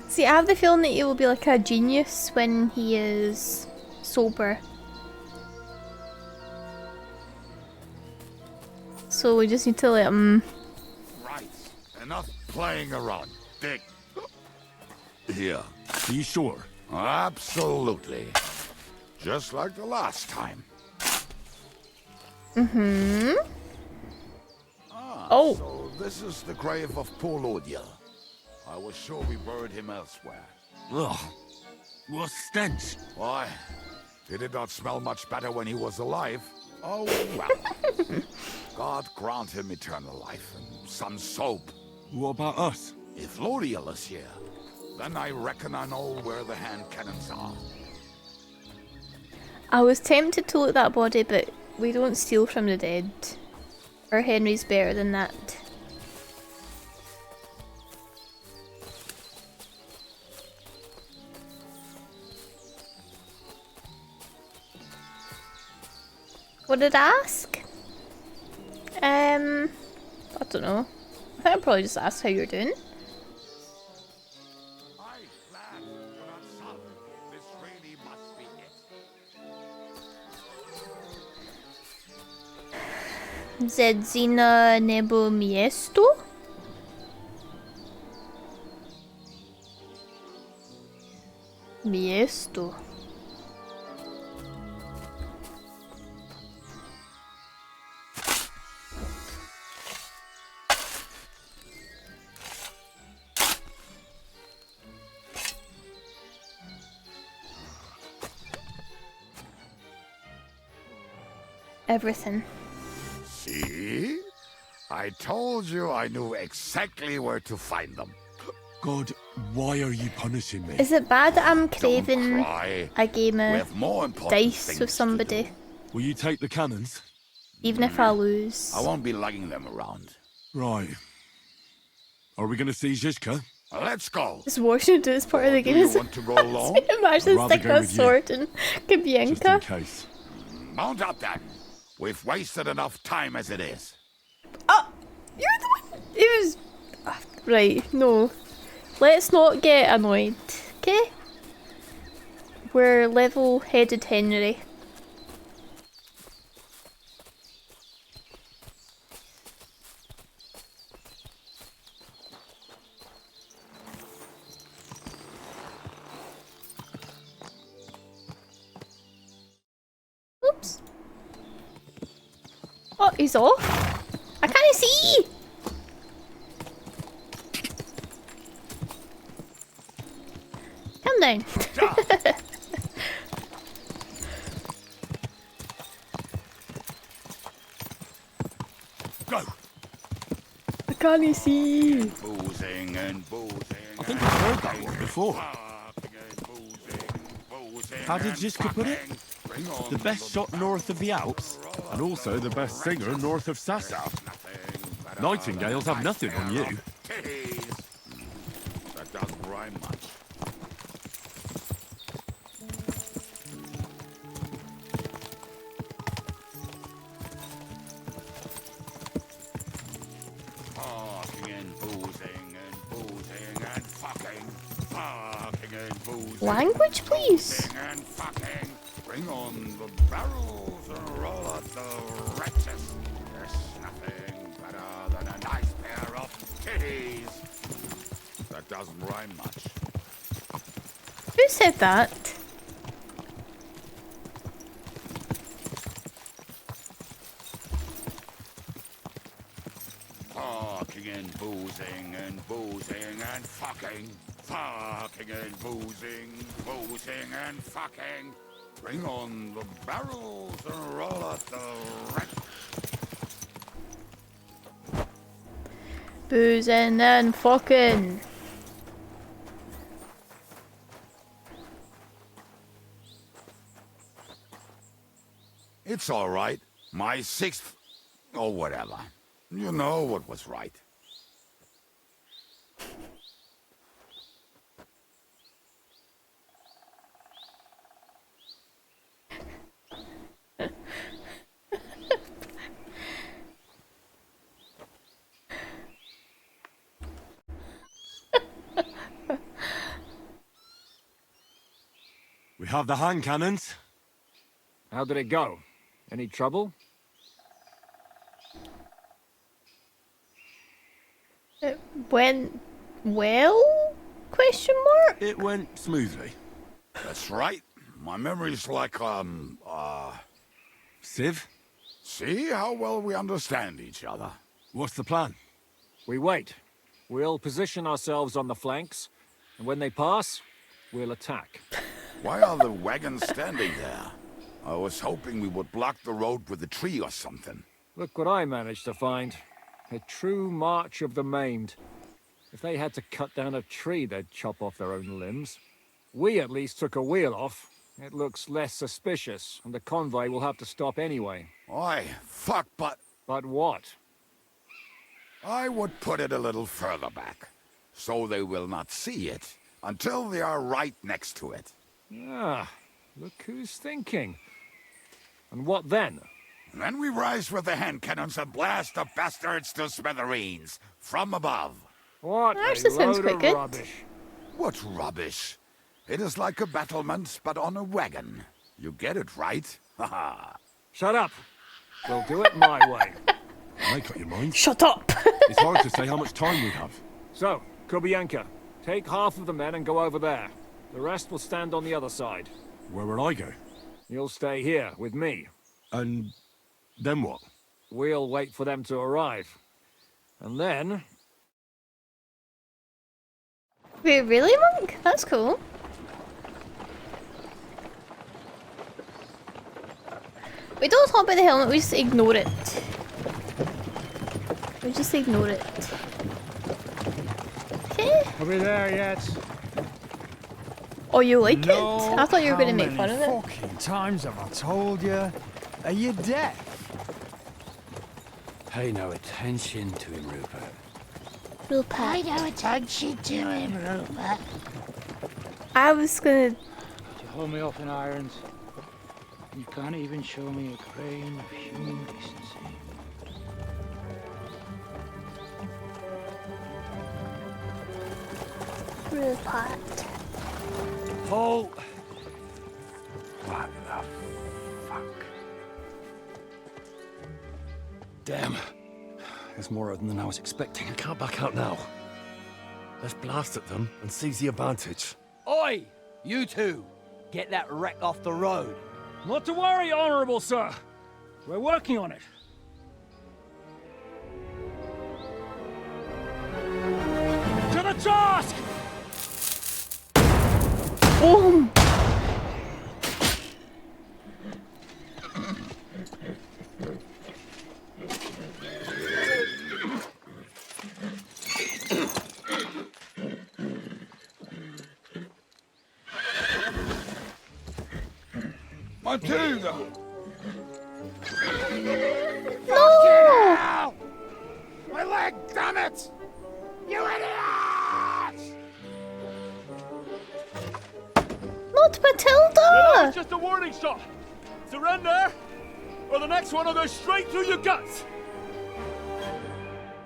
S1: See, I have the feeling that he will be like a genius when he is sober. So we just need to let him.
S15: Right. Enough playing around. Dig. Here.
S4: Are you sure?
S15: Absolutely. Just like the last time.
S1: Mm-hmm.
S15: Oh. So this is the grave of poor Lodiel. I was sure we buried him elsewhere.
S4: Ugh. What stench.
S15: Why? He did not smell much better when he was alive. Oh, well. God grant him eternal life and some soap.
S4: What about us?
S15: If Lodiel is here, then I reckon I know where the hand cannons are.
S1: I was tempted to loot that body, but we don't steal from the dead. Or Henry's better than that. What did I ask? I don't know. I think I'll probably just ask how you're doing. Zedzina nebo miesto? Miesto. everything.
S15: See? I told you I knew exactly where to find them.
S4: God, why are you punishing me?
S1: Is it bad that I'm craving
S15: cry.
S1: a game
S15: We
S1: of
S15: have more important
S1: dice
S15: things
S1: with
S15: to
S1: somebody?
S4: Will you take the cannons?
S1: Even if I lose.
S15: I won't be lugging them around.
S4: Right. Are we going to see Zizka?
S15: Let's go.
S1: Just watching this part of the
S15: Do
S1: game.
S15: you want to go alone?
S1: Imagine
S4: I'd rather
S1: sticking
S4: go
S1: a
S4: with you.
S1: sword in
S4: Just in
S1: Kabianka.
S4: case.
S15: Mount up then. We've wasted enough time as it is.
S1: Oh, you're the one. It was right. No, let's not get annoyed. Okay, we're level-headed, Henry. Oops. Oh, he's off. I can't see. Calm down.
S15: Go.
S1: I can't see.
S15: Boozing and boozing.
S4: I think I've heard that one before. How did Zizka put it? The best shot north of the Alps, and also the best singer north of Sasau. Nightingales have nothing on you.
S15: That doesn't rhyme much. Fucking and boozing and boozing and fucking. Fucking and boozing.
S1: Language, please.
S15: And fucking. Bring on the barrels and roll out the wretches. There's nothing better than a nice pair of titties. That doesn't rhyme much.
S1: Who said that?
S15: Fucking and boozing and boozing and fucking. Fucking and boozing, boozing and fucking. Bring on the barrels and roll out the wretches.
S1: Boozing and fucking.
S15: It's all right. My sixth, or whatever. You know what was right.
S4: We have the hand cannons.
S2: How did it go? Any trouble?
S1: It went well? Question mark?
S4: It went smoothly.
S15: That's right. My memory's like,
S4: Civ?
S15: See how well we understand each other.
S4: What's the plan?
S2: We wait. We'll position ourselves on the flanks, and when they pass, we'll attack.
S15: Why are the wagons standing there? I was hoping we would block the road with a tree or something.
S2: Look what I managed to find. A true march of the maimed. If they had to cut down a tree, they'd chop off their own limbs. We at least took a wheel off. It looks less suspicious, and the convoy will have to stop anyway.
S15: Oi, fuck, but...
S2: But what?
S15: I would put it a little further back, so they will not see it until they are right next to it.
S2: Ah, look who's thinking. And what then?
S15: Then we rise with the hand cannons and blast the bastards to smithereens, from above.
S2: What
S1: Actually
S2: a
S1: sounds
S2: load
S1: quite
S2: of
S1: good.
S2: rubbish.
S15: What rubbish? It is like a battlement, but on a wagon. You get it right? Haha.
S2: Shut up. We'll do it my way.
S4: Make up your mind.
S1: Shut up!
S4: It's hard to say how much time we have.
S2: So, Kubianka, take half of the men and go over there. The rest will stand on the other side.
S4: Where will I go?
S2: You'll stay here with me.
S4: And then what?
S2: We'll wait for them to arrive. And then...
S1: Wait, really, Monk? That's cool. We don't talk about the helmet, we just ignore it. We just ignore it. Okay.
S10: Are we there yet?
S1: Oh, you like it?
S16: No,
S1: I thought you were going to
S16: how
S1: make fun of it.
S16: many fucking times have I told you? Are you deaf?
S17: Pay no attention to him, Rupert.
S1: Rupert.
S18: Pay no attention to him, Rupert.
S1: I was gonna...
S17: You hold me up in irons. You can't even show me a grain of human decency.
S1: Rupert.
S17: Halt! What the fuck?
S19: Damn. There's more of them than I was expecting. I can't back out now. Let's blast at them and seize the advantage.
S17: Oi! You two! Get that wreck off the road.
S2: Not to worry, Honorable Sir. We're working on it. To the task!
S1: Boom!
S15: Matilda!
S1: No!
S15: My leg, damn it! You idiot!
S1: Not Matilda!
S2: That was just a warning shot. Surrender, or the next one will go straight through your guts.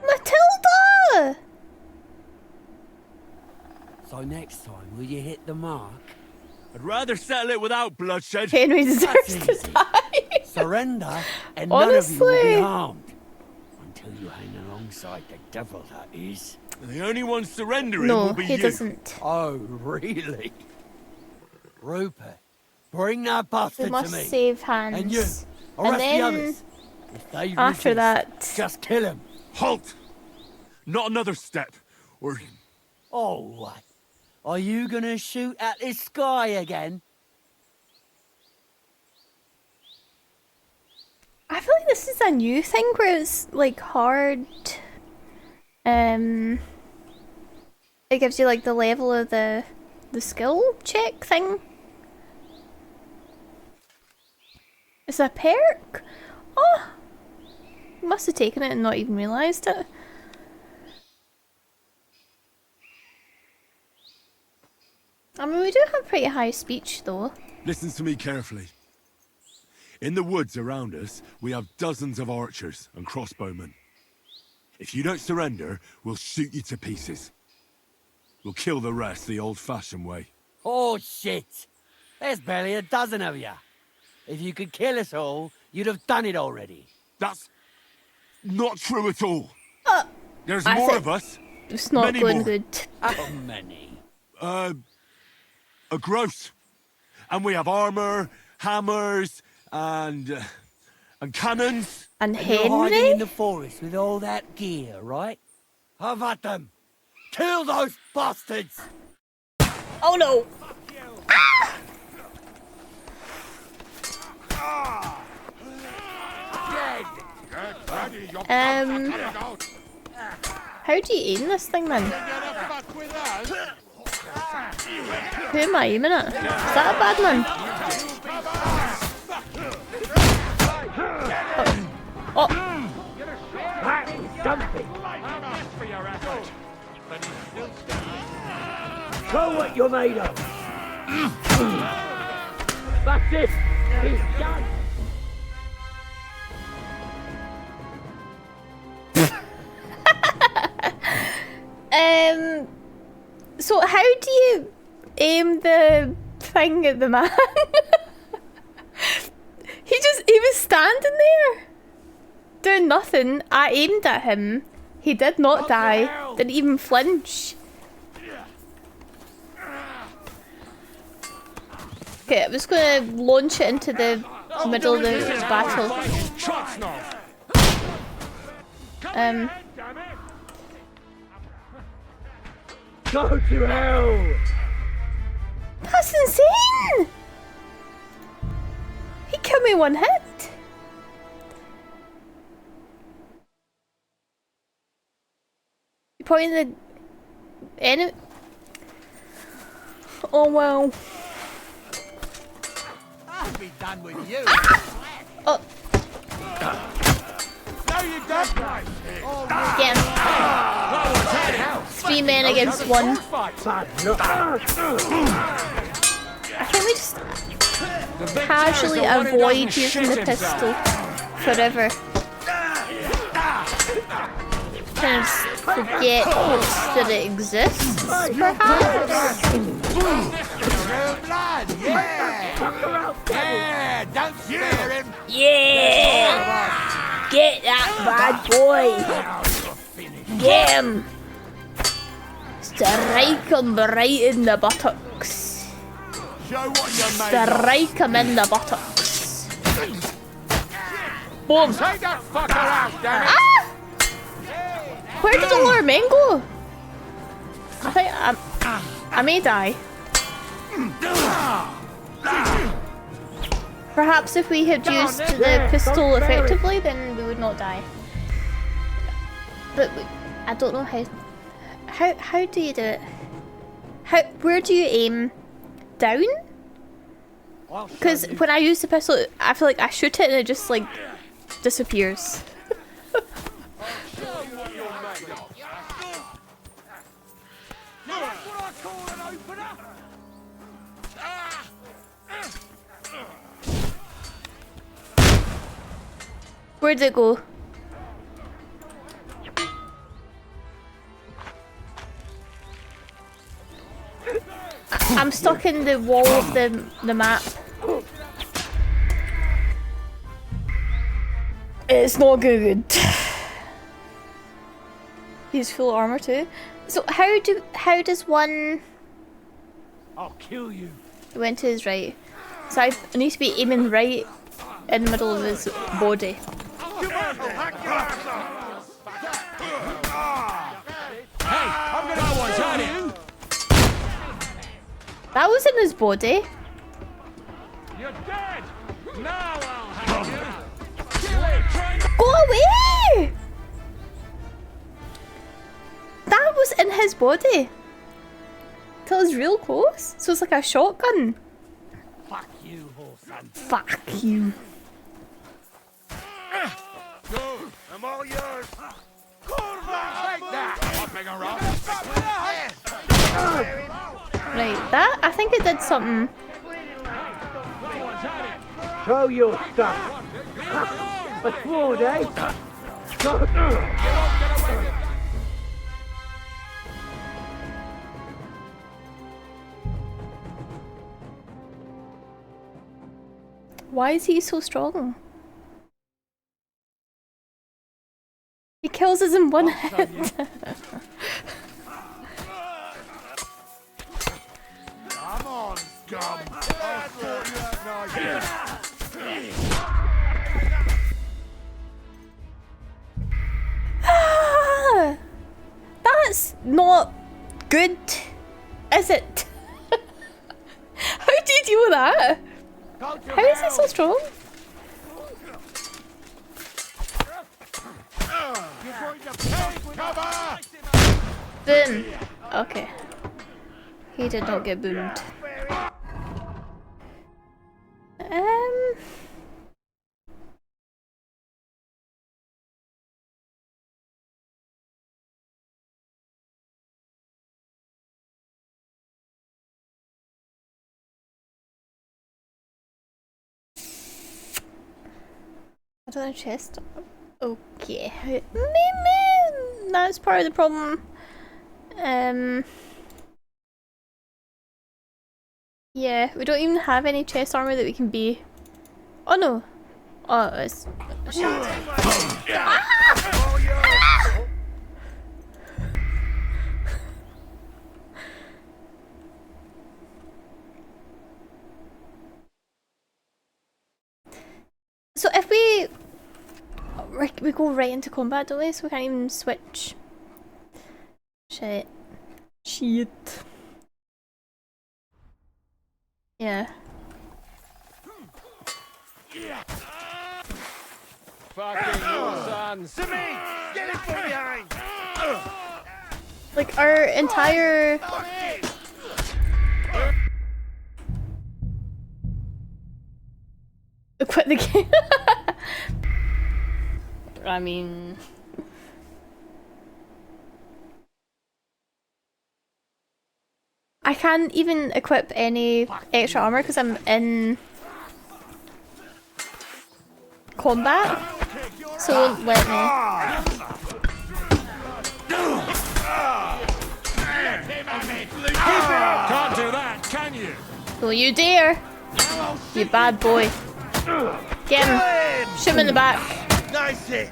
S1: Matilda!
S17: So next time, will you hit the mark?
S19: I'd rather settle it without bloodshed.
S1: Henry deserves to die.
S17: Surrender, and none of you will be
S1: Honestly.
S17: harmed. Until you hang alongside the devil, that is.
S19: The only one surrendering
S1: No,
S19: will be
S1: he
S19: you.
S1: doesn't.
S17: Oh, really? Rupert, bring that
S1: We
S17: bastard
S1: must
S17: to me.
S1: save Hans.
S17: And you,
S1: And
S17: arrest the
S1: then,
S17: others. If they
S1: after
S17: resist,
S1: that...
S17: just kill him.
S4: Halt! Not another step, or...
S17: Oh, what? Are you gonna shoot at this sky again?
S1: I feel like this is a new thing where it's like hard. It gives you like the level of the skill check thing. It's a perk? Oh! You must have taken it and not even realised it. I mean, we do have pretty high speech though.
S4: Listen to me carefully. In the woods around us, we have dozens of archers and crossbowmen. If you don't surrender, we'll shoot you to pieces. We'll kill the rest the old-fashioned way.
S17: Oh, shit! There's barely a dozen of you. If you could kill us all, you'd have done it already.
S4: That's not true at all. There's
S1: I
S4: more
S1: think
S4: of us.
S1: It's not
S4: Many
S1: going
S4: more.
S1: good.
S17: How many?
S4: A gross. And we have armor, hammers, and cannons.
S1: And
S17: You're hiding in
S1: Henry?
S17: the forest with all that gear, right? Have at them! Kill those bastards!
S1: Oh no! How do you aim this thing, man? Who am I aiming at? Is that a bad man? Oh.
S17: Show what you're made of! That's it! He's done!
S1: So how do you aim the thing at the man? He was standing there doing nothing. I aimed at him. He did not die. Didn't even flinch. Okay, I'm just gonna launch it into the middle of the battle.
S17: Go to hell!
S1: That's insane! He killed me one hit. pointing the enemy. Oh wow.
S17: I'll be done with you.
S1: Oh.
S17: No, you don't.
S1: Again. 3 men against 1. I think we just casually avoid using the pistol forever. Kind of forget that it exists, perhaps?
S17: Yeah, don't spare him.
S1: Yeah! Get that bad boy! Get him! Strike him right in the buttocks. Strike him in the buttocks. Boom!
S17: Take that fucker out, damn it!
S1: Ah! Where did all our men go? I think I may die. Perhaps if we had used the pistol effectively, then we would not die. But I don't know how do you do it? Where do you aim? Down? Because when I use the pistol, I feel like I shoot it and it just like disappears. Where'd it go? I'm stuck in the wall of the map. It's not good. He's full armor too. So how does one?
S17: I'll kill you.
S1: He went to his right. So I need to be aiming right in the middle of his body. That was in his body.
S2: You're dead. Now I'll have you.
S1: Go away! That was in his body. Till it's real close. So it's like a shotgun.
S17: Fuck you, whoreson.
S1: Fuck you.
S17: Go. I'm all yours. Take that.
S1: Right, that I think it did something.
S17: Show your stuff. A sword, eh?
S1: Why is he so strong? He kills us in one hit.
S17: Come on, scum.
S1: Ah, that's not good, is it? How do you deal with that? How is he so strong? Boom. Okay. He did not get boomed. I don't have a chest. Okay. Maybe that's part of the problem. Yeah, we don't even have any chest armor that we can be. Oh no. Oh, it's shit. Ah! Ah! So if we go right into combat, don't we? So we can't even switch. Shit. Shit. Yeah.
S17: Fucking sons.
S12: To me! Get it from behind!
S1: Like our entire... Quit the game. I mean... I can't even equip any extra armor because I'm in combat, so it won't let me.
S2: Can't do that, can you?
S1: Don't you dare! You bad boy. Get him. Shoot him in the back.
S17: Nice hit.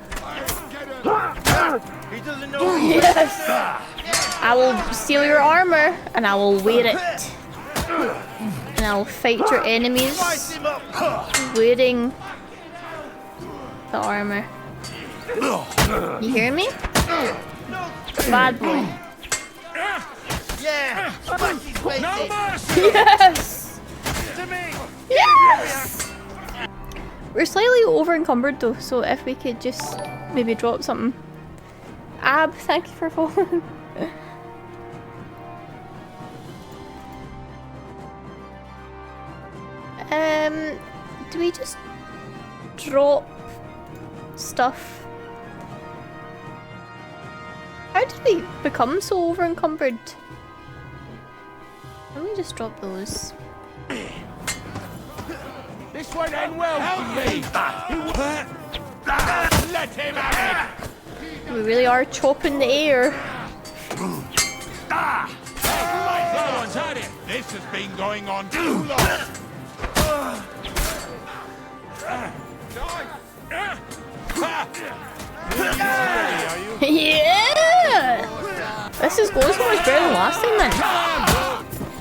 S17: He doesn't know.
S1: Yes! I will steal your armor and I will wear it. And I will fight your enemies wearing the armor. You hear me? Bad boy.
S17: Yeah.
S1: Yes! Yes! We're slightly over encumbered though, so if we could just maybe drop something. Ab, thank you for following. Do we just drop stuff? How did we become so over encumbered? Let me just drop those.
S17: This won't end well for me. Let him have it.
S1: We really are chopping the air.
S17: No one's had it. This has been going on too long.
S1: Yeah! This is going so much better than last time, man.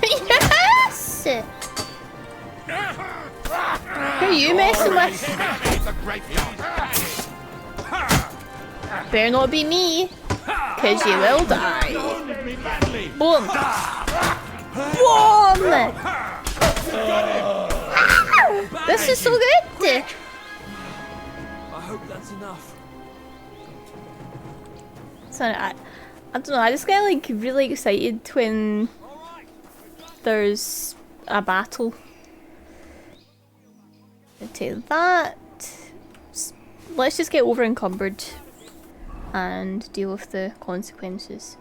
S1: Yes! Who are you messing with? Better not be me, cause you will die. Boom! Boom! This is so good!
S8: I hope that's enough.
S1: So I don't know, I just get like really excited when there's a battle. Take that. Let's just get over encumbered and deal with the consequences.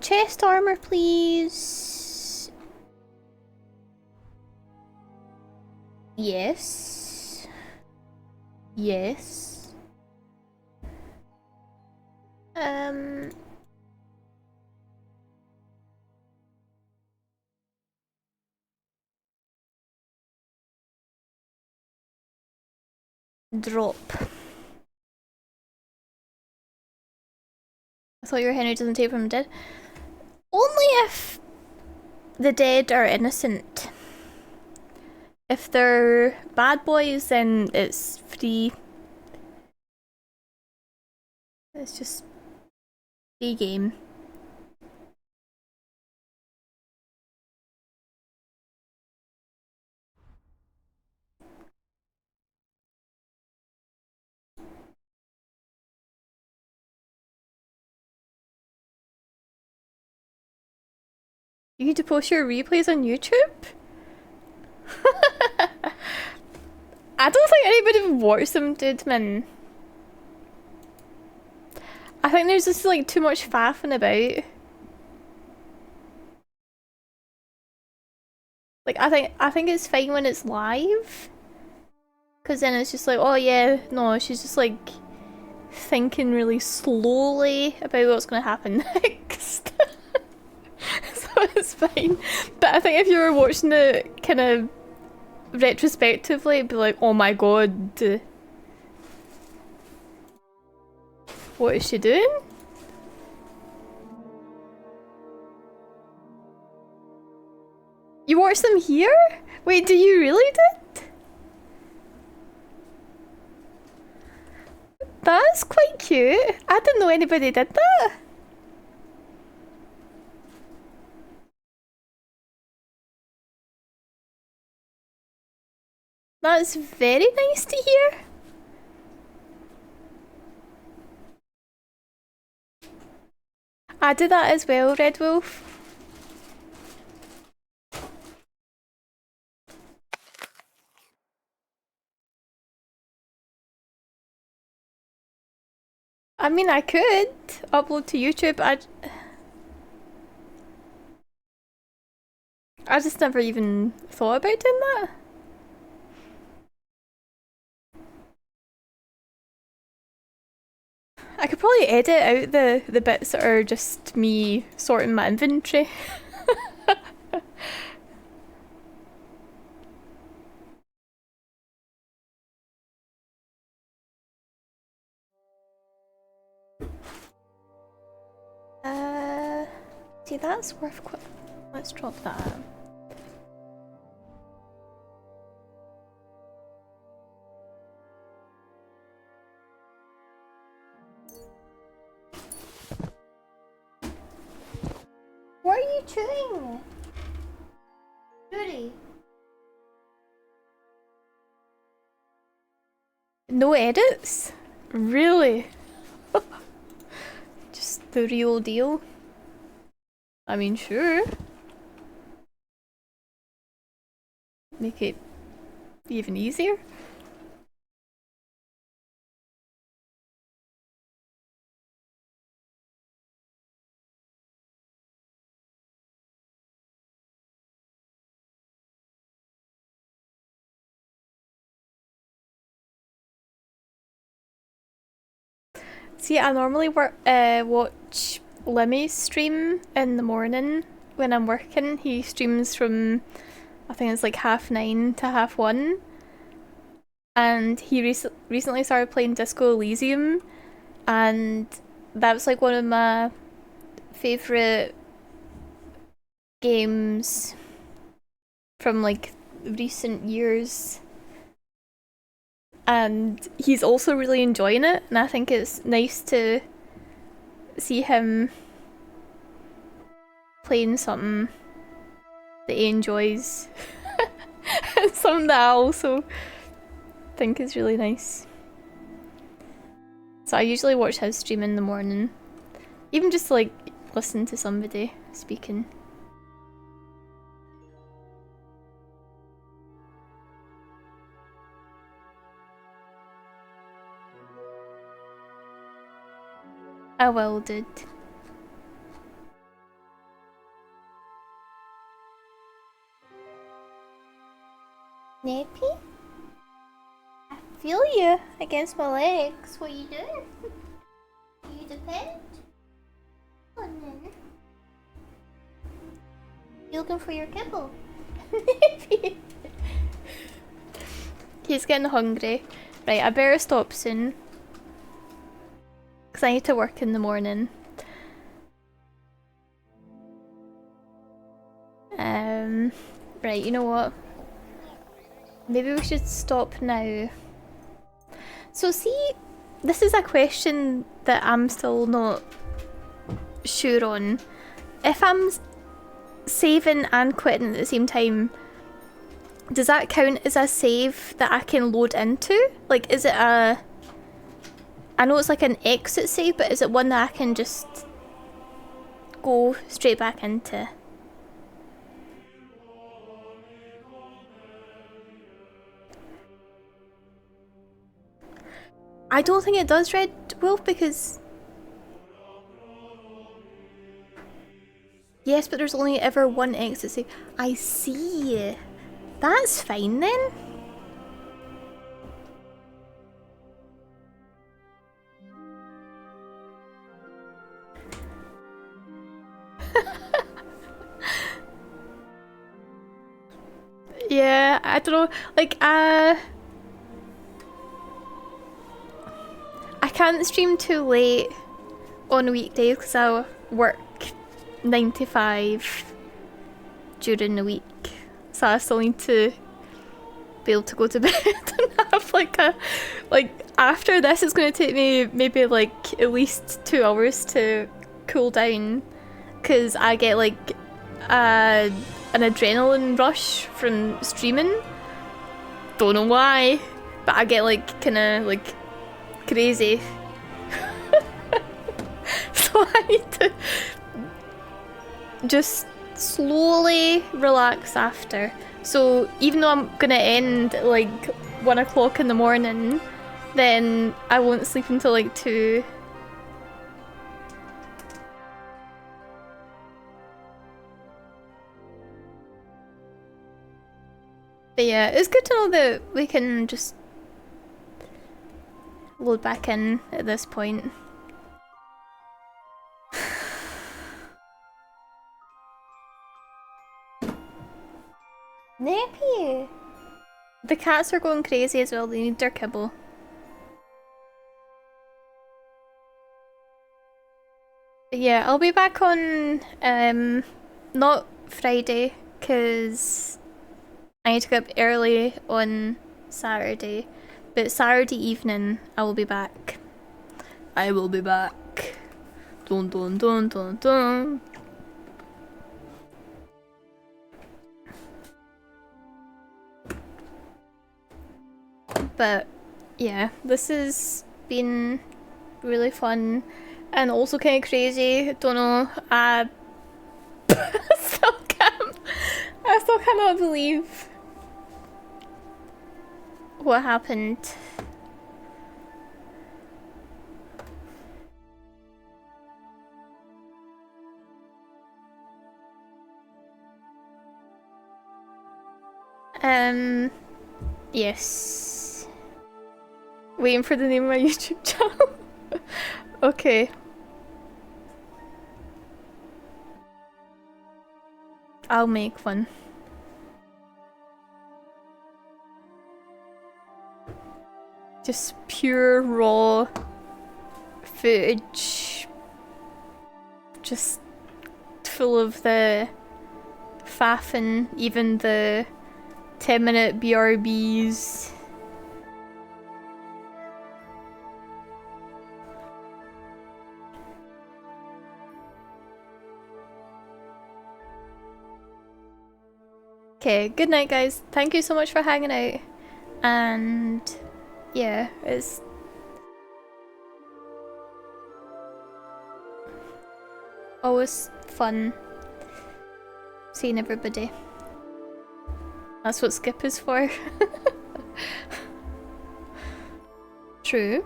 S1: Chest armor, please. Yes. Yes. Drop. I thought your Henry doesn't take from the dead. Only if the dead are innocent. If they're bad boys, then it's free. It's just free game. You need to post your replays on YouTube? I don't think anybody would watch them, dude, man. I think there's just like too much faffing about. Like I think it's fine when it's live. Cause then it's just like, oh yeah, no, she's just like thinking really slowly about what's gonna happen next. So it's fine. But I think if you were watching it kind of retrospectively, it'd be like, oh my god. What is she doing? You watched them here? Wait, do you really did? That's quite cute. I didn't know anybody did that. That's very nice to hear. I do that as well, Red Wolf. I mean, I could upload to YouTube. I just never even thought about doing that. I could probably edit out the bits that are just me sorting my inventory. See, that's worth let's drop that. What are you chewing? Judy. No edits? Really? Just the real deal? I mean, sure. Make it even easier. See, I normally watch Limmy's stream in the morning when I'm working. He streams from, I think it's like 9:30 to 1:30. And he recently started playing Disco Elysium, and that was like one of my favourite games from like recent years. And he's also really enjoying it, and I think it's nice to see him playing something that he enjoys. And something that I also think is really nice. So I usually watch his stream in the morning, even just to like listen to somebody speaking. I will, dude. Nappy? I feel you against my legs. What you doing? You the pet? Oh, no. You looking for your kibble? Nappy. He's getting hungry. Right, I better stop soon. Because I need to work in the morning. Right, you know what? Maybe we should stop now. So see, this is a question that I'm still not sure on. If I'm saving and quitting at the same time, does that count as a save that I can load into? Like, is it a... I know it's like an exit save, but is it one that I can just go straight back into? I don't think it does, Red Wolf, because... Yes, but there's only ever one exit save. I see. That's fine then. Yeah, I don't know, like, I can't stream too late on weekdays because I work 9 to 5 during the week, so I still need to be able to go to bed and have like a, like, after this it's going to take me maybe like at least 2 hours to cool down, because I get like an adrenaline rush from streaming. Don't know why, but I get like kind of like crazy. So I need to just slowly relax after. So even though I'm gonna end at like 1 o'clock in the morning, then I won't sleep until like 2. But yeah, it's good to know that we can just load back in at this point. Nappy! The cats are going crazy as well, they need their kibble. But yeah, I'll be back on, not Friday, because I need to get up early on Saturday. But Saturday evening, I will be back. I will be back. Dun dun dun dun dun. But yeah, this has been really fun and also kind of crazy. Don't know. I still cannot believe what happened. Yes. Waiting for the name of my YouTube channel. Okay. I'll make one. Just pure raw footage. Just full of the faff and even the 10-minute BRBs. Okay, good night guys. Thank you so much for hanging out. And yeah, it's always fun seeing everybody. That's what Skip is for. True.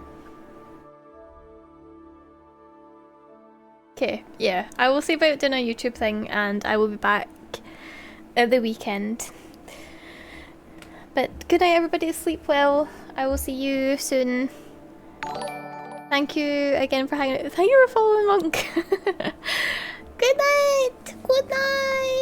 S1: Okay, yeah. I will see about doing a YouTube thing and I will be back at the weekend. But good night everybody, sleep well. I will see you soon. Thank you again for hanging out. Thank you for following Monk. Good night! Good night!